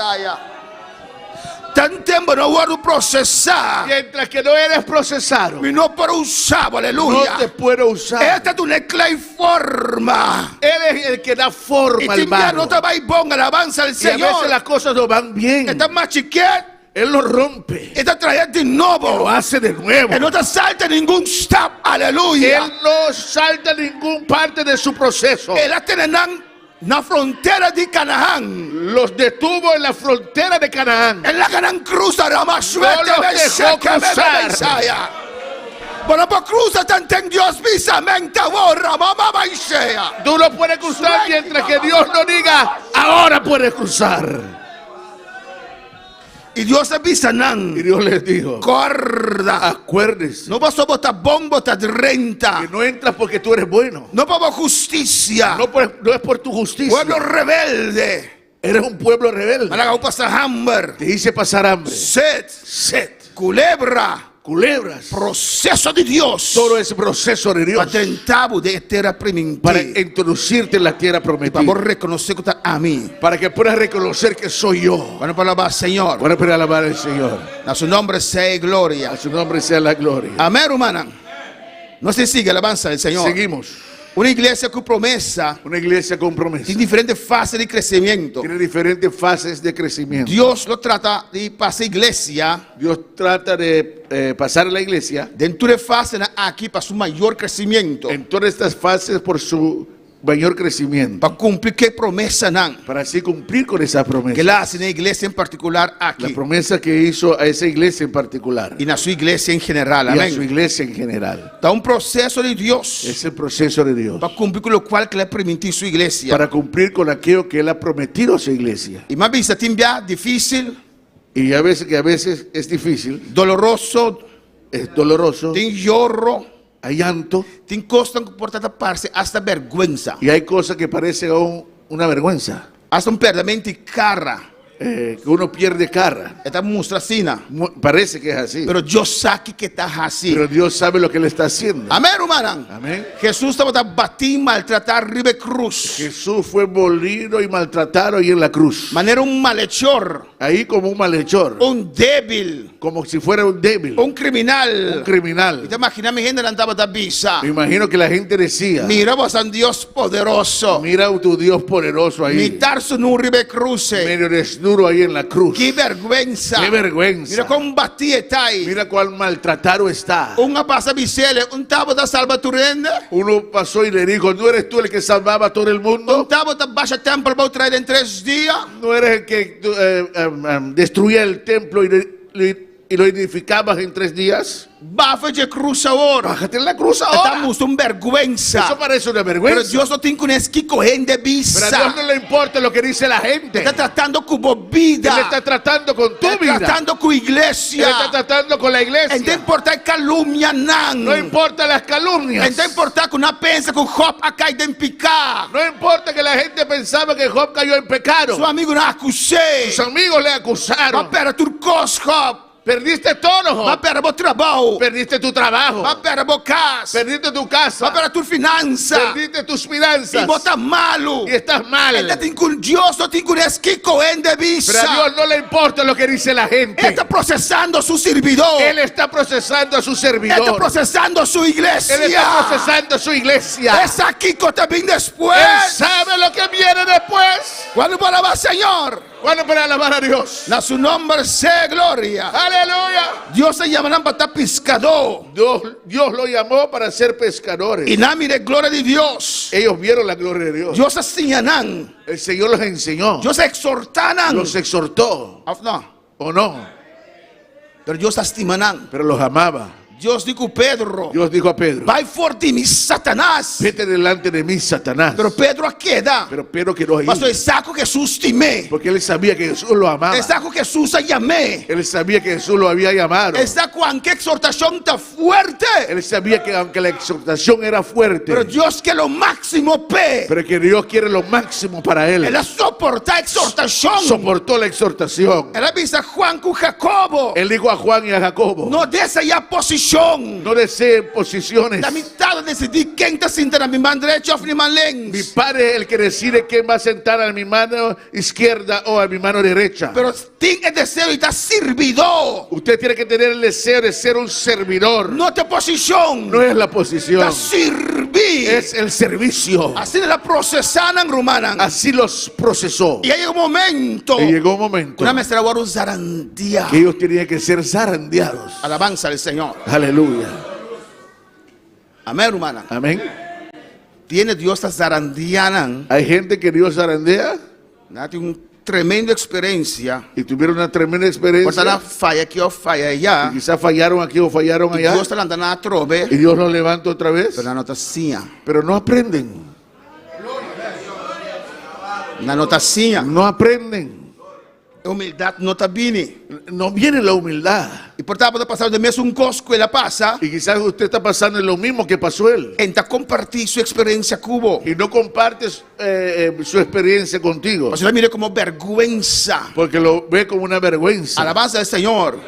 Tan tempo no guardo processar. Mientras que no eres procesado, E não para usar, no aleluia. te puedo usar. Esta é tu neclei forma. Él es el que da E forma al te no barro. te vai bom, alabanza al Y a veces Senhor. las cosas no van bien. Esta mais chiquete. Él lo rompe. Esta trae de Lo novo. hace de nuevo. E não te salta nenhum stop, aleluia. Él no salta ningún parte de su proceso. Ela tem na fronteira de Canaán. Los detuvo en la frontera de Canaán. En la gran cruz de la más suerte No los dejó cruzar. Bueno, por cruza tanto en Dios visamente borra, mamá maisea. Tú no puedes cruzar mientras que Dios no diga, ahora puedes cruzar. Y Dios avisa Y nan. Dios les dijo, Corda. acuérdense No vas a botar bombo, botar renta. que no entras porque tú eres bueno. No para justicia. No es por tu justicia. Pueblo rebelde. Eres un pueblo rebelde. Para pasar hambre. Te hice pasar hambre, Sed. sed, Culebra. culebras. Proceso de Dios. Todo ese proceso de Dios Para tentar de terra para primitiva. introducirte en la tierra prometida. Para reconocer que está a mí. Para que puedas reconocer que soy yo. Bueno, para alabar al Señor. Bueno, para alabar al Señor. A su nombre sea gloria. A su nombre sea la gloria. Amén, hermana. No se sigue alabanza del Señor. Seguimos. Una iglesia con promesa Una iglesia con promesa. tiene diferentes fases de crecimiento. Tiene diferentes fases de crecimiento. Dios lo trata de pasar iglesia Dios trata de pasar a la iglesia dentro de fase aquí para su mayor crecimiento. en todas estas fases por su mayor crecimiento. Para cumplir qué promesa nan. Para así cumplir con esa promesa. Que la hace en la iglesia en particular La aquí. promesa que hizo a esa iglesia en particular. Y en su iglesia en general. Y a su Amén. iglesia en general. Está un proceso de Dios. Es el proceso de Dios. Para cumplir con lo cual que le permitió su iglesia. Para cumplir con aquello que Él ha prometido a su iglesia. Y más vista, tiene difícil, Y a veces es difícil, doloroso, es doloroso, tiene lloro, hay llanto tiene cosas que por taparse hasta vergüenza. y hay cosas que parecen aún una vergüenza. Hasta un perdimento de cara. Que uno pierde cara. Esta muestra así. Parece que es así. Pero Dios sabe que está así. Pero Dios sabe lo que Él está haciendo. Amén, hermano. Amén. Jesús estaba batido, maltratado, arriba de cruz. Jesús fue molido y maltratado ahí en la cruz. Manera un malhechor, Ahí como un malhechor. un débil, Como si fuera un débil. un criminal. Un criminal. Y te imaginas, mi gente andaba de visa. Me imagino que la gente decía: Mira vos a un Dios poderoso. mira a tu Dios poderoso ahí. Mitar su arriba de cruz. Medio desnudo ahí en la cruz. Qué vergüenza. Qué vergüenza. Mira cómo batía está ahí. Mira cuán maltratado está. Una pasa bisele, un tabo da salvaturende. Uno pasó y le dijo: ¿no eres tú el que salvaba a todo el Un mundo? tabo da baja templo va a traer en 3 días. ¿No eres el que destruía el templo y lo edificabas en 3 días? Bafa de cruz ahora. Bájate en la cruz ahora. Estamos en vergüenza. Eso parece una Pero vergüenza. Dios no tiene que esquivar coger de Pero a Dios visa. no le importa lo que dice la gente. Está tratando con Él vida. está tratando con tu Está vida. tratando con Él está iglesia. tratando con la No iglesia. importa calumnia, No nan. importa las calumnias. No importa que una pensa que Job acá de picar. No importa que la gente pensaba que Job cayó en pecado. Su amigo no acusé. Sus amigos le Va acusaron. para tu cos, Job. Perdiste todo, Va Job. para o trabalho. Perdiste tu trabajo. Va para o casa. Perdiste tu casa. Va para tu finança. Perdiste tus finanzas. E bota malo. Y estás mal. Ele tem com Deus, não tem com esse que coende Pero a visa. Dios no le importa lo que dice la gente. Ele está processando su servidor. Él está procesando a su Ele está servidor. processando su iglesia. Él está procesando a su iglesia. Essa aqui que também depois. Él sabe lo que viene después. Quando falava Senhor, Bueno, para alabar a Dios. na su nombre sea gloria. Aleluya. Dios se llamará para estar pescador. Dios lo llamó para ser pescadores. E na mire glória de Deus. Ellos vieron la gloria de Dios. Deus ensinarán. El Señor los enseñó. Deus exortarán. Los exhortó. Não. ¿O no? Pero Deus estimarán. Pero los amaba. Deus dijo Pedro, Dios dijo a Pedro: vai for de mim, Satanás. vete delante de mí, Satanás. Pero Pedro queda. Pero Pedro quedó ahí. Pastor, saco que Jesús timé. Porque él sabía que Jesús lo amaba. Saco que Jesús llamé. Él sabía que Jesús lo había llamado. Saco aunque exhortación está fuerte. Él sabía que aunque la exhortación era fuerte, Pero Dios que lo máximo pe. pero que Dios quiere lo máximo para él. Él soporta exhortación. Soportó la exhortación. Él avisa Juan con Jacobo. Él dijo a Juan y a Jacobo: No desea posición. no deseen posiciones. La mitad de decidir quién te sienta a mi mano derecha o a mi mano Mi lengua. padre es el que decide quién va a sentar a mi mano izquierda o a mi mano derecha. Pero tiene el deseo y está servidor. Usted tiene que tener el deseo de ser un servidor. No te posición. No es la posición, Está servir. es el servicio. Así la procesan romanan. Así los procesó. Y hay un momento. Y llegó un momento Una maestra guarda zarandía. que ellos tenían que ser zarandeados. Alabanza al Señor. Aleluya. Amén, hermana. Amén. Tiene Dios a zarandianan. Hay gente que Dios zarandea Tiene una tremenda experiencia. y tuvieron una tremenda Por la experiencia. falla aquí o falla allá. Y quizás fallaron aquí o fallaron allá. Dios te la anda a trove. Y Dios los levanta otra vez. Pero la notacia. Pero no aprenden. La notacia. No aprenden. Humildad no está bien. No viene la humildad. Y por tanto puede pasar de mes un cosco y la pasa. Y quizás usted está pasando en lo mismo que pasó él. En compartir su experiencia cubo. Y no compartes su experiencia contigo. O sea, mire como vergüenza. Porque lo ve como una vergüenza. Alabanza al Señor.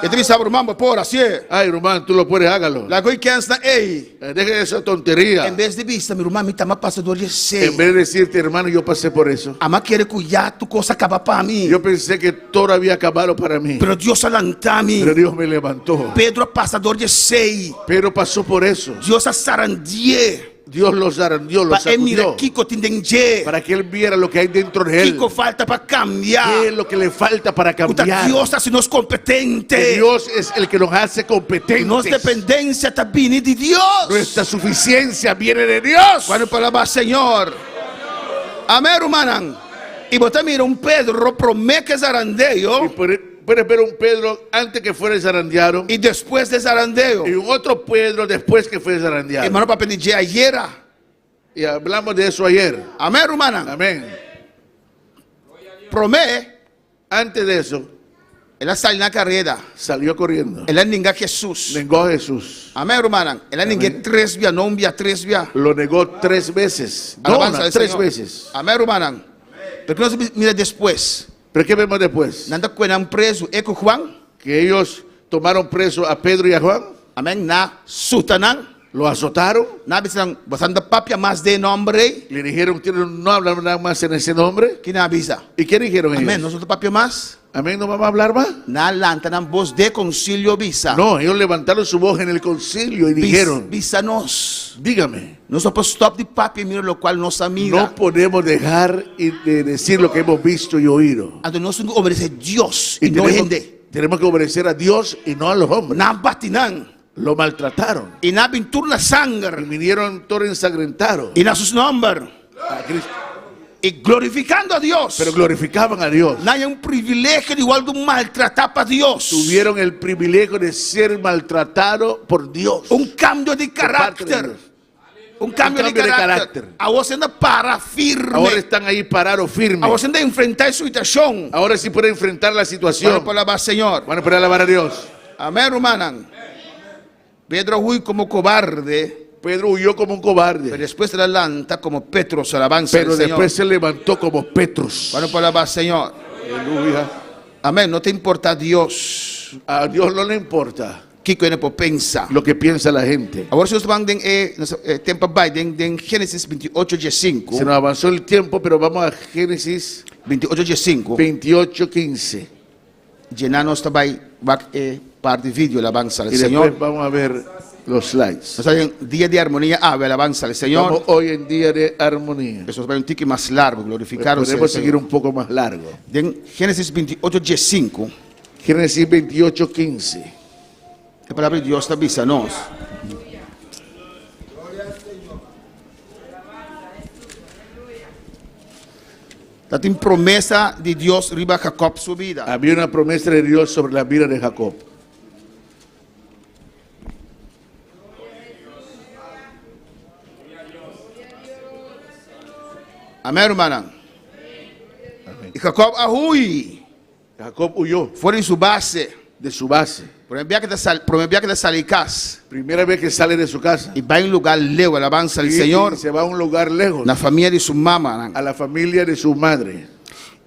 Y te dice, hermano, por así. Ay, hermano, tú lo puedes, hágalo. La que cansa, ey. Deje esa tontería. En vez de vista, mi hermano, me está más pasador de En ser. vez de decirte, hermano, yo pasé por eso. Ama quiere cuidar tu cosa acaba para mí. Yo pensé que todo había acabado para mí. Pero Dios alanta a mí. Pero Dios me levantó. Pedro pasador de sei. Pero pasó por eso. Dios a sarandie. Dios los zarandeó, los Para mira sacudió, Kiko tindengje. para que él viera lo que hay dentro de él. Kiko falta para cambiar. ¿Qué es lo que le falta para Puta, cambiar? Dios hace nos Que competentes. Dios es el que nos hace competentes. Nuestra dependencia está viene de Dios. Nuestra suficiencia viene de Dios. Cuando palabra Señor. Amén, hermano. Y vos también un Pedro promete que Y zarandeo. puedes ver un Pedro antes que fuera zarandeado Y después de zarandeo. y un otro Pedro después que fue zarandeado. Hermano, para pedir ayer. Y hablamos de eso ayer. Amén, hermano. Amén. Promete. Antes de eso, Él salió en la carrera. salió corriendo. Él negó a Jesús. Negó a Jesús. Amén, hermano. Él negó 3 días, no un día, 3 días. Lo negó 3 veces. No, Alabanza al 3 Señor. veces. Amén, hermano. Pero no se mira después. ¿Pero qué vemos después? Nanda cuenan preso. Eco Juan. Que ellos tomaron preso a Pedro y a Juan. Amén. Na sutanan. Lo azotaron. Na bisan basanda papia más de nombre. Le dijeron que no hablar nada más en ese nombre. ¿Quién avisa? ¿Y qué dijeron ellos? Amén. Nosotros papia más. Amén, ¿no vamos a hablar más? Na lantanan voz de concilio visa. No, ellos levantaron su voz en el concilio y dijeron, Visa nos. dígame, Nosotros stop de papia, mira lo cual nos amiga. no podemos dejar de decir lo que hemos visto y oído. Ante nosotros obedece a Dios y, Y no gente. tenemos que obedecer a Dios y no a los hombres. Na batinan. Lo maltrataron. Y na pintura Y sangre. vinieron todos ensangrentados Y na sus nombres. a Cristo. Y glorificando a Dios. Pero glorificaban a Dios. No hay un privilegio de igual de maltratar para Dios. Tuvieron el privilegio de ser maltratados por Dios. Un cambio de parte de carácter. Dios. Un cambio de carácter. A vos anda para firme. Ahora están ahí parados A firmes. vos anda enfrentar su situación. Ahora sí pueden enfrentar la situación. Bueno, por la paz, Señor. Van a poder alabar a Dios. Amén, hermano. Pedro huyó como cobarde. Pedro huyó como un Pero cobarde. después se levanta como Petros, alabanza Pero al Señor. después se levantó como Petrus. Bueno, por la paz, Señor. Aleluya. Amén. No te importa Dios. A Dios no le importa ¿Qué viene por pensar? lo que piensa la gente. Agora se nós vamos em tempo vai em Gênesis 28 dia 5. Se nos avanzó el tiempo, pero vamos a Génesis 28 dia 5. 28:15. Llenar nós também vai parte de vídeo alabanza al Y Señor. después vamos a ver los slides. Nós estamos em dia de harmonia ave alabanza al Estamos Señor. hoy en día de armonía. Eso vai um tique mais largo glorificar o Podemos seguir Señor. un poco más largo. Em Gênesis 28 dia 5. Génesis 28:15. A palavra de Deus está avisa nós. Está tem promessa de Deus riba a Jacob sua vida. Había una promesa de Dios sobre la vida de Jacob. Amém, irmã? E Jacob arrui. Jacob huyó Fora em sua base. de su base. Prometía que te salicas. Primera vez que sale de su casa. Y va en lugar lejos, alabanza al Y Señor. se va a un lugar lejos. La familia de su mamá. A la familia de su madre.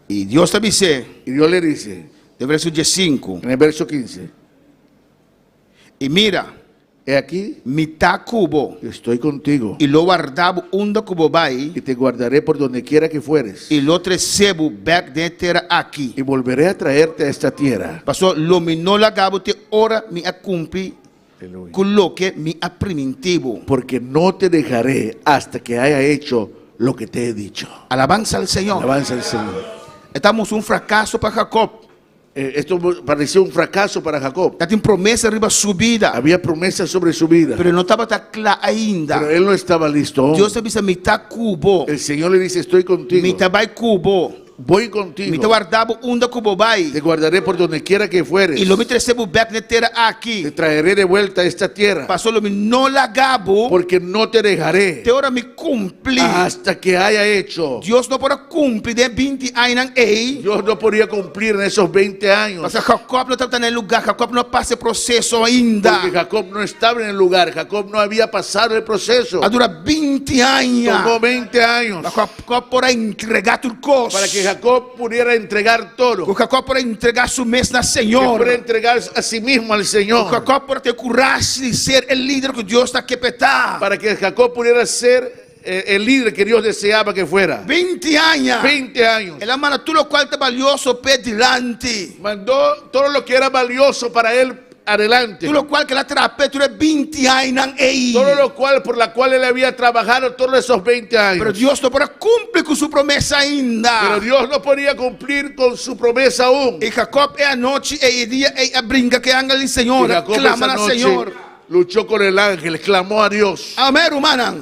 Y Dios te dice, Y Dios le dice, de verso 5. en el verso 15, Y mira, he aquí, mitad cubo. estoy contigo. Y lo guardaba unda cubo vai. Y te guardaré por donde quiera que fueres. Y lo recebo back dentro aquí. Y volveré a traerte a esta tierra. Pasó, lo minó la gabo te ora mi a cumpli. Aleluya. Coloque mi a primitivo. Porque no te dejaré hasta que haya hecho lo que te he dicho. Alabanza al Señor. Alabanza al Señor. Estamos un fracaso para Jacob. Esto pareció un fracaso para Jacob. Ya tiene promesa arriba su vida. Había promesas sobre su vida. Pero no estaba tan clara ainda. Pero él no estaba listo. Dios te avisa mitad cubo. El Señor le dice, estoy contigo. Mitad vai cubo. Voy contigo. Mitad guardaba unda cubo vai. Te guardaré por donde quiera que fueres. Y lo me recebo back netera Te aquí. traeré de vuelta a esta tierra. Pasó lo me no la gabo. Porque no te dejaré Te ora me cumpli. hasta que haya hecho. Dios no podrá cumplir de 20 años. Ei. Dios no podía cumplir en esos 20 años. Mas Jacob não está no lugar, Jacob não passa processo ainda. Porque Jacob no estaba en el lugar. Jacob no había pasado el proceso. A dura 20 anos. Tomó 20 años Jacob podrá entregar tudo coisa. para que Jacob pudiera entregar todo. O Jacob podrá entregar su mes na Que Senhor. pudiera entregar a sí mismo al O Señor. Jacob podrá ter coragem de ser o líder que Deus está quepetar. Para que Jacob pudiera ser el líder que Dios deseaba que fuera. 20 anos. 20 años. Ela manda tudo o qual está valioso pedilante. Mandó todo lo que era valioso para él adelante. Tudo qual que ela trape, tudo 20 anos aí. Todo lo cual, por la cual él había trabajado todos esos 20 Pero años. Deus não pode cumprir com sua promessa ainda. Pero Dios no podía cumplir con su promesa aún. E Jacob é a noite, é dia, é a brinca que anga ali, Senhor, Y Jacob clama esa ao noche Senhor. luchó con el ángel, clamó a Dios. Amém, hermana.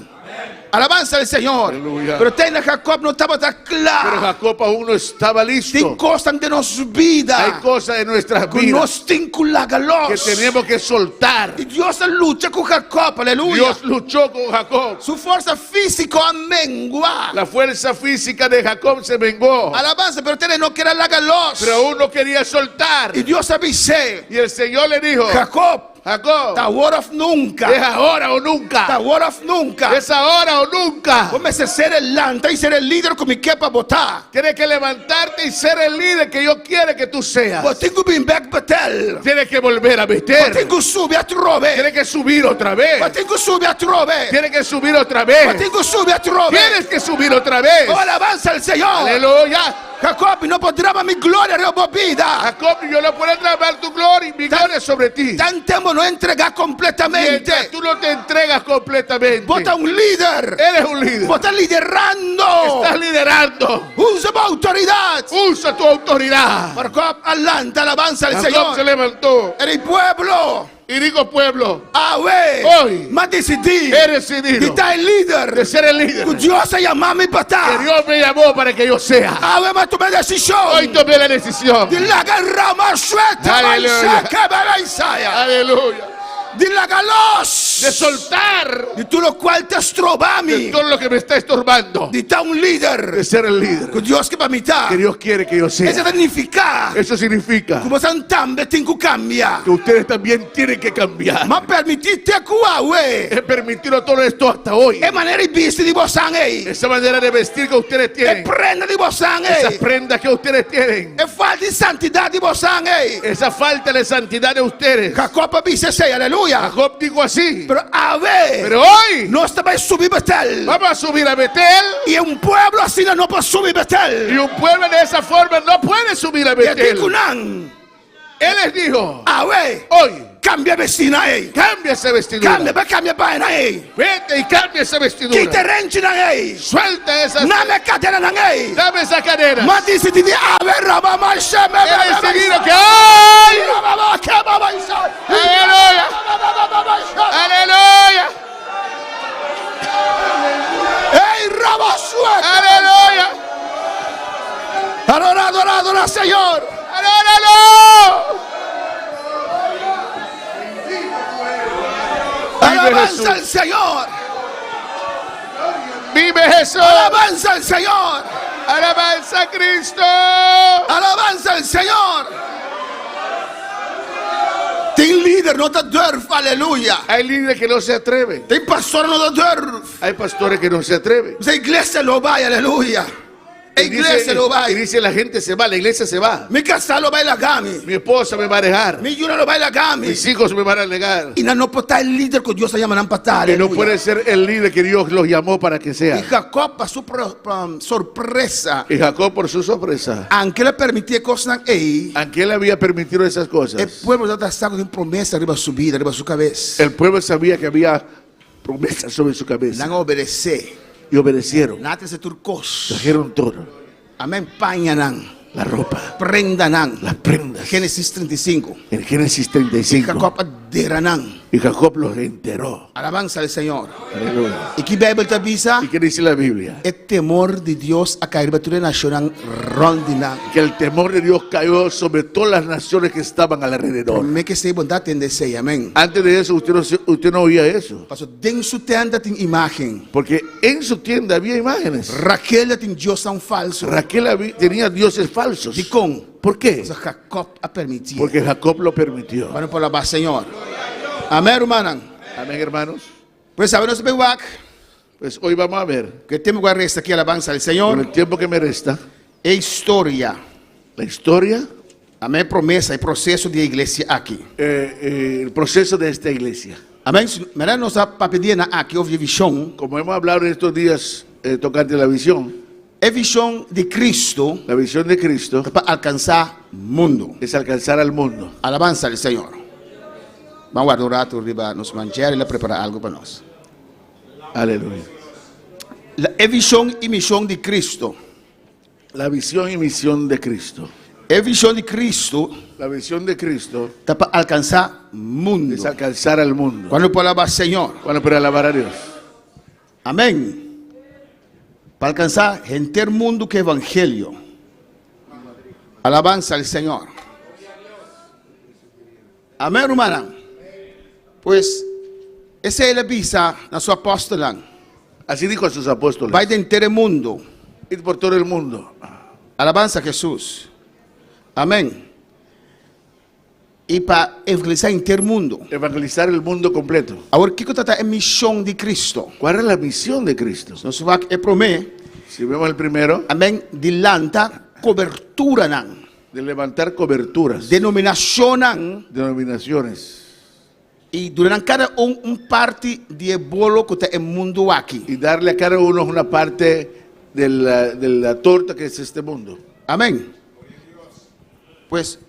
Alabanza al Señor. Aleluya. Pero tenha Jacob não estava tan Pero claro. Jacob aún no estaba Tem listo. coisas de nossa vida Hay cosas de nuestras que vidas nós temos que largar. que tenemos que soltar. E Deus luta com Jacob, aleluia. Dios luchó con Jacob. Sua força física amengua. La fuerza física de Jacob se vengó. Alabanza, pero ele não quer largar. Pero aún no quería soltar. E Deus avisou: Y el Señor le dijo, Jacob, Jacob, tá hora of nunca. es ahora o Tá nunca. hora of nunca. Es ahora o nunca. Comece a ser el lanta e ser el líder que me quer para botar. Tienes que levantarte y ser el líder que yo quiero que tú seas. Vou ter que vir back Betel. Tienes que volver a Vou ter meter. que subir a trove. Tienes que subir otra Vou vez. ter que subir a trove. Tienes que subir otra Vou vez. ter que subir a trove. Tienes que subir otra vez. Oh, alabanza al Señor. Aleluya. Jacob no podrá mi gloria rebobida. Jacob, yo no puedo trabar tu gloria y mi gloria sobre ti. Tan temo no entregar completamente. Mientras tú no te entregas completamente. Bota un líder. Eres un líder. Bota liderando. Estás liderando. Usa tu autoridad. Usa tu autoridad. Jacob alanta, alabanza al Jacob Señor. se levantó Era el pueblo. y dijo, pueblo, Hoy. Más decidido. he decidido De estar el líder. de ser el líder Que Dios se llama mi que patá. Dios me llamó para que yo sea. Mas tomé decisión. Hoy tomé la decisión. De la garrama suelta. Aleluya. Aleluya. Aleluya. De la galos. De soltar De todo lo cual te estroba a de mí. todo lo que me está estorbando. De estar un líder. De ser el líder Que Dios que va a mitad. que Dios quiere que yo Eso sea. significa. Eso significa Como San Tambe tengo cambia. que ustedes también tienen que cambiar. Ma permitite a Kuawe. He permitido todo esto hasta hoy. E manera di vesti di Bosangei. Esa manera de vestir que ustedes E tienen. prenda di Esas Bosangei. prendas que ustedes tienen. E falta di santità di Bosangei. Esa falta de santidad de ustedes. Jacob dice sei, aleluya. Jacob dijo así. Pero a ver. Pero hoy No estaba subir Betel. vamos a subir a Betel. Y un pueblo así no puede subir Betel. Y un pueblo de esa forma no puede subir a Y aquí Betel. Kunan. Él les dijo, A ver. hoy Cambia vecina ahí. cambia esa vestidura. Cambia vaina ahí. Vete y cambia esa Quite vestidura. renchi na ahí. Suelta esa. Name cadena na ahí. Dame esa cadena. Ma dice di a ver raba ma sheme. Él enseguida que hoy. Aleluya. Aleluya. ¡Ey, raba suelta! Aleluya. Adora, Señor. Aleluya. Alabanza al Señor. Vive Jesús. Alabanza al Señor. Alabanza a Cristo. Alabanza al Señor. Tem líder, no te durf, aleluya. Hay líderes que no se atreven. Tem pastor, no te durf. Hay pastores que no se atreven. Esa iglesia lo va, aleluya. La iglesia lo va. Y dice la gente se va, la iglesia se va. Mi casa lo va a la gami. Mi esposa me va a dejar. Mi yuna lo va a la gami. Mis hijos me van a negar. Y no puede estar el líder que Dios se llama Y no puede ser el líder que Dios los llamó para que Y sea. Jacob pasó por sorpresa. Y Jacob, por su sorpresa, Aunque le permitía cosas ahí, aunque él había permitido esas el cosas, pueblo ya estaba con promesa arriba de su vida, arriba de su cabeza. el pueblo sabía que había promesas sobre su cabeza. Van a obedecer. Y obedecieron. Nada se turcos. Trajeron todo. Amén. Pañanan. La ropa, Prendanan. las prendas. Génesis 35. En Génesis Y 35. Jacob deranan. Y Jacob los enteró. Alabanza al Señor. Aleluya. ¿Y qué Biblia te avisa? ¿Y qué dice la Biblia? El temor de Dios a caer sobre la nación rondina. Que el temor de Dios cayó sobre todas las naciones que estaban alrededor. Me que se bondad en deseo. Amén. Antes de eso usted no oía eso. Pasó den su tienda tin imagen. Porque en su tienda había imágenes. Raquel tin Dios un falso. Raquel tenía dioses falsos. Y con. ¿Por qué? Eso Jacob ha permitido. Porque Jacob lo permitió. Bueno, por la paz, Señor. Amén, hermana. Amén, hermanos. Pues sabemos Pues hoy vamos a ver, que tenemos que restar aquí alabanza al con Señor. el tiempo que me resta, E historia. la historia, Amén, promesa y proceso de iglesia aquí. el proceso de esta iglesia. Amém? Melhor nós para pedir aqui houve visão. Como hemos hablado en estos días tocante la visión De Cristo la visión de Cristo para alcançar mundo. es alcanzar al mundo. Alabanza al Senhor. Vamos a adorar arriba, nos manjar y le prepara algo para nosotros. Aleluya. La visión y misión de Cristo. La visión y misión de Cristo. La visión de Cristo La visión de Cristo está para alcanzar el mundo. es alcanzar al mundo. Cuando puedo alabar al Señor. Cuando para alabar a Dios. Amén. Para alcanzar gente del mundo que evangelio. Alabanza al Señor. Amén, hermana. Pues, esa es la visa de su apóstol. Así dijo a sus apóstoles. Va de entero el mundo. Ir por todo el mundo. Alabanza a Jesús. Amén. Y para evangelizar entero el mundo. Evangelizar el mundo completo. Ahora, ¿qué es la misión de Cristo? ¿Cuál es la misión de Cristo? Nos va a prometer. Si vemos el primero, Amén. De lanta cobertura. de levantar coberturas, Denominación. denominaciones, Y durante cada un parte de bolo que está en el mundo aquí. y darle a cada uno una parte de la torta que es este mundo. Amén. Pues,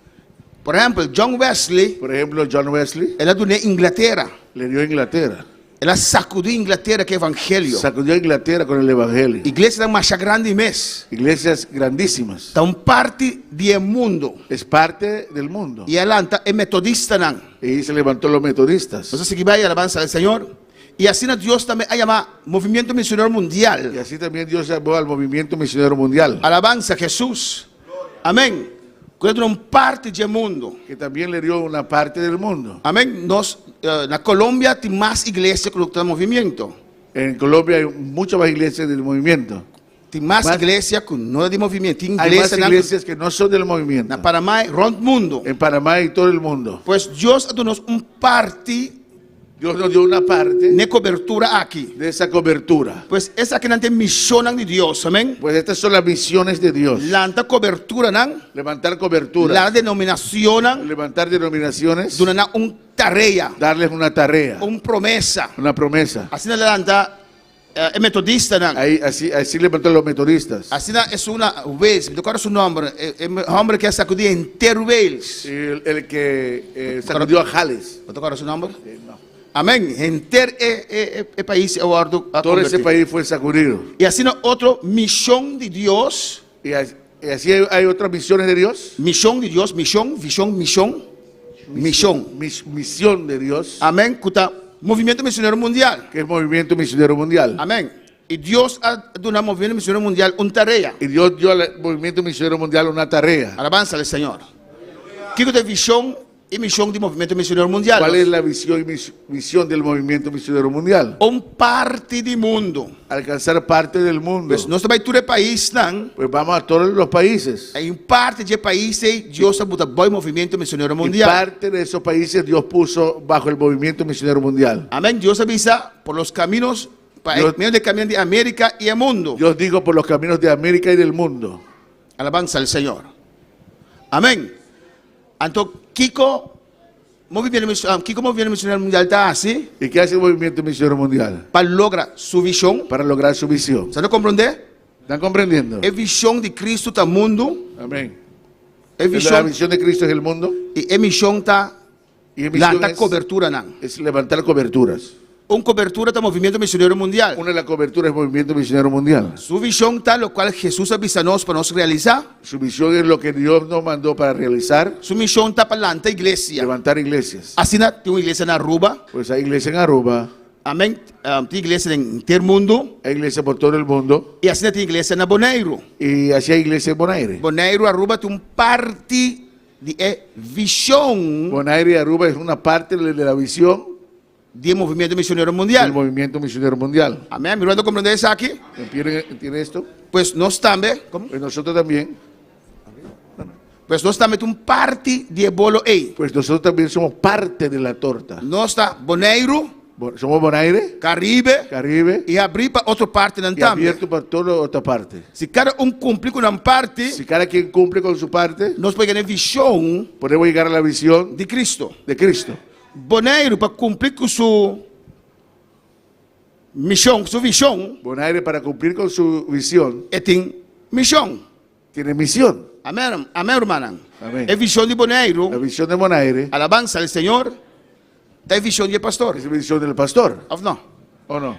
por ejemplo, John Wesley, Por ejemplo, John Wesley él es de Inglaterra. le dio a Inglaterra, Él sacudió Inglaterra que evangelio. sacudió a Inglaterra con el evangelio. Iglesia más grande mes. Iglesias grandísimas. Está un parte del mundo. Es parte del mundo. Y adelante es metodista. Y se levantó los metodistas. Entonces, si va a alabanza al Señor. Y así Dios también ha llamado Movimiento Misionero Y Mundial. así también Dios llamó al movimiento misionero mundial, Alabanza a Jesús. Amén. Que es una parte del mundo. que también le dio una parte del mundo. Amén. Nos, en Colombia hay más iglesias que el movimiento. En Colombia hay muchas más iglesias del movimiento. Hay más Más- iglesias que no es de movimiento. Hay Hay más iglesias iglesias que no son del movimiento. en Panamá, rond mundo. En Panamá y todo el mundo. Pues Dios ha dado un parte Dios nos dio una parte de cobertura aquí. de esa cobertura. Pues esa que no misión de Dios. Amén. Pues estas son las misiones de Dios. La cobertura, Levantar cobertura, la denominación, levantar denominaciones, una tarea, darles una tarea, una promesa. una promesa. Así levanta el metodista. Ahí, así levantó los metodistas. Así es una vez, me tocaron su nombre, el hombre que sacudió entero Wales. El que sacudió a Jales. ¿Me tocaron su nombre? No. Amén. Entero el país a Todo ese país fue sacudido. Y así otra misión de Dios. Y así hay otras misiones de Dios. Misión de Dios, misión, visión, misión. Misión. Misión de Dios, Amén. Cuta Movimiento Misionero Mundial. que es movimiento misionero mundial. Amén. Y Dios ha dado al Movimiento Misionero Mundial una tarea. Y Dios dio al movimiento misionero mundial una tarea. Alabanza al Señor. ¿Qué es visión y misión del Movimiento Misionero Mundial? ¿Cuál es la visión y misión del movimiento misionero mundial? Un parte del mundo. Alcanzar parte del mundo. Pues no está en todo el país, ¿no? Pues vamos a todos los países. Hay parte del país Dios ha dado el Movimiento Misionero Y Mundial. parte de esos países Dios puso bajo el movimiento misionero mundial. Amén. Dios avisa por los caminos, Dios- medio de camino de América y el mundo. Dios dijo por los caminos de América y del mundo. Alabanza al Señor. Amén. Entonces, Kiko Movimiento Misionero Mundial está así ¿Y qué hace el movimiento misionero mundial? para lograr su visión. Para lograr su visión. ¿Se no comprende? ¿Están comprendiendo? Es visión de Cristo está mundo. Amén. Es La visión visión de Cristo es el mundo. y es misión está Y misión la cobertura. ¿No? es levantar coberturas. Un cobertura está Movimiento Misionero Mundial. Una de las coberturas es movimiento misionero mundial. Su visión está lo cual Jesús avisanos para nos realizar. Su visión es lo que Dios nos mandó para realizar. Su misión está para la iglesia. Levantar iglesias. Así tiene una iglesia en Aruba. Pues hay iglesia en Aruba. Amén. Tiene iglesia en todo el mundo. Hay iglesia por todo el mundo. Y así tiene iglesia en Bonaire. Y así hay iglesia en Bonaire. Bonaire, Aruba, tiene un parte de visión Bonaire y Aruba es una parte de la visión del Movimiento Misionero del Mundial. movimiento misionero mundial. Amén. ¿Me lo comprende eso aquí? ¿Entiende esto? Pues no estamos, ¿cómo? Pues nosotros también. Pues no estamos un parte de bolo ahí. Pues nosotros también somos parte de la torta. No está Bonaire, Somos Bonaire, Caribe Caribe y abrir para otra parte y también. abierto para toda otra parte. Si cada un cumple con una parte, Si cada quien cumple con su parte, nos puede tener visión podemos llegar a la visión de Cristo. de Cristo. Bonaire para cumplir con su misión, su visión, Bonaire, para cumplir con su visión, tiene misión. tiene misión. Amén, amén, hermana. Amén. Es visión de La Bonaire. visión de Bonaire Alabanza al Señor. Tem visão de pastor. Es visión del pastor, Of não? ¿o no?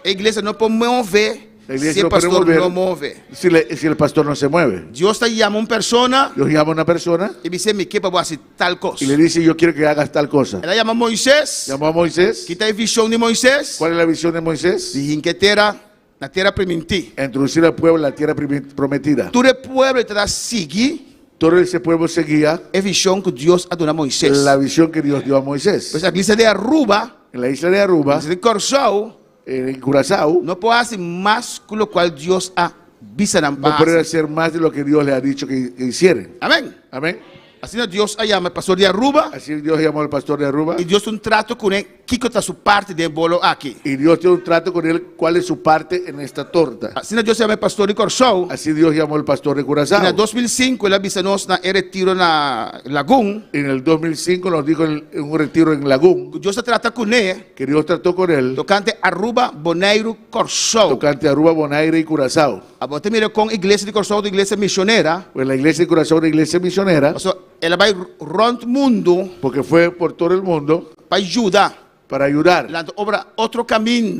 A igreja não pode mover La iglesia se o no puede pastor mover não move. si el pastor no se mueve. Deus está chamando uma pessoa Dios llama a una persona e diz: me que para fazer tal y coisa. le dice, yo quiero que hagas tal cosa. Ela chama Moisés. Llamó a Moisés. Que tem visão de Moisés. ¿Cuál es la visión de Moisés? De que terra na terra prometi. Introducir al pueblo en la tierra prometida. Todo o povo terá seguir Todo ese pueblo seguía a visão que Deus a dado a Moisés. la visión que Dios dio a Moisés. Pois a igreja de Aruba, En la isla de Aruba, a igreja de Corsol, en Curazao, não pode fazer mais que o qual Deus a visa na no pueden paz. hacer más de lo que Dios le ha dicho que hicieran. Amém? Amén. Assim Deus a chama pastor de Aruba Así Dios llamó al pastor de Aruba e Deus tem trato com ele. Que está sua parte de bolo aqui. y Dios tiene un trato con él. ¿Cuál es su parte en esta torta? Assim Deus chama pastor de Corsol. Así Dios llamó al pastor de E Curazao. na 2005 ele avisa nós na retiro na Lagum. En el 2005 nos dijo en un retiro en Lagún Deus a trata com ele. que Dios trató con él, Tocante Aruba, Bonaire, Corsol. tocante Aruba, Bonaire y Curazao. A bote mira com a igreja de Corsol, da igreja missionária. Pues la iglesia de Curazao es una iglesia misionera Ela vai rond mundo porque fue por todo el mundo para ajudar. para ayudar, La obra otro caminho.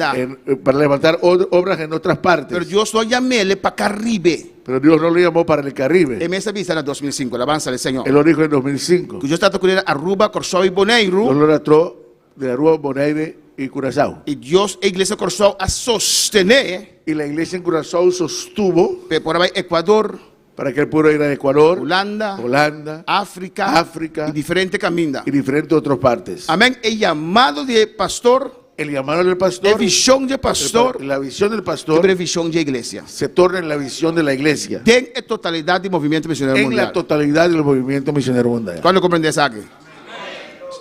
para levantar obras en otras Pero partes. Deus não chamou ele para Caribe. Pero Dios no lo llamó para el Caribe. E essa visa na 2005, alabanza al Senhor. Él lo dijo en 2005. Que Deus está com ele Aruba, Corsol e Bonaire. Dios lo trató de Aruba, Bonaire y Curazao. E Deus, a igreja Corsol, a sostener. Y la iglesia en Curazao sostuvo Por aí Equador, para que él pudiera ir a Ecuador, Holanda, África e diferentes caminhos. y diferentes otras partes. Amém. E chamado de pastor, El llamado del é pastor, visão de pastor, la visión del pastor sobre visão de igreja. se torna en la visión de la iglesia, Tem a totalidade do movimento missionário en la mundial. totalidad del movimiento misionero mundial. Quando compreende isso aqui?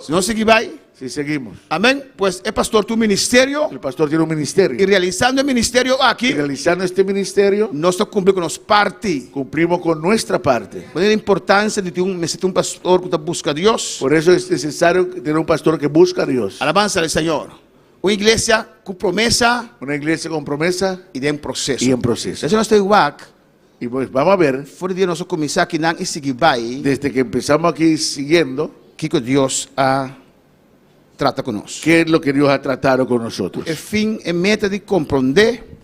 Se não seguir, vai. Si seguimos, Amém. Pues é pastor tu ministério. el pastor tiene un E ministerio. realizando o ministério Y aqui, realizando este ministerio, nós cumprimos com nossa parte. cumplimos con nuestra parte. Por a importância de ter um pastor que busca a Deus. Por eso es necesario tener un pastor que busca a Dios. Alabança ao Senhor. Uma igreja com promessa Una iglesia con promesa e de processo. y en proceso. Se nós temos aqui, Y pues vamos a ver, fora de nós começar aqui não e seguir vai, desde que empezamos aquí siguiendo, que Deus trata conosco. qué es lo que Dios ha tratado con nosotros. O fim é meta de compreender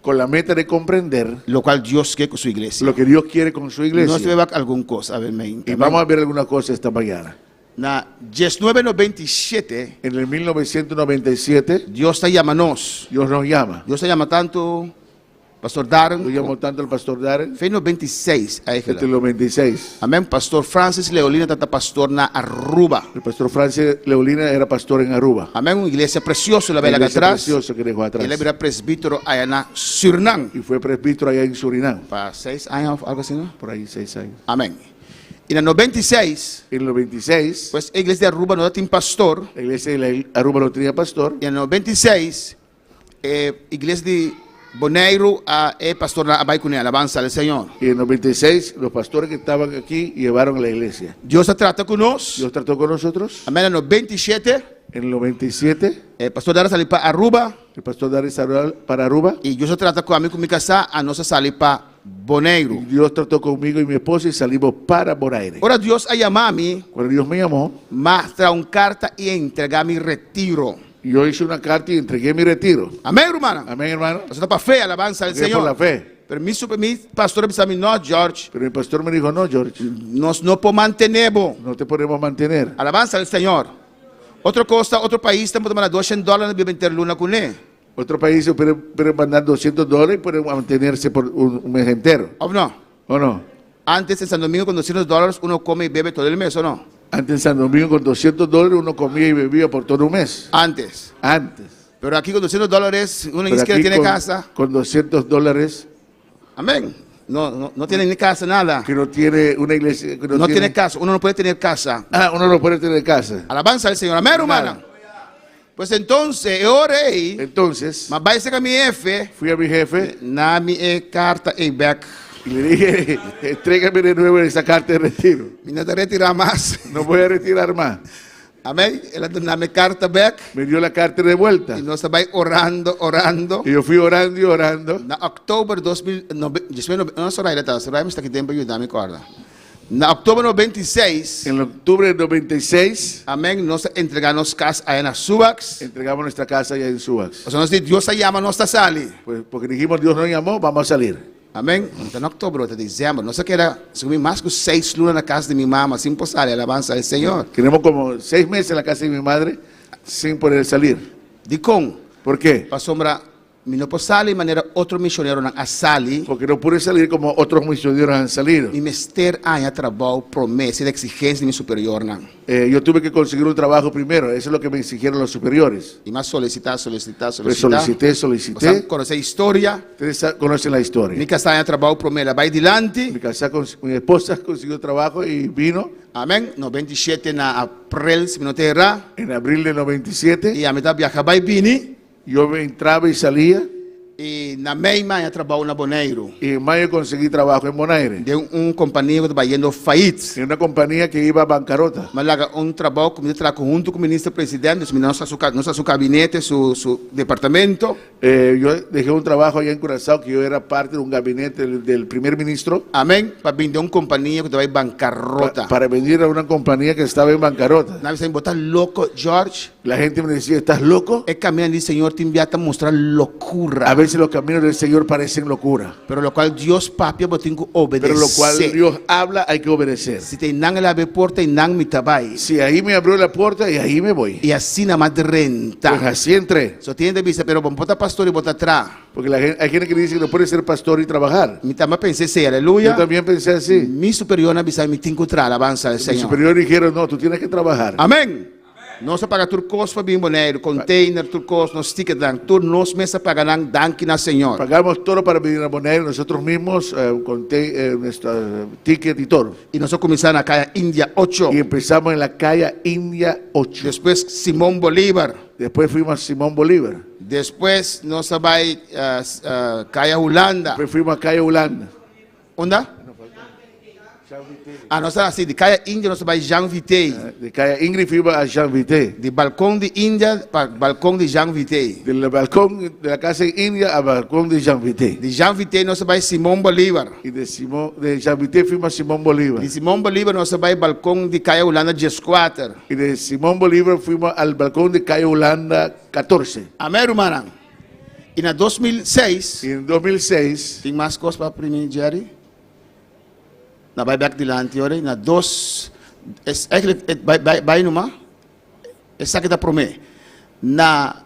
Con la meta de comprender o qual Deus quer com sua igreja. lo que Dios quiere con su Nós iglesia. tivemos alguma coisa, amém. Y vamos a ver alguna cosa esta mañana. Na 1997, En el 1997, Deus está chamando-nos. Dios nos llama. Deus está chamando tanto pastor Lo Darren, llamó tanto el pastor Darren, fez 96 a este el 96. Amém. Pastor Francis Leolina, tanta pastor na Aruba. El pastor Francis Leolina era pastor en Aruba. Amém. Uma igreja preciosa, lá Una lá iglesia atrás. preciosa que dejó atrás. Ele era presbítero aí na Suriname. Y fue presbítero allá en Surinam. Para 6 anos, algo assim, não? Por ahí 6 años. Amém. E na 96, En el 96, pues a igreja de Aruba não tem pastor. la iglesia de la Aruba no tenía pastor. E na 96, igreja de Bonaire, pastor na Abaicune, alabanza ao Senhor. Y en 96, los pastores que estaban aquí llevaron a la iglesia. Deus trata conosco. Dios trató con nosotros. Amém. Na 97, En el 97, pastor Dara saliu para Aruba. el pastor Darren salió para Aruba. E Deus trata comigo me casar, a nossa salir para Bonaire. Y Dios trató conmigo y mi esposa y salimos para Bonaire. Ora Deus a chamar a mim, Cuando Dios me llamó, mostrar uma carta e entregar mi retiro. yo hice una carta y entregué mi retiro. Amém, irmã? Amén, hermano. Você está para fé, alabança ao Porque por la Senhor. fe. Permisso para mim, pastor, para mim, não, George. Pero el pastor me dijo, no, George, Nós não podemos manter. no te podemos mantener. Alabança ao Senhor. Outra coisa, outro país, estamos mandando $200 na Bíblia interluna com ele. Otro país puede mandar $200 y puede mantenerse por un mes entero. Ou não? ¿O no? Antes, em São Domingo, com $200, uno come e bebe todo o mês, ou não? Antes en San Domingo con $200 uno comía y bebía por todo un mes. Antes. Antes. Pero aqui com $200, uno Pero diz que aquí tem casa. con $200 Amém. Não tem nem casa, nada. que no tiene una iglesia, que Não tem casa, uno não pode ter casa. uno no puede tener casa. Alabanza al Señor. Amén, hermana. Pues entonces, eu orei, Entonces, mas vai ser a minha jefe, fui a mi jefe na minha carta e back. y le dije, entrégame de nuevo esa carta de retiro. E não te retirar mais. No voy a retirar más. Amém? Ela deu na minha carta back. Me dio la carta de vuelta. E nós vai orando. Y yo fui orando y orando. Na outubro de 2009, não, Soraya está aqui dentro para ajudar, me acorda. Na octubre 96, En octubre del 96 amém, nós entregamos casa aí na Subax. entregamos nuestra casa allá en Subax. O sea, nós dizemos, Deus llama nós a salir. Pues porque dijimos Dios nos llamó, vamos a salir. Amém? Então, em outubro até dezembro, nós queremos subir mais que 6 lunas na casa de minha mamãe, assim por sair, alabança ao Senhor. Tenemos como 6 meses en la casa de mi madre sin poder salir. De com? ¿Por qué? Para sombra, me não posso sair de maneira outro missionário não a salir. Porque no pude salir como otros misioneros han salido. E me ter aí a trabalho, promessa e exigência de meu superior não. Yo tuve que conseguir un trabajo primero, eso es lo que me exigieron los superiores. E mais solicitar. Pues solicité. Você conhece a história? Ustedes conocen la historia. Me casar em trabalho, promessa, vai adiante. Me casé con mi esposa, consiguió trabajo y vino Amém? No 27 de abril, se me não terá. en abril del 97. E a metade viaja vai vir. Yo me entraba y salía. E na meia trabalho na Boneiro. Y en mayo conseguí trabajo en Bonaire, De companhia que estava indo faillita. en una compañía que iba a bancarrota. Mas lá trabalho que me trabalha junto com o ministro-presidente, nosso gabinete, seu departamento. Yo dejé un trabajo allá en Curazao, que yo era parte de un gabinete del primer ministro, Amém? Para vender companhia que estava em bancarrota. para venir a una compañía que estaba en bancarrota. Na vez botar louco, George. La gente me decía, ¿estás loco? É caminho do Senhor te envia a mostrar loucura. A veces los caminos del Señor parecen locura, Pero lo qual Deus papi eu tenho que pero lo cual obedecer. Dios habla, hay que obedecer. Se tem nang abre porta e nang me trabalho. Si ahí me abrió la puerta y ahí me voy. E assim na mais de renta. Pues así entré. Só tem de vista, pero vamos botar pastor e botar atrás. Porque hay gente que dice que no puede ser pastor y trabajar. Me também pensei assim, Yo aleluia. también pensé así. Mi superior na visão me tem que trabalhar, alabança ao Mis Senhor. superiores dijeron, no, tú tienes que trabajar. Amém. Nós paga turcos para bem boneiro, container, turcos, nos ticket dan, tur nos mesa pagarán danke na Senhor. Pagamos todo para venir a Bonaire, nosotros mismos, nuestro ticket y todo. E nós começamos na calle India 8. Y empezamos en la calle India 8. Depois Simão Bolívar. Después fuimos a Simón Bolívar. Depois nós vai calle Holanda. Después fuimos a calle Holanda. Onde? Ah, nós estamos assim, de calle Índia nós vai Jean Vitey. De calle Ingrid fuimos a Jean Vité. De balcão de Índia para balcão de Jean Vitey. Del balcón de la casa India al balcón de Jean Vité. De Jean Vitey nós vai Simão Bolívar. Y de Jean Vité fuimos a Simón Bolívar. De Simão Bolívar nós vai balcão de calle Holanda 14. Y de Simón Bolívar fuimos al balcón de calle Holanda 14. Amém, irmã? E na 2006, Y en 2006, tem mais coisas para primeiro Jerry? Na vai back dilante, ora, na dos, vai numa, essa que dá promê, na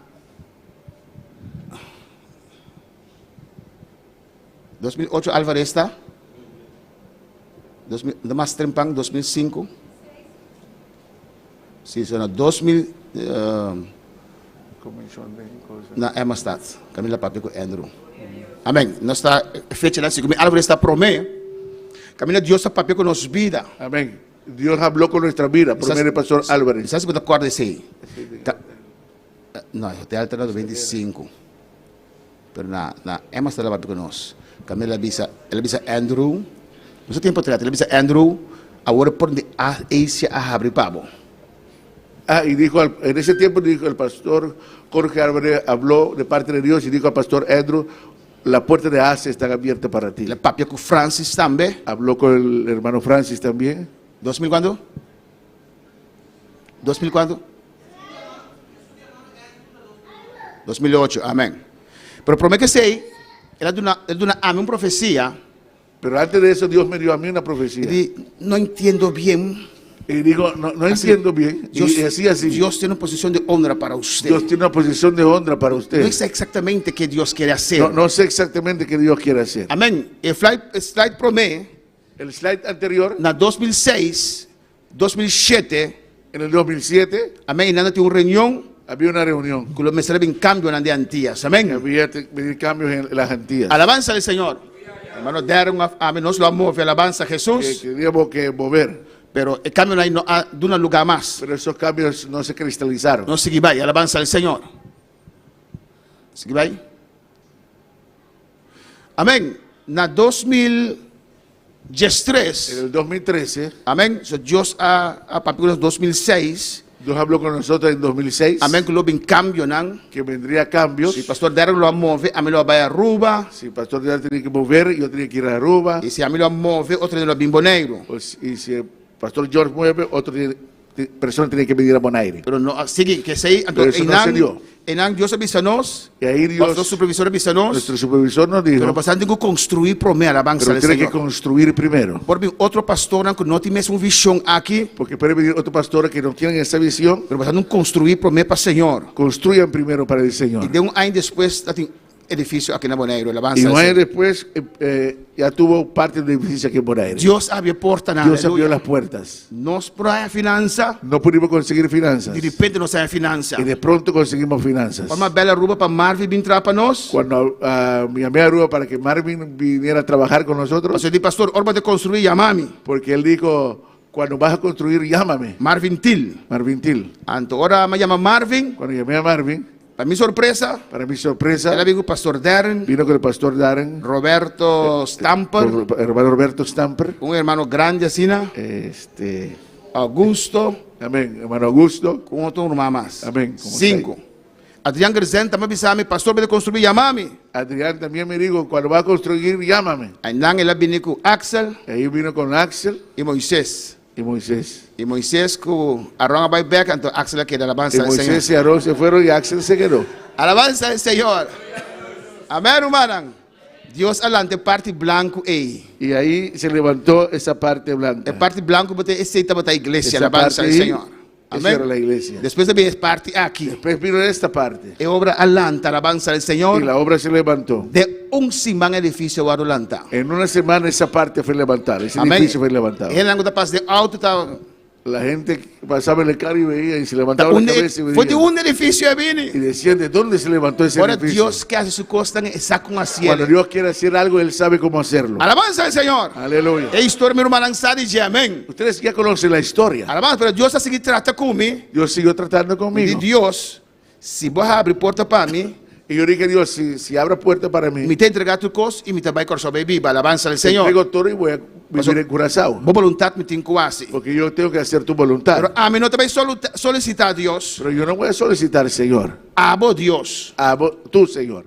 2008 Alvaresta, 2000, mais trempang 2005, sim, na 2000 na Emastad, Camila Papi com Andrew. Amém. Nós está fecha lá, segundo Alvaresta promê. Camina Dios a papel con nos vida. amén. Dios habló con nuestra vida, por medio del pastor Álvarez. ¿Sabes qué te acuerdas de ese? No, yo te he alterado 25. Pero na Emma está la papel con nos. Camila avisa Andrew. No sé tiempo atrás, ela avisa Andrew. Ahora por de Asia a abrir pavo. Y dijo, en ese tiempo dijo el pastor Jorge Álvarez, habló de parte de Dios y dijo al pastor Andrew, la puerta de Asia está abierta para ti. La papel con Francis también. Habló con el hermano Francis también. ¿2000 cuándo? ¿2000 cuándo? 2008, amén. Pero promete que sei, ela duna a mí una profecía. Pero antes de eso Dios me dio a mí una profecía. Y no entiendo bien. Y digo, no entiendo bien. Dios, y así. Dios tiene una posición de honra para usted. Dios tiene una posición de honra para usted. No sé exactamente qué Dios quiere hacer. No sé exactamente qué Dios quiere hacer. Amén. El slide promete, El slide anterior, en 2006, 2007, en el 2007, amén, y tiene una reunión había una reunión. que los meses en cambio en de Antillas. Amén. Había cambios en las Antillas. Alabanza al Señor. Hermano, amén, nos lo amor, alabanza a Jesús. Que teníamos que mover. Pero el cambio no hay de un lugar más. Pero esos cambios no se cristalizaron. No sigue ahí, alabanza al Señor. Sigue ahí. Amén. En 2013, En el 2013, amén. So, Dios a partir de 2006, Dios habló con nosotros en 2006. Amén, que lo bin cambio nan. Que vendría cambios. Si pastor Darren lo move, a mí lo va a Aruba. Si pastor Darren tenía que mover, yo tenía que ir a Aruba. Y si a mí lo move, otro de los Bimboneiro. Pues, y si el pastor George mueve, otra persona tiene que venir a Bonaire. Pero no, sigue, que sei, Pero eso no se dio. Enan Dios avisanos. Y ahí Dios, Pastor supervisor avisanos. nuestro supervisor nos dijo, Pero pasando que construir promesa alabanza pero al tiene que Señor. construir primero. Por mí, otro pastor que no tiene una visión aquí. Porque puede venir otro pastor que no tiene esa visión. Pero pasando construir promesa para el Señor. Construyan primero para el Y Señor. de un año después, tem edificio aquí en Bonaire, alabanza Y al un año Señor. después ya tuvo parte del edificio aquí en Bonaire. Dios abrió puertas. Dios abrió las puertas. Nos trae finanza. No pudimos conseguir finanzas. De repente nos trae finanza. Y de pronto conseguimos finanzas. Uma bela ruba para Marvin vir entrar para nós. Cuando me llamé a Aruba para que Marvin viniera a trabajar con nosotros, Você diz, pastor, hora de construir, llamame. porque él dijo, cuando vas a construir, llámame. Marvin Till. Marvin Till. Anto, ahora me llama Marvin. Cuando llamé a Marvin, Para mi sorpresa, para mi sorpresa, ela vino com o pastor Darren, vino con el pastor Darren, Roberto Stamper, hermano Roberto Stamper, un hermano grande assim, Augusto, amén, hermano Augusto, com outro irmão mais. Amém. 5. Adrián Gerzen também avisou-me, pastor, para construir, llamame. Adrián también me dijo, cuando vas a construir, llámame. Ainda ela vino com Axel Ahí vino con Axel e Moisés. y Moisés. E Moisés com Aaron vai back, então Axel aqui da Y alabanza do Senhor. Moisés y Aarón se fueron y Axel se quedó. Alabanza do Senhor. Amém, hermano. Dios alante parte blanco aí. Y ahí se levantó esa parte blanca. É parte blanco para aceita para a igreja, Esa alabanza parte do ahí, Senhor. esa era la Amém. iglesia. Depois também parte aqui. Después vino esta parte É obra alanta, alabanza do y Senhor. la obra se levantó. De semana edifício o alanta. En una semana esa parte fue levantada, ese Amém. edificio fue levantado. Ele não está passando alto, tá. La gente pasaba en el carro y veía y se levantaba la cabeza y Foi de veía. edifício a Vini. Y decían, ¿de dónde se levantó ese Agora edificio? Deus quer se costa essa com a Cuando cielo. Dios quiere hacer algo, Él sabe cómo hacerlo. Alabanza do Senhor. Aleluya. É história meu irmão lançado de amém. Ustedes ya conocen la historia. Alabanza, pero Deus está seguindo trata comigo. Dios siguió tratando De conmigo. Deus, se você abrir porta para mim, Y yo dije, Dios, si abre puerta para mí, me te entregar tu coisa e me te vai correr bem viva. Alabanza do te Senhor. entrego todo y voy a vivir en Curazao. Boa vontade me tem quase. Porque yo tengo que hacer tu voluntad. Pero a mim não te vai solicitar Deus. Pero yo no voy a solicitar, Señor, Abo Deus. tú, Señor.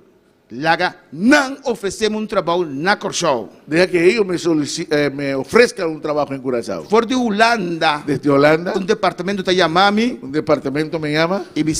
Laga não oferecemos trabalho na Corchou. Deja que ellos me ofrezcan un trabajo en Curazao. For de Holanda, Desde Holanda, departamento te llama-me un departamento me llama. e me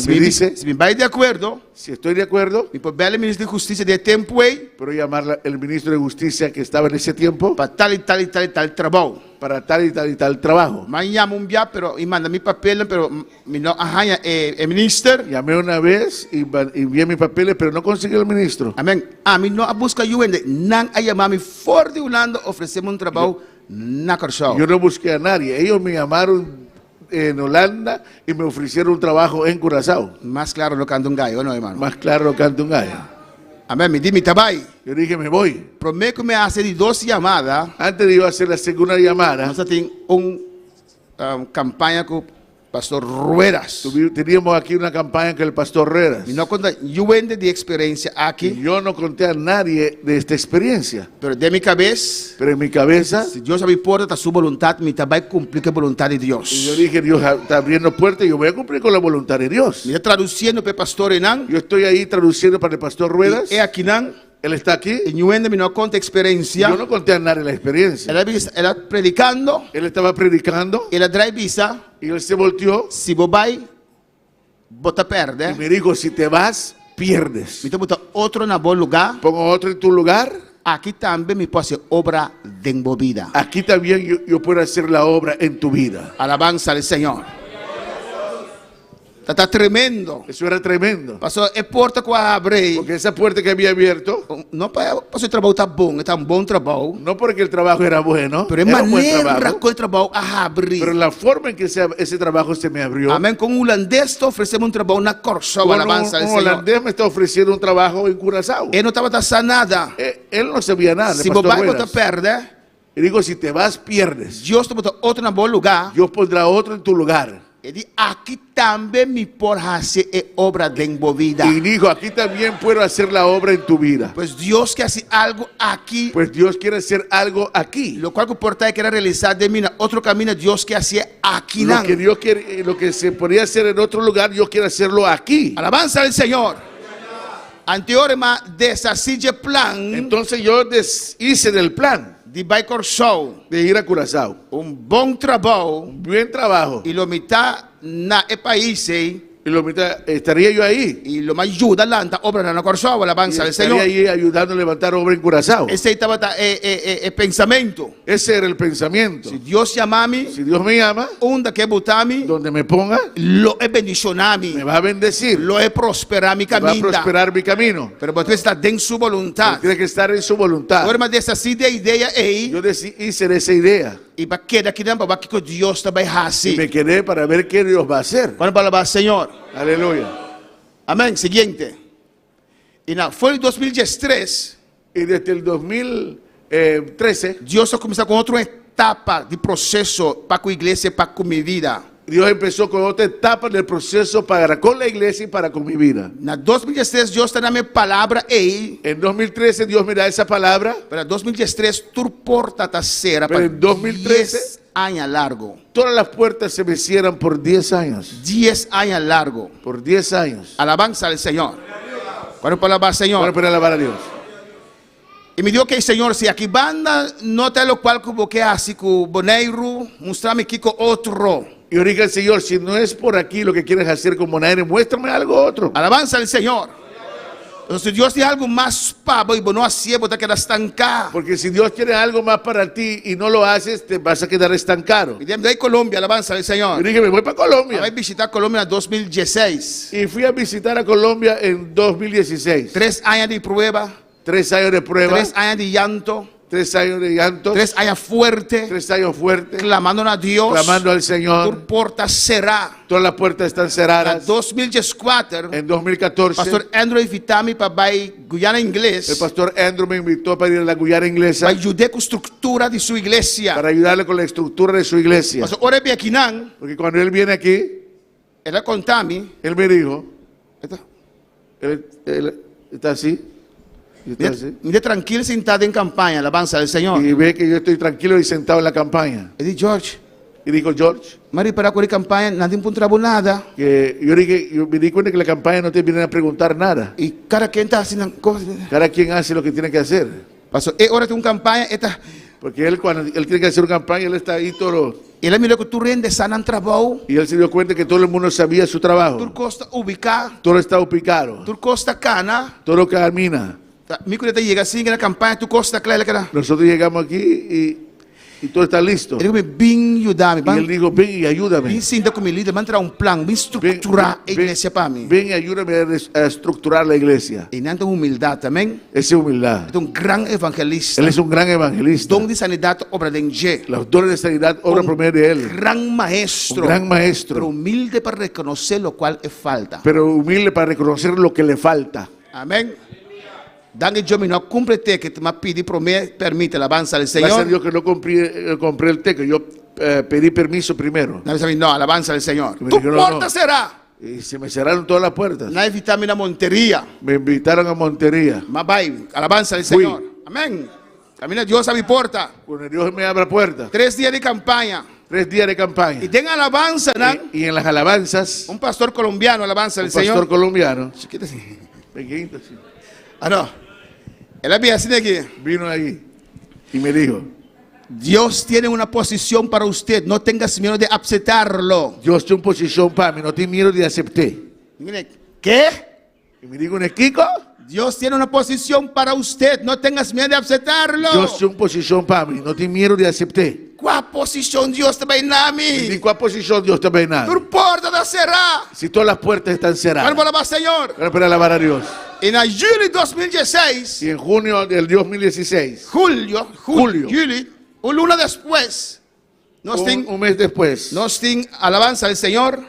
me dice, se me vai de acordo, Si estoy de acuerdo, me pode belo ministro de justiça de tempo aí, puedo llamar al ministro de Justicia que estaba en ese tiempo para tal e tal e tal e tal trabalho. para tal y tal y tal trabajo. Mas llama dia, pero e manda mi papel, pero me não arranha ministro. Llamé una vez y envié mis papeles, pero no conseguí el ministro. Amém. A mim não busca eu ainda, não a chamar-me for de Holanda, oferecemos trabalho na Corchou. Yo no busqué a nadie. Ellos me llamaron en Holanda y me ofrecieron un trabajo en Curazao. Mais claro lo canto um gallo, não, irmão? Más claro, canto un gallo. Amém. Me diz, me trabalho. Yo dije, me voy. Prometo que me hace de 12 llamadas. Antes de yo hacer la segunda llamada, Nós temos campanha com o pastor Ruedas. teníamos aquí una campaña con el pastor Redas. E não conta eu ainda de experiência Y aqui, yo no conté a nadie de esta experiencia. pero de minha cabeça, Pero en mi cabeza, se Deus abre porta, está sua vontade, me vai cumprir com a vontade de y yo Deus. dije, Dios está abriendo puertas y yo voy a cumplir con la voluntad de Dios. Me está traduzindo para o pastor Enan, Yo estoy ahí traduciendo para el pastor Ruedas. é aqui não, Él está aquí. e eu ainda me não conta experiência. Yo no conté a nadie la experiencia. Ela predicando, Él estaba predicando ela drive-visa, y él se volteó se você vai, bota y perde, me dijo, si te vas, pierdes. me te bota outro na bom lugar, Pongo otro en tu lugar. aqui também me pode ser obra de envolvida. Aquí también yo puedo hacer la obra en tu vida. Alabanza al Senhor. Está tremendo. Eso era tremendo. Passou, é porta que eu abri. Porque esa puerta que había abierto, Não para o trabalho está bom, está um bom trabalho. no porque el trabajo era bueno, Pero é era un buen maneira trabajo, que o trabalho abre. pero la forma en que ese trabajo se me abrió. Amém. Com o holandês, oferecemos trabalho na Corchou. Bueno, Alabanza al un Senhor. holandés me está ofreciendo un trabajo en Curazao. Ele não estava taxando nada. Él no sabía nada. Se Pastor você vai, Ruedas. bota perde. Y digo, si te vas, pierdes. Deus te botou outro na bom lugar. Dios pondrá otro en tu lugar. E aqui também me por fazer obra de envolvida. Y dijo, aquí también puedo hacer la obra en tu vida. Pues Deus quer fazer algo aqui. Pues Dios quiere hacer algo aquí. Lo qual que porta quer realizar de mim outro caminho, Deus quer fazer aqui. Lo que Dios quiere, lo que se podría hacer en otro lugar, Dios quiere hacerlo aquí. Alabanza al Senhor. Anteriormente desasí de plan Entonces yo deshice del plan de Biker Show. de ir a Curazao. Bom trabalho. Buen trabajo. E lo mitad na país. Y lo mitad, estaría yo ahí. E lo mais ajuda lá na obra na Corsao, Y alabanza al estaría Senhor. ahí ayudando a levantar obra en Curazao. Esse aí estava pensamento. Ese era el pensamiento. Se Deus chamar-me, Si Dios me llama, onde quer botar-me, donde me ponga, lo é bendicionar-me, me va a bendecir. lo é prosperar mi Va a caminho. prosperar mi camino. Pero você está dentro de sua vontade. Tiene que estar en su voluntad. Agora, mas dessa ideia aí, Yo hice de esa idea. e para que daqui não, para que Deus também Y faça. me quedé para ver qué Dios va a hacer. Quando para Senhor. Aleluya. Amém. Seguinte. E na foi em 2013, Y desde el 2013, Deus começou com outra etapa de processo para com a igreja, para com minha vida. Dios empezó con otra etapa del proceso para con la iglesia y para con mi vida. Na 2013, Deus está na minha palavra aí. En 2013 Dios me da esa palabra. Para 2013, tu porta está será Pero para en 2013, 10 anos largo. Todas las puertas se me cierran por 10 años. 10 anos largo. Por 10 años. Alabanza al Senhor. Quando para alabar al Senhor. Bueno, para alabar a Dios. E me dijo que Senhor, se aqui banda não tem o qual que você assim com boneiro, mostrar-me aqui com outro. Y yo dije al Señor, si no es por aquí lo que quieres hacer con Bonaire, muéstrame algo otro. Alabanza al Senhor. Então, se Deus tem algo mais para e não assim, você quer estancar. Porque si Dios quiere algo más para ti y no lo haces, te vas a quedar estancado. E de Colômbia, alabanza al Senhor. Yo dije, me voy para Vai Colombia. visitar Colômbia em 2016. Y fui a visitar a Colombia en 2016. 3 anos de prueba, 3 años de prueba, 3 anos de llanto, 3 años de llanto, 3 años fuerte, 3 años fuertes, clamando a Deus. clamando al Tu Señor. porta será. Todas las puertas están Em cerradas. 2014, En 2014, pastor Andrew invitou-me para ir Guiana Inglês. el pastor Andrew me invitó para ir a la Guyana inglesa Para ajudar com a estrutura de sua igreja. para ayudarle con la estructura de su iglesia. Pastor, ora bem aqui não. Porque cuando él viene aquí, Ela contar-me. él me dijo, él está así, y está así, Me dê tranquilo sentado em campanha, alabança ao Senhor. y ve que yo estoy tranquilo y sentado en la campaña. Eu disse, George, Y dijo George, Mari para correr campanha, não tem ponto nada. que yo me di cuenta que la campaña no te vienen a preguntar nada. E cada quem está assim, Cada quien hace lo que tiene que hacer. pastor, é hora de uma campanha, esta. Porque él cuando él tiene que hacer una campaña, él está ahí todo. Ele me que tu rende sanan trabalho, Y él se dio cuenta que todo el mundo sabía su tu trabajo. costa ubicar, Todo está ubicado. tu costa cana. Todo camina. Mi quando chega assim na campanha, tu costa clara que era. Nosotros llegamos aquí y todo está listo. Ele me bem ajudar-me, Y él dijo, ven y ayúdame. bem sinta como líder, vamos entrar plano, bem estruturar a igreja para mim. Ven y ayúdame a estructurar la iglesia. E não tem humildade também. Esa es humildad. É grande evangelista. Él es un gran evangelista. Dom de sanidade, obra de Enje. Los dones de sanidad, obra por medio de él. Gran maestro. Un gran Pero maestro. humilde para reconocer lo cual es falta. Pero humilde para reconocer lo que le falta. Amén. Dangue yo me no cumple que te me pidi permite la alabanza del Gracias a Señor. Dios que no compré el teco. Yo pedí permiso primero. No, alabanza del Señor. Me Tu dijeron, puerta no. será. Y se me cerraron todas las puertas. No invítame a Montería. Me invitaron a Montería. Más bye. Alabanza del Fui. Señor. Amén. Camina Dios a mi puerta. Cuando Dios me abra puertas. 3 días de campaña. 3 días de campaña. Y den alabanza, ¿no? Y en las alabanzas, Un pastor colombiano, alabanza un del pastor Señor. colombiano, Chiquita así. pequeñito así, Ah, no. Él había así de que vino ahí y me dijo, Dios tiene una posición para usted. No tengas miedo de aceptarlo. Dios tiene una posición para mí, no te miedo de acepté. Mire, ¿qué? Y me dijo, Kiko, Dios tiene una posición para usted. No tengas miedo de aceptarlo. Dios tiene una posición para mí, no te miedo de acepté. ¿Cuál posición Dios te va a dar a ¿Y mí? cuál posición Dios te va a dar? Tu porta da será. Si todas las puertas están cerradas. Vamos alabar, Señor. Para alabar a Dios. En julio de 2016, Y en junio del 2016, julio, Julio. un luna después, nos ten un mes después, alabanza al Señor,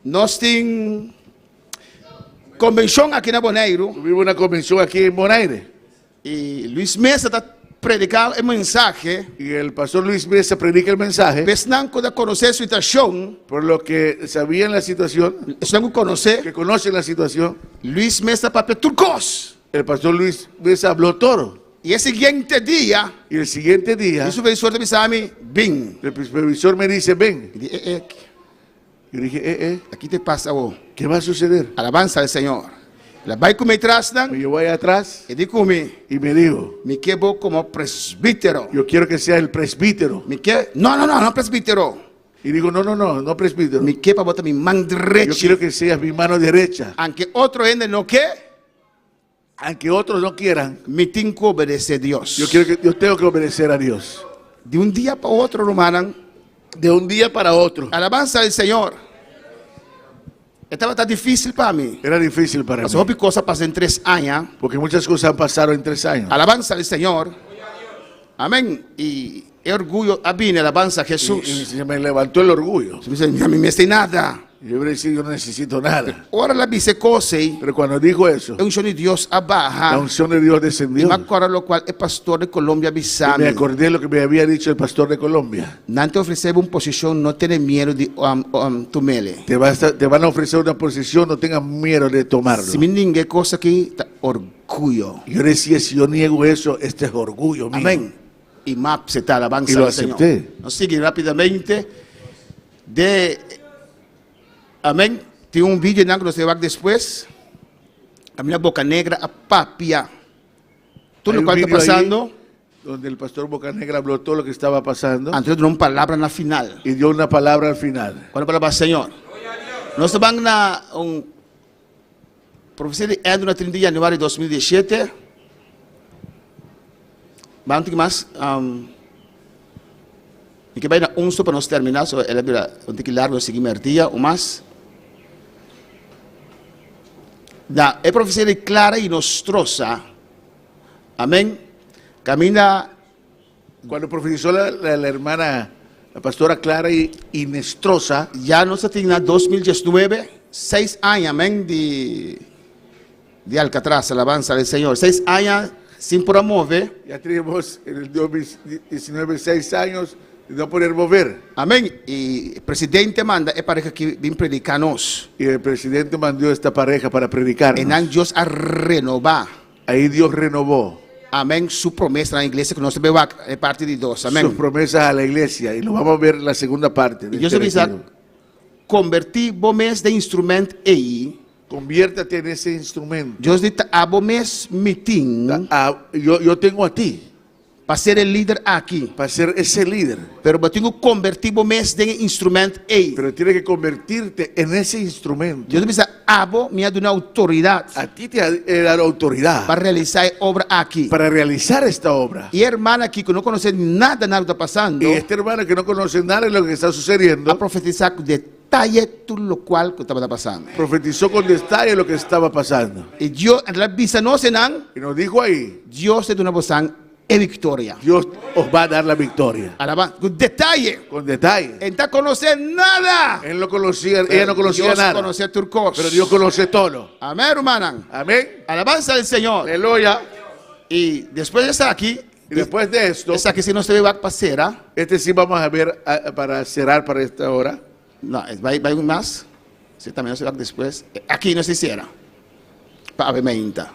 nos ten convención aquí en Bonaire tuvimos una convención aquí en Bonaire. y Luis Mesa está predicar el mensaje, y el pastor Luis Mesa predica el mensaje, pesnan que conocer su situación, por lo que sabían la situación, están conocer, que conocen la situación, Luis Mesa papel turcos. el pastor Luis Mesa habló toro. Y el siguiente día, Y el siguiente día, el supervisor de Bisami, ven. el supervisor me dice, ven. Y dije, Yo dije, aquí te pasa, ¿qué va a suceder? alabanza al Señor. La vai me trasdan, Yo voy atrás y digo, y me digo, me quedo como presbítero. yo quiero que sea el presbítero. Me que, no presbítero. Y digo, no presbítero. Me que para botar mi mano Yo derecha. quiero que seas mi mano derecha. Aunque otro ende no que, Aunque otros no quieran, me tengo que obedecer a Dios. yo tengo que obedecer a Dios. De un día para otro, hermano, De un día para otro. alabanza al Señor. Estaba tan difícil para mí. Era difícil para Las mí. cosas pasan en 3 años. Porque muchas cosas han pasado en 3 años. Alabanza al Señor. Amén. Y el orgullo a mí, alabanza a Y Jesús. se me levantó el orgullo. Me dice, a mí me está nada. Yo le decía, yo no necesito nada. Ahora la dice cosa y Pero cuando dijo eso, un de Dios la abaja. unción de Dios Y descendió. me acuerdo lo cual el pastor de Colombia Y me avisame. acordé lo que me había dicho el pastor de Colombia. Nante ofrecer una posición, no tener miedo de tomele. Te van a ofrecer una posición, no tengas miedo de tomarlo. Si me ninguém cosa aquí, orgullo. Yo decía, si yo niego eso, este es orgullo mío. Amén. Y map se está alabanza Y lo al Señor. acepté. Nos sigue rápidamente. Amén. Tiene un vídeo que se va después. A mi boca negra a papia. Todo Hay lo un cual está vídeo ahí pasando. donde el pastor Bocanegra habló todo lo que estaba pasando Antes de una palabra en la final. y dio una palabra al final. ¿Cuál es la palabra del Señor? Nós vamos na profecia de Edno, 30 de janeiro de 2017. Vamos ter mais. E que vai na unso para nós terminar, só ela vira um tique largo, seguir merdia, ou mais. Da é profecia clara e nostrosa. Amém. Camina. Cuando profetizó la hermana, la pastora Clara y Nestrosa, Já nós temos 2019, 6 anos, amém, de Alcatraz, alabanza del Señor. 6 años sin poder mover. ya tenemos en el 2019 6 años de no poder mover. Amén. Y el presidente manda es para que vim predicarnos. Y el presidente mandó a esta pareja para predicar. En Dios a renovar. Ahí Dios renovó Amén. Su promesa en la iglesia que nos ve de parte de Dios. sus Amén. promesas a la iglesia. Y lo vamos a ver en la segunda parte. De Y Dios este avisa, retiro. convertir bomes de instrumento ahí. Conviértate en ese instrumento. Dios dice, a bomes meeting Yo tengo a ti para ser el líder aquí. para ser ese líder. Pero yo tengo que convertir bomes de instrumento ahí. Pero tienes que convertirte en ese instrumento. Dios dice, abo me ha dado una autoridad A ti te ha dado autoridad para realizar obra aquí. para realizar esta obra. Y hermana aquí que no conoce nada que está pasando, Y este hermano que no conoce nada de lo que está sucediendo, a profetizar con detalle todo lo cual que estaba pasando. profetizó con detalle lo que estaba pasando. Y Dios, la visa no se dan, Y nos dijo ahí, Dios es una voz e victoria. Dios os va a dar la victoria. Alaba, con detalle. Con detalle. Está conocer nada. Él no conocía, ella no conocía Dios nada. conoce turcos. Pero Dios conoce todo. Amén, hermana. Amén. Alabanza del Señor. Aleluya. Y después de estar aquí, Y después de esto, está aquí si no se va a pasar. este sí vamos a ver para cerrar para esta hora. No, va un más. Sí, también se va después. Aquí no se hiciera. Para ver mainta.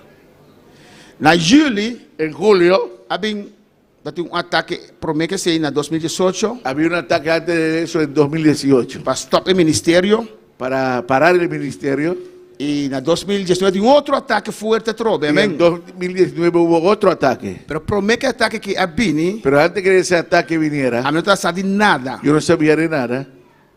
Na Julie, En julio había un ataque, promete que en 2018, había un ataque antes de eso en 2018 para stop el ministerio. para parar el ministerio. Y en 2019 un otro ataque fuerte, trove, Y en amén. 2019 hubo otro ataque. Pero promete que ataque que había, Pero antes que ese ataque viniera, a mí no sabe nada. yo no sabía de nada.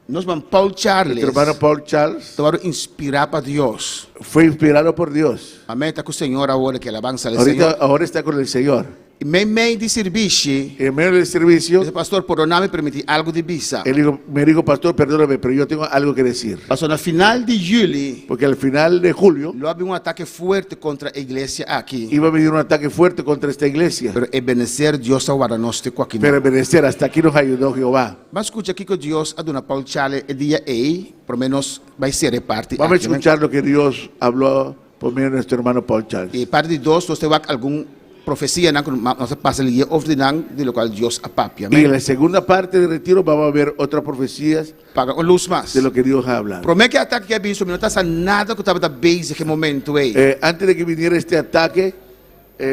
Nos van Paul Charles, Nuestro hermano Paul Charles te van a inspirar para Dios. fue inspirado por Dios. Amén, está con el Señor ahora que alabanza al Señor. Ahora está con el Señor. Y me de servicio, En medio del servicio, ese pastor, por no me permitir algo de visa. él me dijo, pastor, perdóname, pero yo tengo algo que decir. Pasó al final de julio, Porque al final de julio lo había un ataque fuerte contra la iglesia aquí. iba a venir un ataque fuerte contra esta iglesia. Pero Ebenezer, Dios ahora nos te aquí. Pero Ebenezer, hasta aquí nos ayudó Jehová. Mas escucha aquí que Dios a dona Paul Charles el día ahí, por lo menos va a ser parte. Vamos a aquí, amén. escuchar lo que Dios habló por medio de nuestro hermano Paul Charles. Y parte de dos, usted va a algún profecía no se pasa el día de lo cual Dios apapia. Y en la segunda parte del retiro vamos a ver otras profecías Paga con luz más. de lo que Dios ha hablado. Promete que ataque que abençoe, não está nada que estava da base que momento aí. Antes de que viniera este ataque,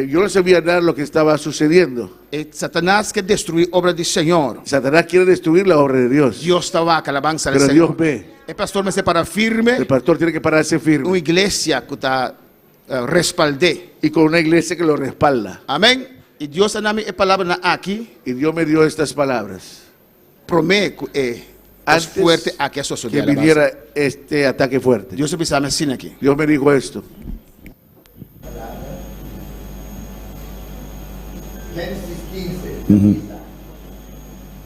yo no sabía nada de lo que estaba sucediendo. Satanás quer destruir a obra do Senhor. Satanás quiere destruir la obra de Dios. Dios estava a alabanza do Pero Senhor. Dios ve. O pastor me separa firme. El pastor tiene que pararse Uma firme. igreja que está respaldé. Y con una iglesia que lo respalda. Amém? E Deus está a palavra aqui. Y Dios me dio estas palabras. Promete Antes fuerte aqui a sua que sociedade. viniera este ataque fuerte. Deus precisa me ensinar aqui. Dios me dijo esto. Génesis 15.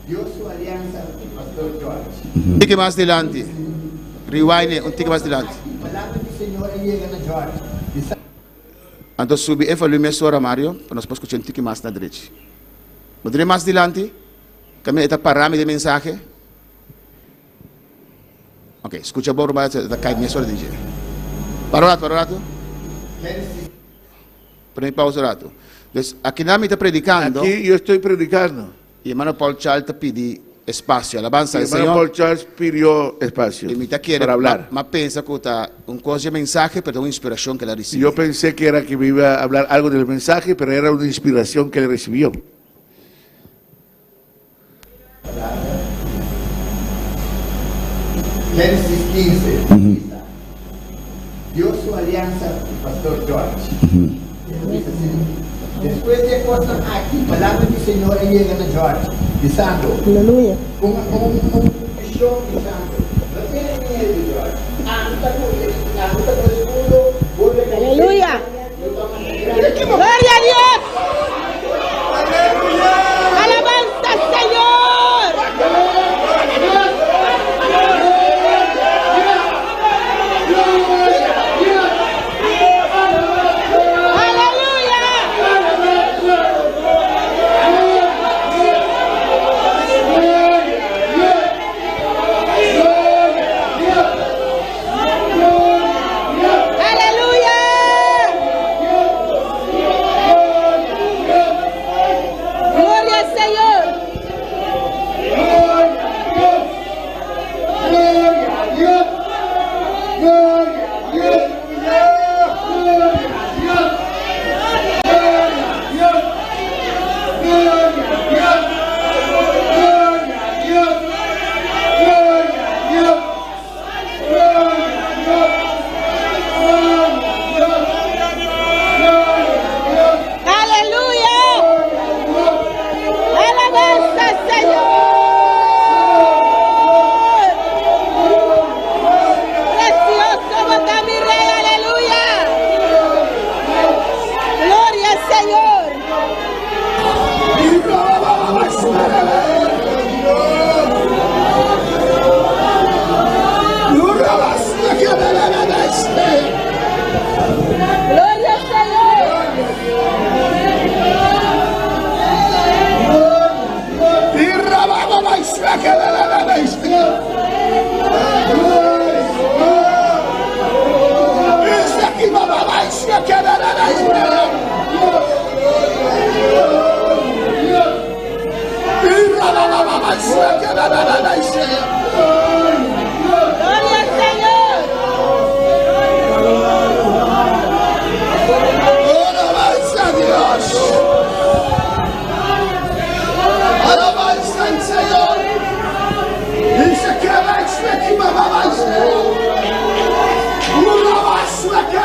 Dio su alianza con el pastor George. Um tique mais adelante. Rewind, um tique mais adelante. Palabra del Señor llega a George. Então subi e falei minha senhora Mário, para nós escutar um tique mais na direita. Mas mais adelante, caminho está parando de mensagem. Ok, escuta bom, mas está caindo minha senhora DJ. Para o rato. Génesis Para mim, pausa o rato. Então, aqui na minha está predicando, Aquí yo estoy predicando. e irmão Paulo Charles está pedindo espaço, alabanza El ao hermano Senhor. Paul Charles pidió espacio E me está querendo, para hablar. mas pensa que está coisa de mensagem, pero uma inspiração que ela Y recebeu. yo pensé que era que me iba a hablar algo del mensaje, pero era una inspiración que él recibió. Génesis 15. Dio su alianza con el pastor George. Dice así, después de cosas aquí, palabra del Señor llega a George, diciendo, Aleluya. un show diciendo, no tiene miedo George, anda con el escudo, vuelve a Aleluya. Gloria a Dios. Alabanza al Señor. Gloria al Señor. Aleluya. Alabanza al Señor. Precioso está mi rey. Aleluya. Gloria al Señor. Gloria al Señor. Gloria al Señor. Alabanza al Señor. Dice que la expectativa va a ser una basura que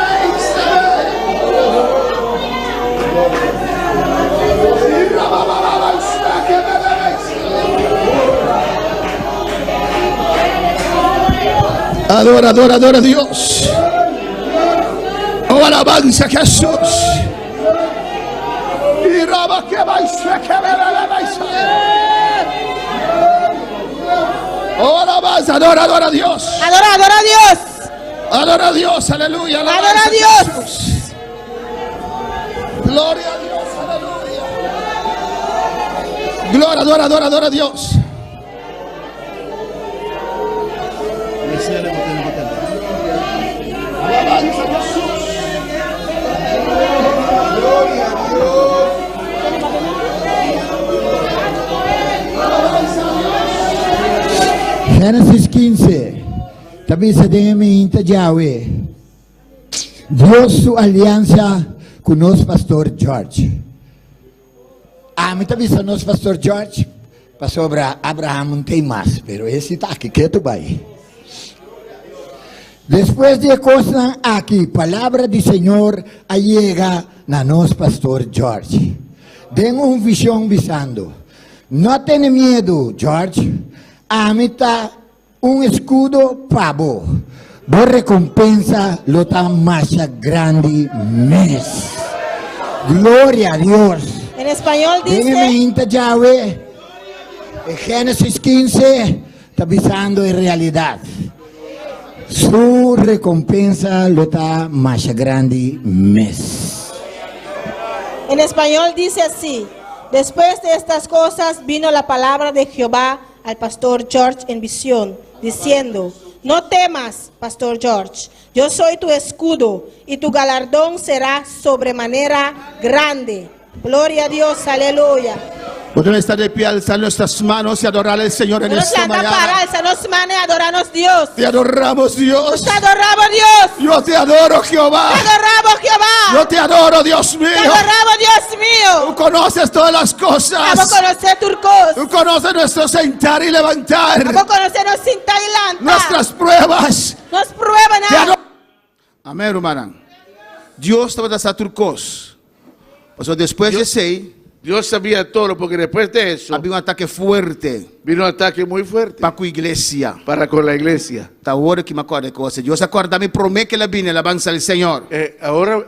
adora, adora, adora a Dios. Oh, alabanza a Jesús. Y raba que va a ser que oh, alabanza, adora, adora a Dios. Adora, adora a Dios. Adora a Dios, aleluya. Adora alabanza a Dios. Jesús. Gloria a Dios, aleluya. Gloria, adora, adora, adora a Dios. Alabanza a Jesús. Gloria a Dios. Génesis 15. También se den mi inta Yahweh. Dios su alianza con nos pastor George. A mí también son nos pastor George. Pastor Abraham no tem más, pero esse está aqui, que tu vai. Después de cosas aquí, palabra del Señor llega a nos pastor George. Den un visión visando. No tiene miedo, George. A mí está un escudo pavo. Vos recompensa lo tan más grande mes. Gloria a Dios. En español Déjeme dice, inta Yahweh. En Génesis 15 está visando en realidad. Su recompensa lo está más grande mes. en español dice así: después de estas cosas vino la palabra de Jehová al pastor George en visión, diciendo: no temas, pastor George, yo soy tu escudo y tu galardón será sobremanera grande. Gloria a Dios, aleluya. Podemos estar de pie, alzar nuestras manos y adorar al Señor en esta mañana. Alzanos manos y adorarnos Dios. Te adoramos, Dios. Te adoramos Dios. Yo te adoro, Jehová. Te adoramos Jehová. Yo te adoro, Dios mío. Te adoramos Dios mío. Tú conoces todas las Vamos a cosas. conocer tu cosas. Tú conoces nuestro sentar y levantar. Vamos a conocernos sin talento. Nuestras pruebas. Nos prueban. Te adoro. Amén, hermana. Dios te va a dar turcos. O sea, después de ese, Dios sabía todo, porque después de eso había un ataque fuerte vino un ataque muy fuerte para tu iglesia. para con la iglesia. Está ahora que me acuerdo de cosas. Dios acorda, me promete que la viene, alabanza al Señor.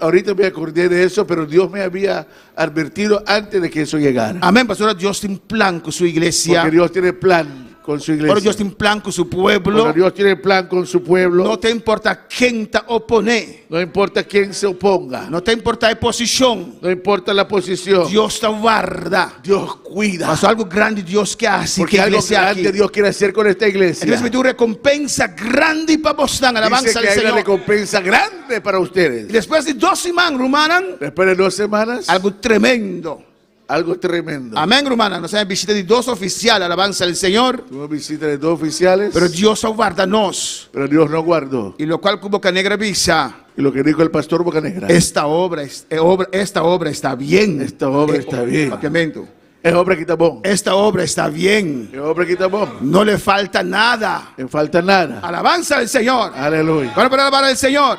Ahorita me acordé de eso, pero Dios me había advertido antes de que eso llegara. Amén, pastor. Dios tiene un plan con su iglesia. Porque Dios tiene plan con su iglesia. Ahora Dios tiene un plan con su pueblo. Porque Dios tiene plan con su pueblo. No te importa quién te opone. No importa quién se oponga. No te importa la posición. No importa la posición. Dios te guarda. Dios cuida. Pasó algo grande Dios que hace. Porque que algo iglesia grande aquí. Dios quiere hacer con esta iglesia. Entonces me dio recompensa grande para vos dan. Dice Alabanza que al hay una Señor. recompensa grande para Y ustedes. después de 2 semanas, hermana, Después de 2 semanas, algo tremendo. algo tremendo. Amén, hermana. Nos han visita de 2 oficiales. Alabanza al Señor. Tuvo visita de 2 oficiales, Pero Dios guarda-nos. pero Dios no guardó. Y lo cual como Boca Negra visa. Y lo que dijo el pastor Bocanegra, Esta obra está bien. esta obra está bien. Papiamento. Es obra que está bom. Esta obra está bien. Es obra que está bom. No le falta nada. No falta nada. Alabanza al Señor. Aleluya. ¿Cuándo para alabar al Señor?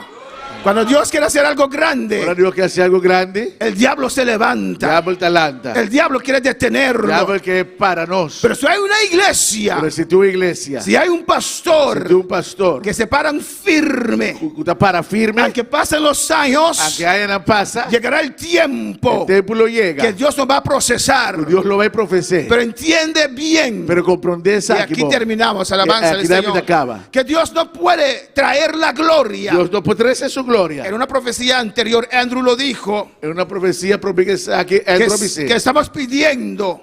Cuando Dios quiere hacer algo Ahora grande, Dios que hace algo grande, el diablo se levanta. llama el talanta. El diablo quiere detenerlo. Llama el que es para nos. Pero si hay una iglesia, Pero si tu iglesia, si hay un si pastor tu un pastor que se paran firme, que está para firme, aunque pasen los años, aunque haya una pasa, llegará el tiempo el templo llega, que Dios nos va a procesar. Dios lo va a profecer. Pero entiende bien. Pero comprende Y aquí terminamos, alabanza al aquí Señor. acaba. Que Dios no puede traer la gloria. Dios no puede traer su gloria. En una profecía anterior, Andrew lo dijo, En una profecía profética que que estamos pidiendo,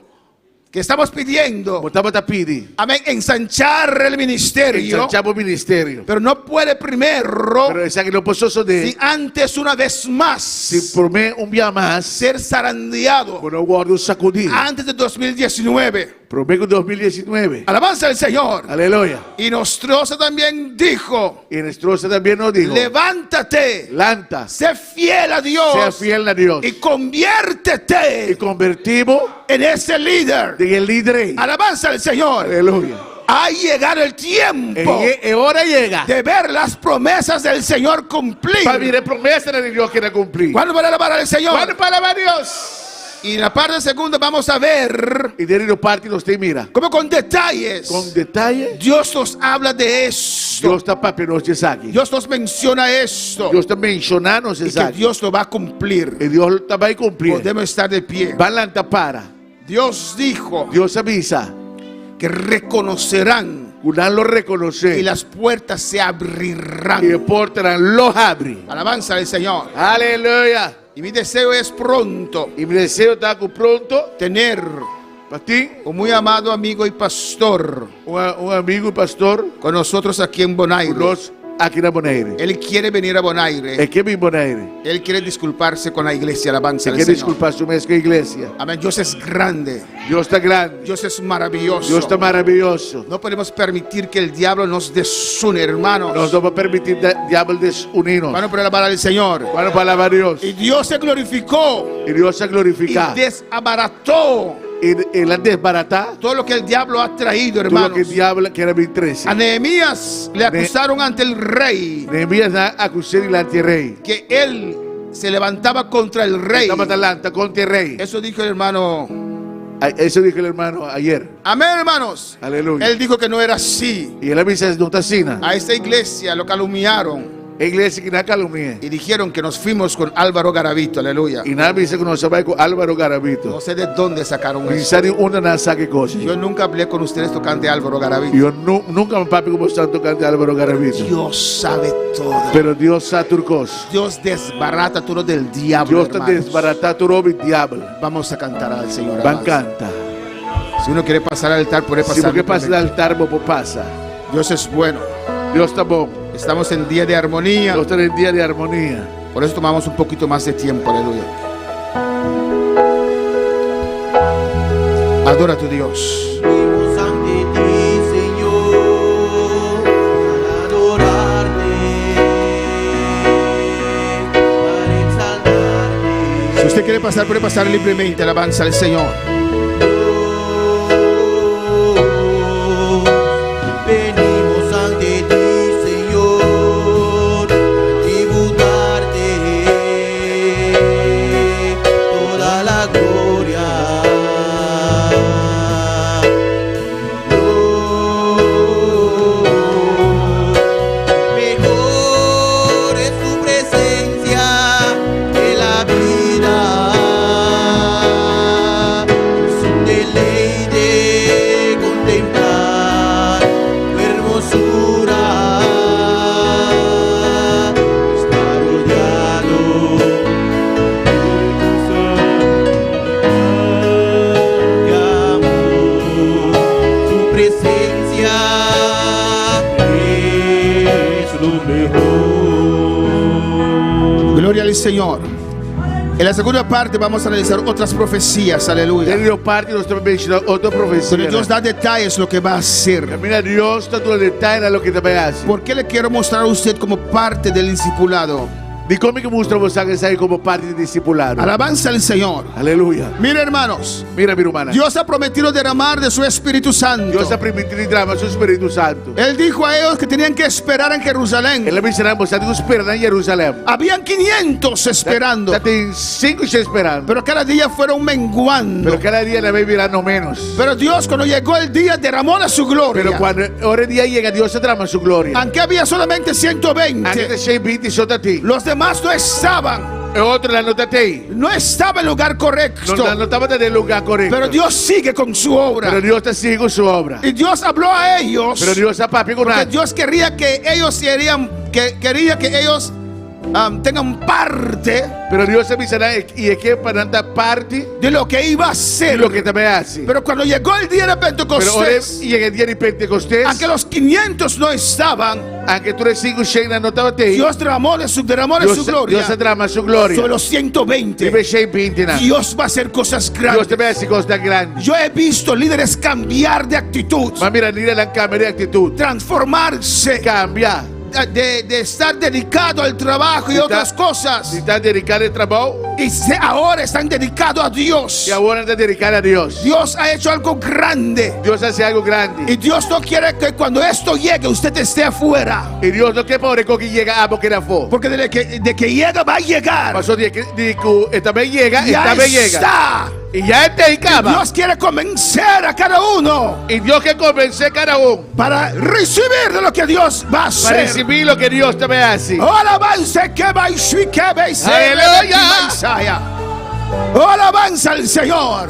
como estamos tapidi, amén, ensanchar el ministerio, ensanchamos ministerio. pero no puede primero, Pero esa que no puedo de, si antes una vez más, si por mí un día más, ser zarandeado bueno, guardo sacudir. antes de 2019. Prometo 2019. Alabanza al Señor. Aleluya. Y Nostrosa también dijo, Y Nestrosa también nos dijo, levántate, lanta, sé fiel a Dios sea fiel a Dios. y Y conviértete convertimos en ese líder. en el líder. Alabanza al Señor. Aleluya. Ha llegado el tiempo Ahora llega. de ver las promesas del Señor cumplir. Para mi promesa de Dios quiere cumplir. ¿Cuándo van a alabar al Señor? ¿Cuándo para alabar a Dios? Y en la parte segunda vamos a ver Y de ahí parte usted mira. cómo con detalles Con detalle, Dios nos habla de esto. Dios está para nos aquí. Dios nos menciona esto. Dios está mencionando Y que Dios lo va a cumplir. Y Dios está para cumplir. Podemos estar de pie. Va a para. Dios dijo Dios avisa. que reconocerán Una lo reconoce. y las puertas se Y abrirán. portarán los abri. Alabanza al Señor. Aleluya. Y mi deseo es pronto Y mi deseo está pronto tener para ti, un muy amado amigo y pastor un amigo y pastor, con nosotros aquí en Bonaire. los aqui na Bonaire. Él quiere venir a Bonaire. É que vem Bonaire. Él quiere disculparse con la iglesia, alabanza É al que Señor. desculpar-se mesmo com a igreja. Amén. Dios es grande. Deus está grande. Dios es maravilloso. Deus está maravilhoso. No podemos permitir que el diablo nos desune, hermanos. Nós não vamos permitir o diabo desunir-nos. Van a poder alabar al Señor. Vamos falar a Deus. Y Dios se glorificó E Deus se y glorificar. desabarató Ele desbaratar todo lo que el diablo ha traído, tudo hermanos. que o diabo quer me trazer. A Nehemías le acusaron ante el rey Neemias acusou diante do rei. que él se levantaba contra el rey. Estava atalanta contra o rei. Eso dijo el hermano. Isso dijo o hermano ayer. Amén, hermanos. Aleluya. Él dijo que no era así. E ele disse: não está assim. A esta iglesia lo calumniaron A igreja que não calumnia. y dijeron que nos fuimos con Álvaro Garavito, aleluya. E nada disse que nós vai com Álvaro Garavito. No sé de dónde sacaron E eso. sabe onde não sabe coisa. Yo nunca hablé con ustedes tocante Álvaro Garavito. Eu nunca me papi como estão tocando Álvaro Garavito. Dios sabe todo. Pero Deus sabe tudo coisa. Dios desbarata todo del diablo, Deus está hermanos. desbaratando todo o diabo. Vamos a cantar al Señor. Van amados. canta. Si uno quiere pasar al altar, puede Se pasar. você passa do altar, vou passa. Dios es bueno. Deus está bom. Estamos en día de armonía. Deus está em dia de harmonia. Por eso tomamos un poquito más de tiempo, aleluya. Adora a tu Dios. Venimos ante ti, Señor, para adorarte, para exaltarte. Si usted quiere pasar, puede pasar libremente. Alabanza al Señor. Venimos ante ti, Señor, a tributarte toda la gloria. Mejor es tu presencia que la vida. Es un deleite contemplar tu hermosura. Está rodeado de amor. Tu presencia es lo mejor. Gloria al Señor. En la segunda parte vamos a analizar otras profecías, aleluya. Ele parte, nós estamos mencionando outra Donde profecia. Dios da detalles lo que va a hacer. Mira, Deus está todo detalhe no que também hace. ¿Por qué le quiero mostrar a usted como parte del discipulado? De como que mostra você que sai como parte de discipulado. Alabanza al Señor. Aleluia. Mira, hermanos, Mira, mi hermana. Dios ha prometido derramar de su Espíritu Santo. Deus está permitindo derramar seu Espírito Santo. Él dijo a ellos que tenían que esperar en Jerusalén. Ele me ensinou você a esperar em Jerusalém. Habían 500 esperando, Já tem 5 esperando. pero cada día fueron menguando. Pero cada dia ela vai virando menos. Pero Dios, cuando llegó el día, derramó de su gloria. Pero quando hora dia chega, Deus derrama sua glória. Aunque había solamente Aqui 120, tem 120 só tá ti. los demás no estaban. Outro lá não tá ti. No estaba en el lugar correcto. Não estava no lugar correto. Pero Dios sigue con su obra. Pero Deus está seguindo sua obra. Y Dios habló a ellos. Pero Deus está papi com Porque nada. Dios quería que ellos quería que ellos tengan parte Pero Deus avisará e aqui para dar parte de lo que iba a de hacer. lo que também hace. Pero cuando llegó el día de Pero ora Pentecostés, chega o dia de Pentecostés. aunque los 500 no estaban, Aunque tu 5 chega, não estava ti. Dios derramó de su gloria Deus derrama sua glória. sobre los 120. E deixei 20 na. Dios va a hacer cosas Deus grandes. também hace coisas grandes. Yo he visto líderes cambiar de actitud, Mas mira, mira la câmera de atitude. transformarse, Cambiar. de estar dedicado al trabajo y otras cosas. Se está dedicado ao trabalho Y ahora están dedicados a Dios. e agora está dedicado a Deus. Dios ha hecho algo grande. Deus hace algo grande. Y Dios no quiere que cuando esto llegue usted esté afuera. E Deus não quer pobre com que chega a boca da fome. Porque de que llega va a llegar. Mas de que também chega, Ya também chega. está. E já está em cama. Dios quiere convencer a cada uno E Deus quer convencer cada para recibir de lo que Dios va a para hacer. receber o que Deus também hace. Oh, alabanza que va y sí que va y se Aleluya. ve. Oh, alabanza al Señor.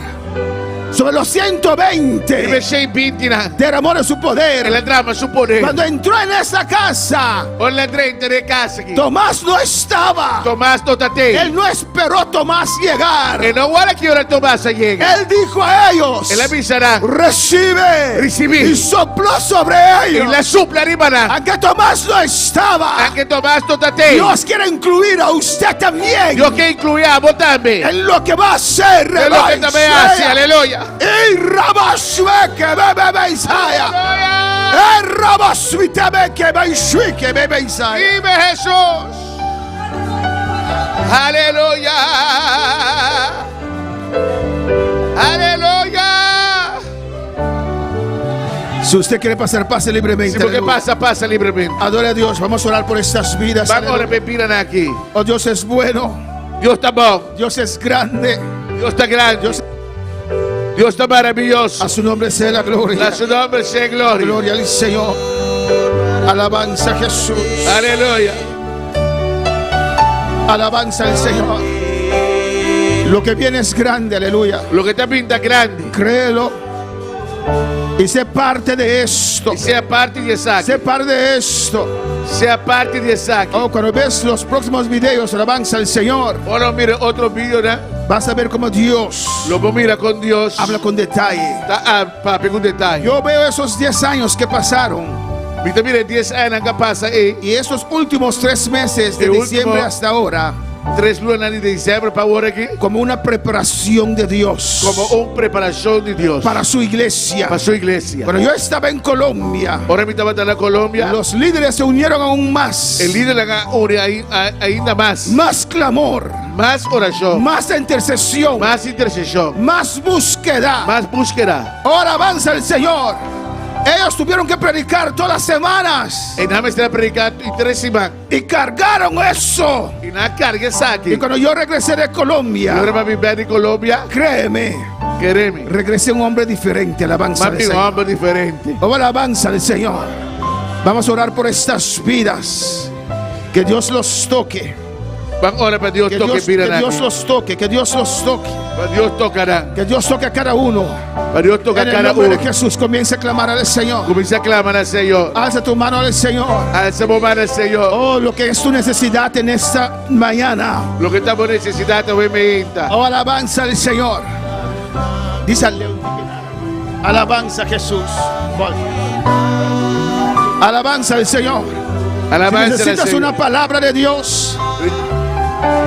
sobre los 120 Ibe 120 na. derramó de su E poder. la drama su poder. Cuando entró en esa casa, O la 30 de casa aqui. Tomás no estaba. Tomás no tate. Él no esperó a Tomás llegar. E non vuole che ora Tomás llega. Él dijo a ellos: E la avisará. recibe. Recibí. Y sopló sobre E ellos. la supla rimarrà. Aunque Tomás no estaba, Anche Tomás no tate. Dios quiere incluir a usted también Io che incluiamo también. en lo que va a ser. E lo che también hace. Alleluia. Y Rabashwe que bebe Isaiah. Alleluia. Y Rabashwe que bebe Isaiah. Vive Jesús. Aleluya. Aleluya. Si usted quiere pasar, pase libremente. Si porque Aleluya. pasa, pasa libremente. Adore a Dios. Vamos a orar por estas vidas. Vamos a Aleluya. repetir aquí. Oh, Dios es bueno. Dios está bueno. Dios es grande. Dios está grande. Dios- Dios está maravilloso. A su nombre sea la gloria. A su nombre sea gloria. Gloria al Señor. Alabanza a Jesús. Aleluya. Alabanza al Señor. Lo que viene es grande. Aleluya. Lo que está pinta grande. Créelo. Y sé parte de esto. Y sea parte de Isaac. Sé parte de esto. Sea parte de Isaac. Oh, cuando ves los próximos videos, alabanza al Señor, Ahora mire otro video, ¿no? vas a ver cómo Dios Lo mira con Dios. habla con detalle. Papi, con detalle. Yo veo esos 10 años que pasaron Viste, mire, 10 años que pasa ahí. y esos últimos 3 meses de El diciembre último- hasta ahora 3 lunas de diciembre para ahora aquí. como una preparación de Dios Como una preparación de Dios. para su iglesia. Para su iglesia. Cuando yo estaba en Colombia, Ahora me estaba en la Colombia. los líderes se unieron aún más. El líder la une ainda más. Más clamor, Más oración. más intercesión, Más intercesión. más búsqueda. Más búsqueda. Ahora avanza el Señor. Ellos tuvieron que predicar todas las semanas Y nada me está predicando y 3 semanas. y cargaron eso. Y nada carga esa aquí. Y cuando yo regresé de Y ahora Colombia, va a vivir en Colombia. créeme, Quereme. regresé un hombre diferente. Alabanza Más al que un Señor. hombre diferente. Oh, alabanza al Señor. Vamos a orar por estas vidas. Que Dios los toque. Van ahora para Dios Que toque Dios, pira que nada. Dios los toque. Que Dios los toque. Para Dios tocará. Que Dios toque a cada uno. Para Dios toca En el cada nombre de uno. Jesús, comienza a clamar al Señor. Comienza a clamar al Señor. Alza tu mano al Señor. Alza tu mano al Señor. Oh, lo que es tu necesidad en esta mañana. Lo que estamos necesitando, hoy me inta. Oh, alabanza al Señor. Dice al león. Alabanza a Jesús. Alabanza al Señor. Si Alabanza al necesitas Señor. una palabra de Dios,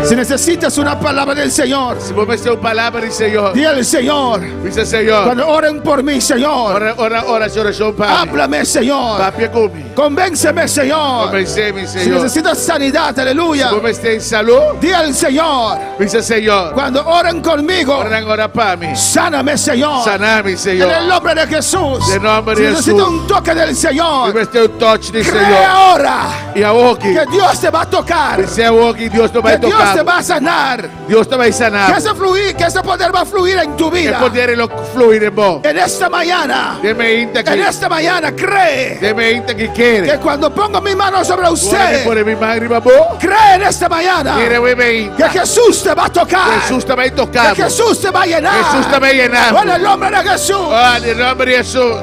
si necesitas una palabra del Señor, Si vos me haces una palabra del Señor. di al Señor. Dice Señor. Cuando oren por mí, Señor, Oración para mí. háblame, Señor. Papi, come. Convénceme, Señor. Convenceme, Si Señor. necesitas sanidad, aleluya, Si vos me estés en salud. di al Señor. Dice Señor. Cuando oren conmigo, Ora para mí. sáname, Señor. Saname, En Señor. el nombre de Jesús. En el nombre Si de necesitas Jesús. un toque del Si Señor, me estés un touch del cree Señor. ahora Y a vos que. que Dios te va a tocar. Que sea vos que Dios te va Que a Dios tocar. te va a sanar. Dios te va a Que sanar. ese poder va a fluir en tu Que vida. poder lo fluir en vos. En esta mañana, Deme inta en que. esta mañana, cree Deme inta que que quiere. cuando pongo mi mano sobre Ahora que usted, pone mi mano arriba vos. cree en esta mañana Quiere deme inta. que Jesús te va a tocar. Jesús te va a Que tocar. Jesús te va a llenar. Jesús te va a llenar. En el nombre de Jesús. En el nombre de Jesús.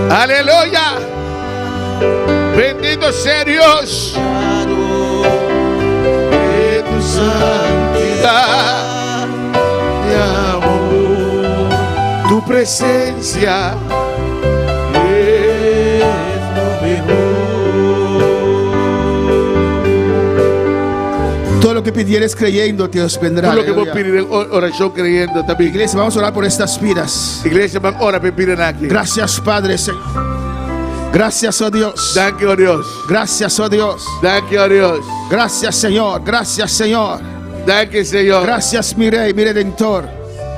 Aleluya. Bendito sea Dios. De tu santidad te amo. Tu presencia es lo mejor. Todo lo que pidieres creyendo, Dios vendrá. Todo lo que vos Aleluya. pides en oración creyendo también. Iglesia, vamos a orar por estas vidas. Iglesia, van ahora a pedir aquí. Gracias, Padre, Señor. Gracias, oh Dios. Danke, oh Dios. Gracias, oh Dios. Danke, oh Dios. Gracias, Señor. Gracias, Señor. Danke, Señor. Gracias, mi Rey, mi Redentor.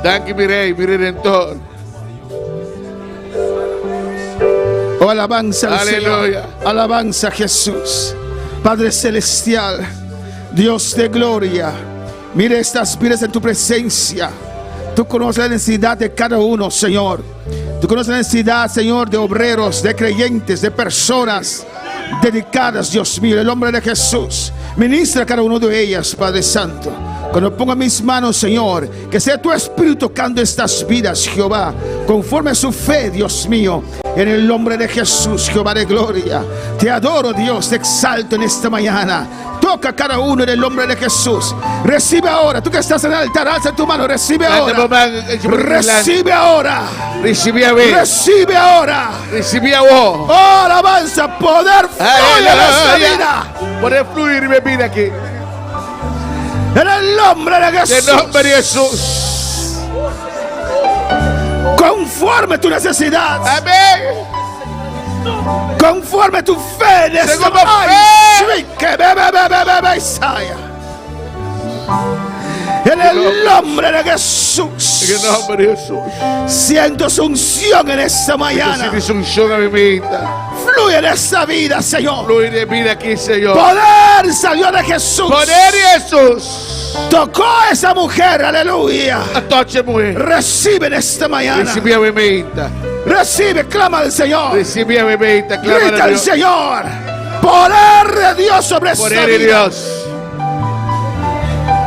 Danke, mi Rey, mi Redentor. Oh, alabanza al Aleluya. Señor. Alabanza a Jesús. Padre Celestial, Dios de gloria. Mire estas vidas en tu presencia. Tú conoces la necesidad de cada uno, Señor. Tú conoces la necesidad, Señor, de obreros, de creyentes, de personas dedicadas, Dios mío, en el nombre de Jesús. Ministra a cada uno de ellas, Padre Santo. Cuando ponga mis manos, Señor, que sea tu Espíritu tocando estas vidas, Jehová, conforme a su fe, Dios mío, en el nombre de Jesús, Jehová de gloria. Te adoro, Dios, te exalto en esta mañana. Toca a cada uno en el nombre de Jesús. Recibe ahora, tú que estás en el altar, alza tu mano, recibe ahora. Recibe ahora. Recibe a ver. Recibe ahora. Recibe a vos. Oh, alabanza, poder fluye en esta vida. Poder fluir y venir aquí. En el nombre de Jesús. En el nombre de Jesús. Conforme tu necesidad. Amén. Conforme tu fe en esta Según en el nombre de Jesús. En el nombre de Jesús. Siento su unción en esta mañana. Fluye en esta vida, Señor. Fluye de vida aquí, Señor. Poder salió de Jesús. Poder de Jesús. Tocó a esa mujer, aleluya. Toche mujer. Recibe en esta mañana. Recibe a bebita. Recibe, clama al Señor. Recibe a bebita, clama Grita al al Señor. Poder de Dios sobre esta vida. Poder de Dios.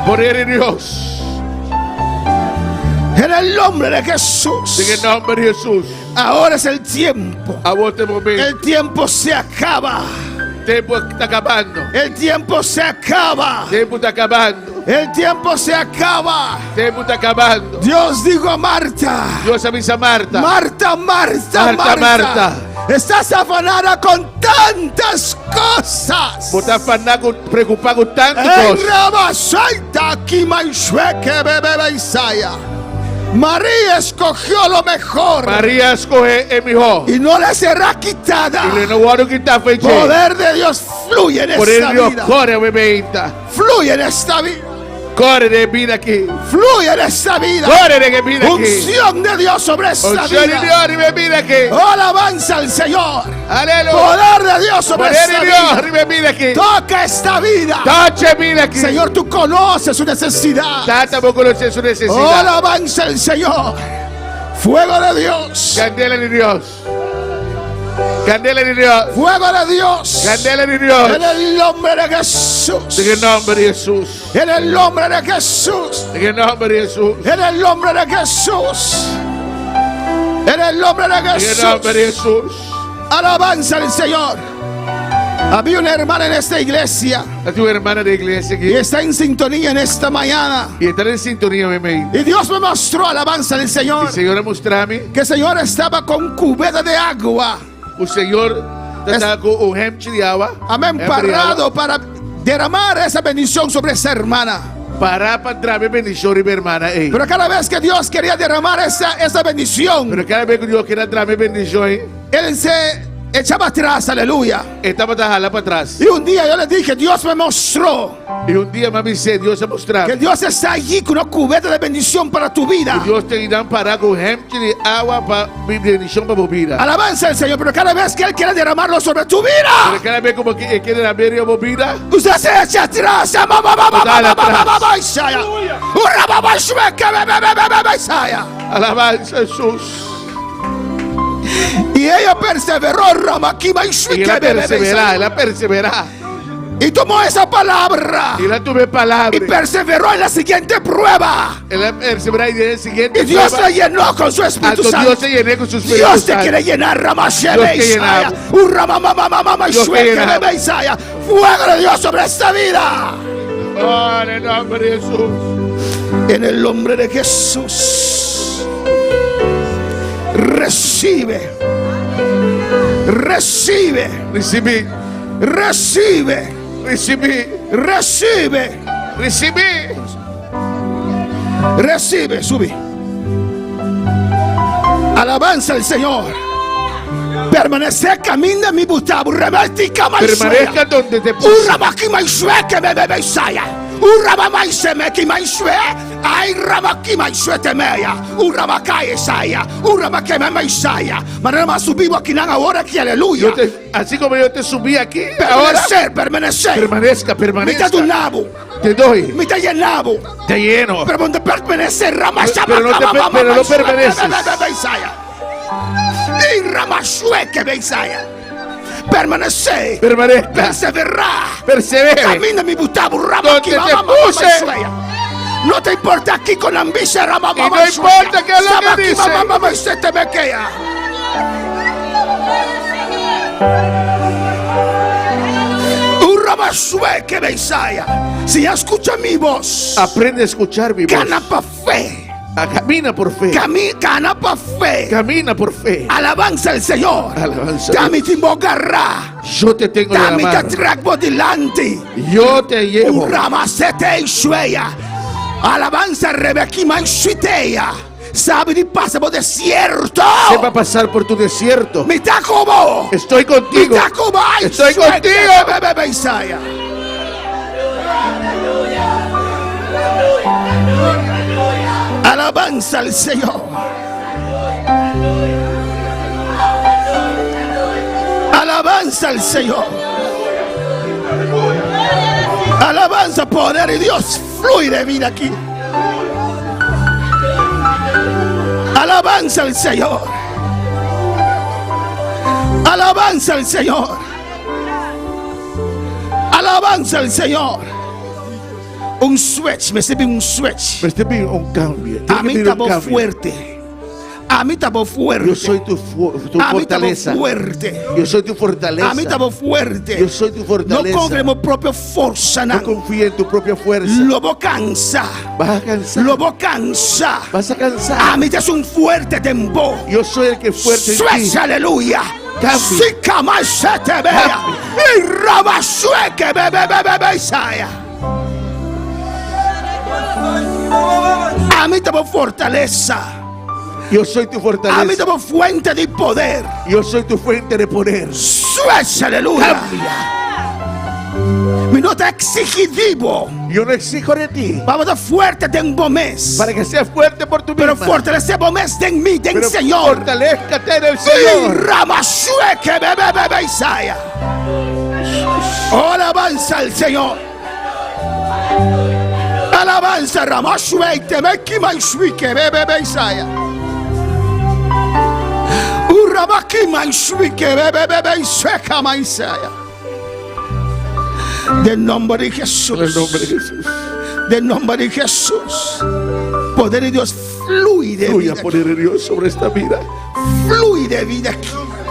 Poder de Dios. En el nombre de Jesús. En el nombre de Jesús. Ahora es el tiempo. A vos te momento. El tiempo se acaba. El tiempo está acabando. El tiempo se acaba. El tiempo está acabando. El tiempo se acaba. El tiempo está acabando. Dios dijo a Marta. Dios avisa a Marta. Marta. Estás afanada con tantas cosas. Vos estás afanada, preocupada con tantas cosas. María escogió lo mejor. María escoge el mejor. Y no le será quitada. Y no voy a quitar fecha. Poder de Dios fluye en esta vida. Corre, bebita. Fluye en esta vida. Corre de vida aquí. Fluye en esta vida. Corre de vida aquí. Unción de Dios sobre esta vida. Unción de Dios y bebida aquí. Oh, alabanza al Señor. Aleluya. Poder de Dios sobre Poder esta de vida. Dios y bebida aquí. Toca esta vida. Toche vida aquí. Señor, tú conoces su necesidad. Tampoco conoces su necesidad. Oh, alabanza al Señor. Fuego de Dios. Candela de Dios. Candela de Dios. Fuego de Dios. Candela de Dios. En el nombre de Jesús. En el nombre de Jesús. En el nombre de Jesús. En el nombre de Jesús. En el nombre de Jesús. En el nombre de Jesús. En el nombre de Jesús. Alabanza al Señor. Había una hermana en esta iglesia. Tu hermana de iglesia aquí. Y está en sintonía en esta mañana. Y está en sintonía, bebé. Y Dios me mostró, alabanza del Señor. El Señor mostró a mí que el Señor estaba con cubeta de agua. El Señor estaba con un hemche de agua. Amén. Parado para derramar esa bendición sobre esa hermana. Para traer bendición a mi hermana. Pero cada vez que Dios quería derramar esa bendición. Pero cada vez que Dios quería traer bendición. Él se echaba atrás, aleluya. Estaba jalando para atrás. Y un día yo le dije, Dios me mostró. Y un día me dice, Dios se mostró. Que Dios está allí con una cubeta de bendición para tu vida. Y Dios te irá para con hemche de agua para bendición para tu vida. Alabanza al Señor, pero cada vez que Él quiere derramarlo sobre tu vida. Pero cada vez como que quiere derramar tu vida. Usted se echa atrás. Alabanza a Jesús. Y ella perseveró, y ella perseverará. Y tomó esa palabra. Y la tuve palabra. Y perseveró en la siguiente prueba. Él perseveró en la siguiente y Dios prueba. le llenó con su Espíritu Santo. Dios se llenó con su Espíritu Dios Santo. te quiere llenar, fuego de Dios sobre esta vida. Oh, en el nombre de Jesús. En el nombre de Jesús. Recibe. Recibe. Recibí. Recibe. Recibí. Recibe. Recibí. Recibe. Subí. Alabanza al Señor. Permanece, camina mi butabu. Permanezca donde te puse. Así como yo te subí aquí, permanecer. Permanezca. Mitad de un nabo. Te doy. Mitad de nabo. Te lleno. Pero donde permanecer, pero no permaneces. Permanece. Permanezca. Perseverar. Persevere. Camina mi butabu. Donde te puse. No te importa aquí con la ambición. Y no importa qué es lo que dice. Se te bequea. Que Beisaya. Si escucha mi voz, Aprende a escuchar mi voz. gana por fe. Camina por fe. Gana por fe. Camina por fe. Alabanza al Señor. Alabanza. Dami ti mogarra. Yo te tengo de la Dami te mano. tragbo delante. Yo te llevo. Ramasete y sueya. Alabanza Rebequima y suitea. Sabe de pasa por desierto. Sepa pasar por tu desierto. Mi tacobo. Estoy contigo. Mi tacobo. Estoy contigo. Beisaya. Alabanza al Señor. Alabanza al Señor. Alabanza, poder de Dios fluye de vida aquí. Alabanza al Señor. Alabanza al Señor. Alabanza al Señor. Un switch, me sirve un switch. Pero este es un cambio. A mí Tiene que estaba haber un cambio. fuerte. A mí estaba fuerte. Yo soy tu A mí estaba fortaleza. fuerte. Yo soy tu fortaleza. A mí estaba fuerte. Yo soy tu fortaleza. No confío propia fuerza. No confía en tu propia fuerza. Lobo cansa. Vas a cansar. Lobo cansa. Vas a cansar. A mí te es un fuerte tembo. Yo soy el que es fuerte en ti. Switch, aleluya. Cambio. Si cama se te vea. Y rama sueque bebe Isaya. A mí tengo fortaleza. Yo soy tu A mí fortaleza. tengo fuente de poder. Yo soy tu fuente de poder. Switch, aleluya. Cambia. Mi nota exigitivo. Yo no exijo de ti Vamos a fuerte tengo mes. para que seas fuerte por tu Pero misma. fortalecemos mes en mí, en Pero Señor. fortalezcate en el Y Señor. rama sueque bebe Isaya. Oh, alabanza al Señor. Alabanza rama sueque mekima suike bebe Isaya. Urabakima suike bebe sueka Isaya. Del nombre de Jesús. En el nombre de Jesús. Del nombre de Jesús. Poder de Dios fluye de Fluya vida. poder de Dios sobre esta vida. Fluye de vida aquí.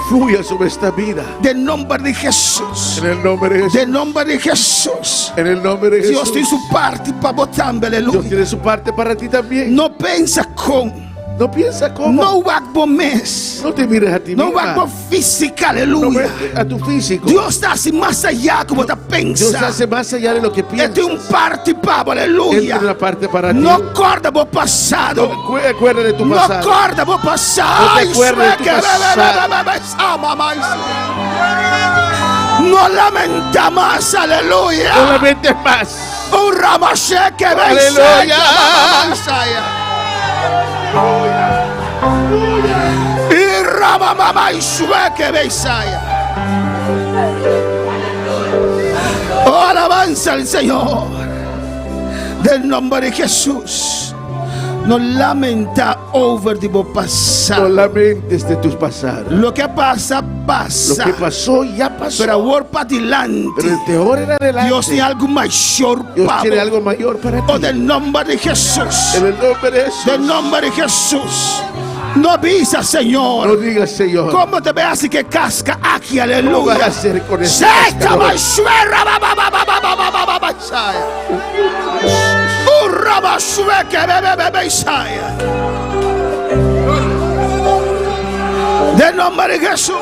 Fluya sobre esta vida. Del nombre de Jesús. En el nombre de Jesús. Del nombre de Jesús. En el nombre de Dios Jesús. tiene su parte para botarme, Dios aleluya. tiene su parte para ti también. No piensa con. No piensa cómo. No wagbo mes. No te mires a ti No misma. wagbo física, No aleluya. ves a tu físico. Dios está así más allá como te Dios piensa. hace más allá de lo que Este piensas. es un parte para, Él aleluya. tiene una parte para ti. No acorda por pasado. No te acuerdas de tu No pasado. acorda por pasado. No te Ay, acuerdes de tu sueque, no lamenta más, aleluya. Solamente es más. Un ramashe que Aleluya. y ramamama y sueque beisaya. Oh, alabanza al Señor. Del nombre de Jesús. No lamenta over de pasado. Solamente de tus pasados. Lo que pasa, Lo pasa. que pasó ya pasó. Pero ahora para Pero adelante. de ahora en adelante. Dios tiene algo mayor Dios para tiene algo mayor para ti. Oh, del nombre de Jesús. En el nombre de Jesús. Del nombre de Jesús. No avisa, No Señor. digas, Señor. ¿Cómo te veas y que casca aquí? ¿Cómo vas a Aleluya. hacer con ese Seta cascarón? bashuera, Isaya. Urra bashueke, Isaya. Del nombre de Jesús.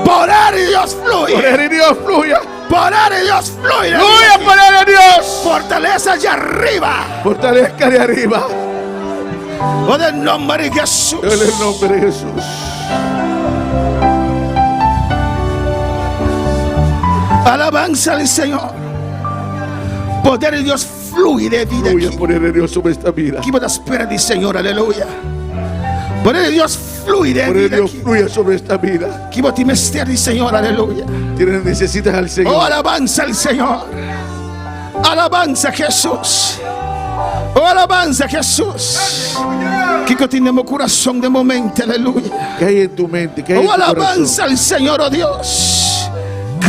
Poder de Dios fluye. Poder de Dios fluya. Poder de Dios fluye. Fluya poder de Dios. Fortaleza allá arriba. Fortalezca de arriba. O del nombre de Jesús. En el nombre de Jesús. Alabanza al Señor. Poder de Dios fluye de vida Fluya aquí. poder de Dios sobre esta vida. Aquí me espera del Señor, aleluya. Poder de Dios fluye de Poder de vida Dios aquí. fluya sobre esta vida. Aquí me mister del Señor, aleluya. Necesitas al Oh, Señor. alabanza al Señor. Alabanza a Jesús. Oh, alabanza a Jesús. Que tenemos corazón de momento, aleluya. ¿Qué hay en tu mente? ¿Qué hay en Oh, tu alabanza corazón? al Señor, oh Dios.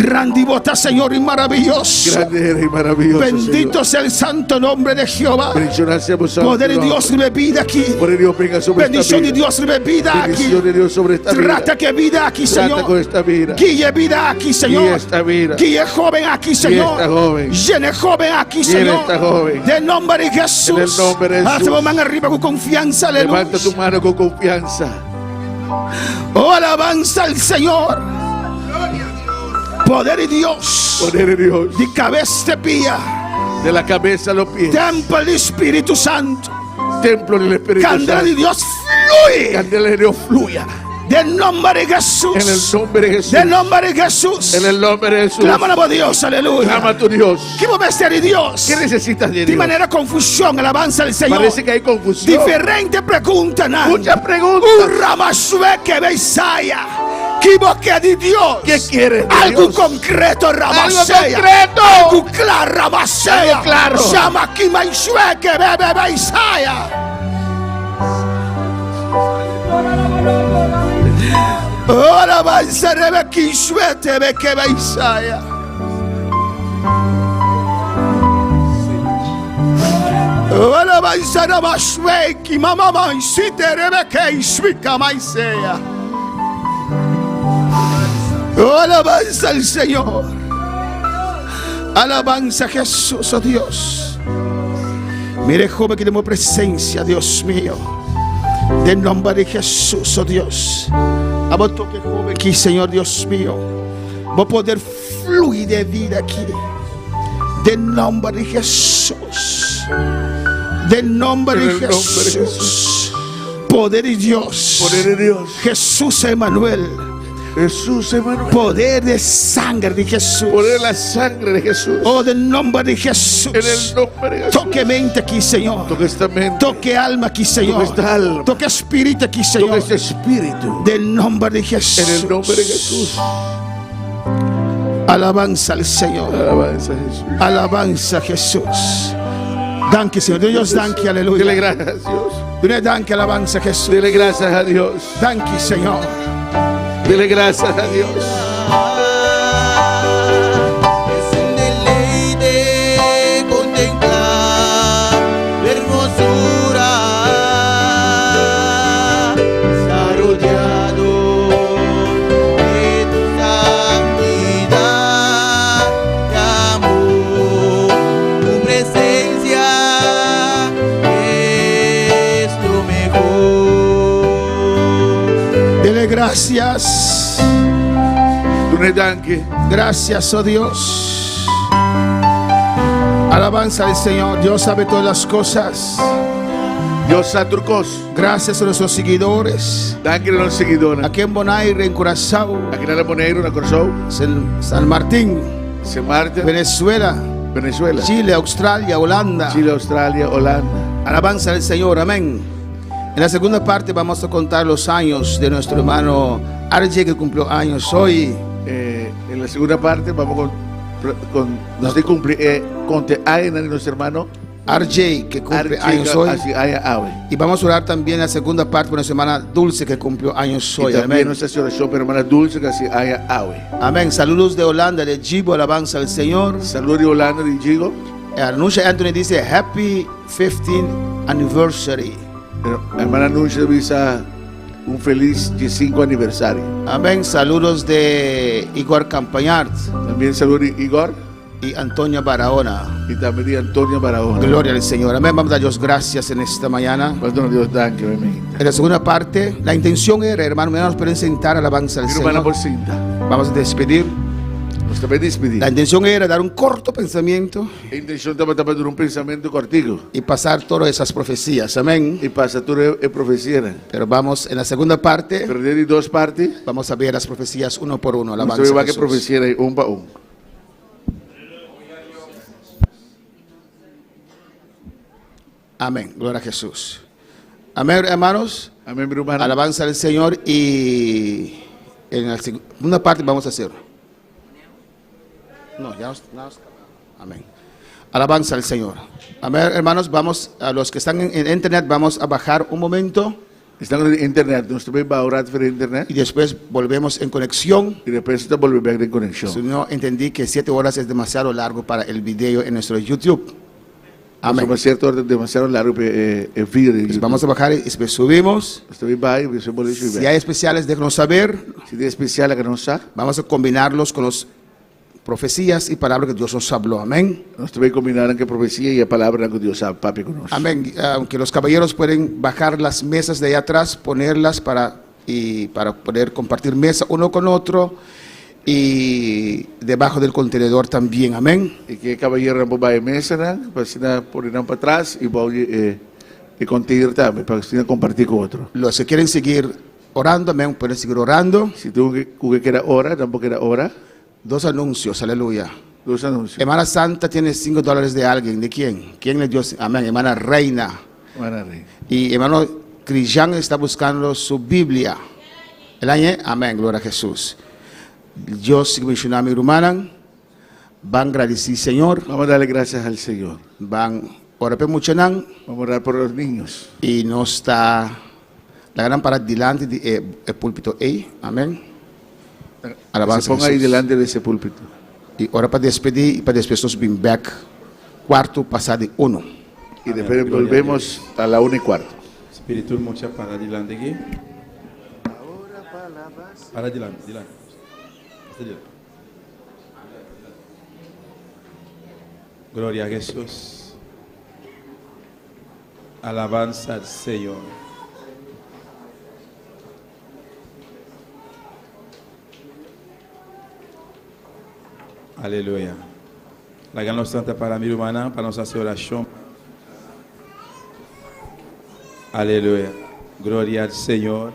Grande y bota, Señor, y maravilloso. Grande eres y maravilloso, Bendito sea el santo nombre de Jehová. Bendiciones sea por santo Poder de nombre. Dios y vida aquí. Poder de Dios venga sobre Bendición de esta vida. Dios y vida aquí. Bendición de Dios sobre esta vida. Trata que vida aquí, Trata Señor. con esta vida. Guíe vida aquí, Señor. Guíe esta vida. Guíe joven aquí, Señor. esta joven. Llene joven aquí, Llene Señor. esta joven. De nombre de Jesús. En el nombre de Jesús. Haz tu mano arriba con confianza, aleluya. Levanta tu mano con confianza. Oh, alabanza al Señor. Poder de Dios. Poder de Dios. De cabeza de pía. De la cabeza a los pies. Templo del Espíritu Santo. Templo del Espíritu Candela de Santo. Dios fluye. Candela de Dios fluya. Del nombre de Jesús. En el nombre de Jesús. Del nombre de Jesús. En el nombre de Jesús. Clama a Dios, aleluya. Clama a tu Dios. ¿Qué momento de Dios? ¿Qué necesitas de De Dios? manera confusión, alabanza al Señor. Parece que hay confusión. Diferente pregunta, ¿no? Muchas preguntas. Un ramasue que Beisaya. ¿Qué boca de Dios? ¿Qué quieres de Algo Dios? concreto, Algo ramasea. concreto. Algo claro, ramasea. Algo claro. Llama aquí Maisue que bebe Beisaya. Oh, alabanza, Rebequín, suete, ve que Beisaya. Oh, alabanza, Ramashueki, mamá, maisite, Rebequín, suica, maisea. Oh, alabanza al Señor. Alabanza a Jesús, oh Dios. Mire, joven, que tenemos presencia, Dios mío. Del nombre de Jesús, oh Dios. Vamos toque joven aquí, Señor Dios mío. Vamos a poder fluir de vida aquí. Del nombre de Jesús. Del nombre de Jesús. Poder de Dios. Poder de Dios. Jesús Emanuel. Jesús, hermano. Poder de sangre de Jesús. Poder de la sangre de Jesús. Oh, del nombre de Jesús. En el nombre de Jesús. Toque mente aquí, Señor. Toque esta mente. Toque alma aquí, Señor. Toque esta alma. Toque espíritu aquí, Toque Señor. este espíritu. Del nombre de Jesús. En el nombre de Jesús. Alabanza al Señor. Alabanza a Jesús. Alabanza a Jesús. Danke, Señor. Dios, danke, Dile aleluya. gracias a Dios. Dile danke, alabanza a Jesús. Dile gracias a Dios. Danke, Señor. Dile gracias a Dios. Es un deleite contemplar tu hermosura, desarrollado de tu santidad y amor. Tu presencia es lo mejor. Dile gracias. Tú ne danke. Gracias, oh Dios. Alabanza al Señor. Dios sabe todas las cosas. Dios sa turcos. Gracias a nuestros seguidores. Danke a los seguidores. Aquí en Bonaire, en Curazao, Aquí en la Monero, en Corzón. San Martín, Se Marta. Venezuela, Venezuela. Chile, Australia, Holanda. Chile, Australia, Holanda. Alabanza al Señor, amén. En la segunda parte vamos a contar los años de nuestro hermano RJ, que cumplió años hoy. En la segunda parte vamos con nuestro cumpleaños de nuestro hermano RJ, que cumple años Archiga, hoy. así, Ave. Y vamos a orar también en la segunda parte por nuestra hermana Dulce, que cumplió años hoy. Y también Amén. nuestra oración para hermana Dulce, que así haya Ave. Amén. Saludos de Holanda, de Gibo, alabanza al Señor. Saludos de Holanda, de Gigo. Anusha Anthony dice Happy 15th Anniversary. Hermana Nuncia visa un feliz 15 aniversario. Amén. Saludos de Igor Campañart También saludos de Igor y Antonia Barahona. y también de Antonio Barahona. Gloria al Señor. Amén. Vamos a dar Dios gracias en esta mañana. Perdón, Dios danke, amén. En la segunda parte, la intención era, hermano, nos pueden sentar alabanza al Mi hermana Señor. por cinta. Vamos a despedir. Nos también despedir. La intención era dar un corto pensamiento La intención también de un pensamiento cortico. y pasar todas esas profecías. Amén. Y pasa tú de profecía. Pero vamos en la segunda parte, Pero de dos partes. vamos a ver las profecías uno por uno. Vamos Alabanza a ver a va que Jesús. profecía hay un para un. Amén. Gloria a Jesús. Amén, hermanos. Amén, mi hermano. Alabanza al Señor y en la segunda parte vamos a hacer. No, ya nos. Amén. Alabanza al Señor. Amén, hermanos. Vamos a los que están en internet, vamos a bajar un momento Están en internet, nós também vai orar por internet y después volvemos en conexión. e depois está volver de conexão. Si no entendí que 7 horas es demasiado largo para el video en nuestro YouTube. Amém. Amén. Uma certa hora demasiado largo para vídeo. Pues vamos a bajar y después subimos. Nós também vai, você pode Si subir. hay especiales, déjenos saber. Se tem especial que não sabe, Vamos a combinarlos con las profecías y palabras que Dios nos habló. Amén. nós também combinaram que a profecia e a palavra que Deus sabe, papi conosco. Amén. Aunque los caballeros pueden bajar las mesas de allá atrás, ponerlas para poder compartir mesa uno con otro y debajo del contenedor también. Amén. E que cavalheiro não vai mesa, né? Para se pôr para trás e pode contigo também, para se compartir com outro. Los que quieren seguir orando, amén, pueden seguir orando. Se tu que quer hora, tampoco quer hora. 2 anuncios, aleluya. Dos anuncios. Hermana Santa tiene $5 de alguien. ¿De quién? ¿Quién le dio? Amén. Hermana Reina. Maravilha. Y hermano Cristian está buscando su Biblia. El año, amén, gloria a Jesús. Dios sigue mencionando a mi hermana. Van a agradecer, Señor. Vamos a darle gracias al Señor. Van a orar por mucho nan. Vamos a orar por los niños. Y no está la gran para delante del púlpito. Amén. Se Alabanza a ponga ahí Jesús. delante de ese púlpito. Y ora para despedir y para después nos bring back. Cuarto pasado de 1. Y después volvemos a la 1:15. Espíritu mucha para adelante aquí. Para adelante, adelante. Hasta allá. Gloria a Jesús. Alabanza al Señor. Aleluya. La gran santa para mi hermana, para nos hacer oración. Aleluya. Gloria al Señor.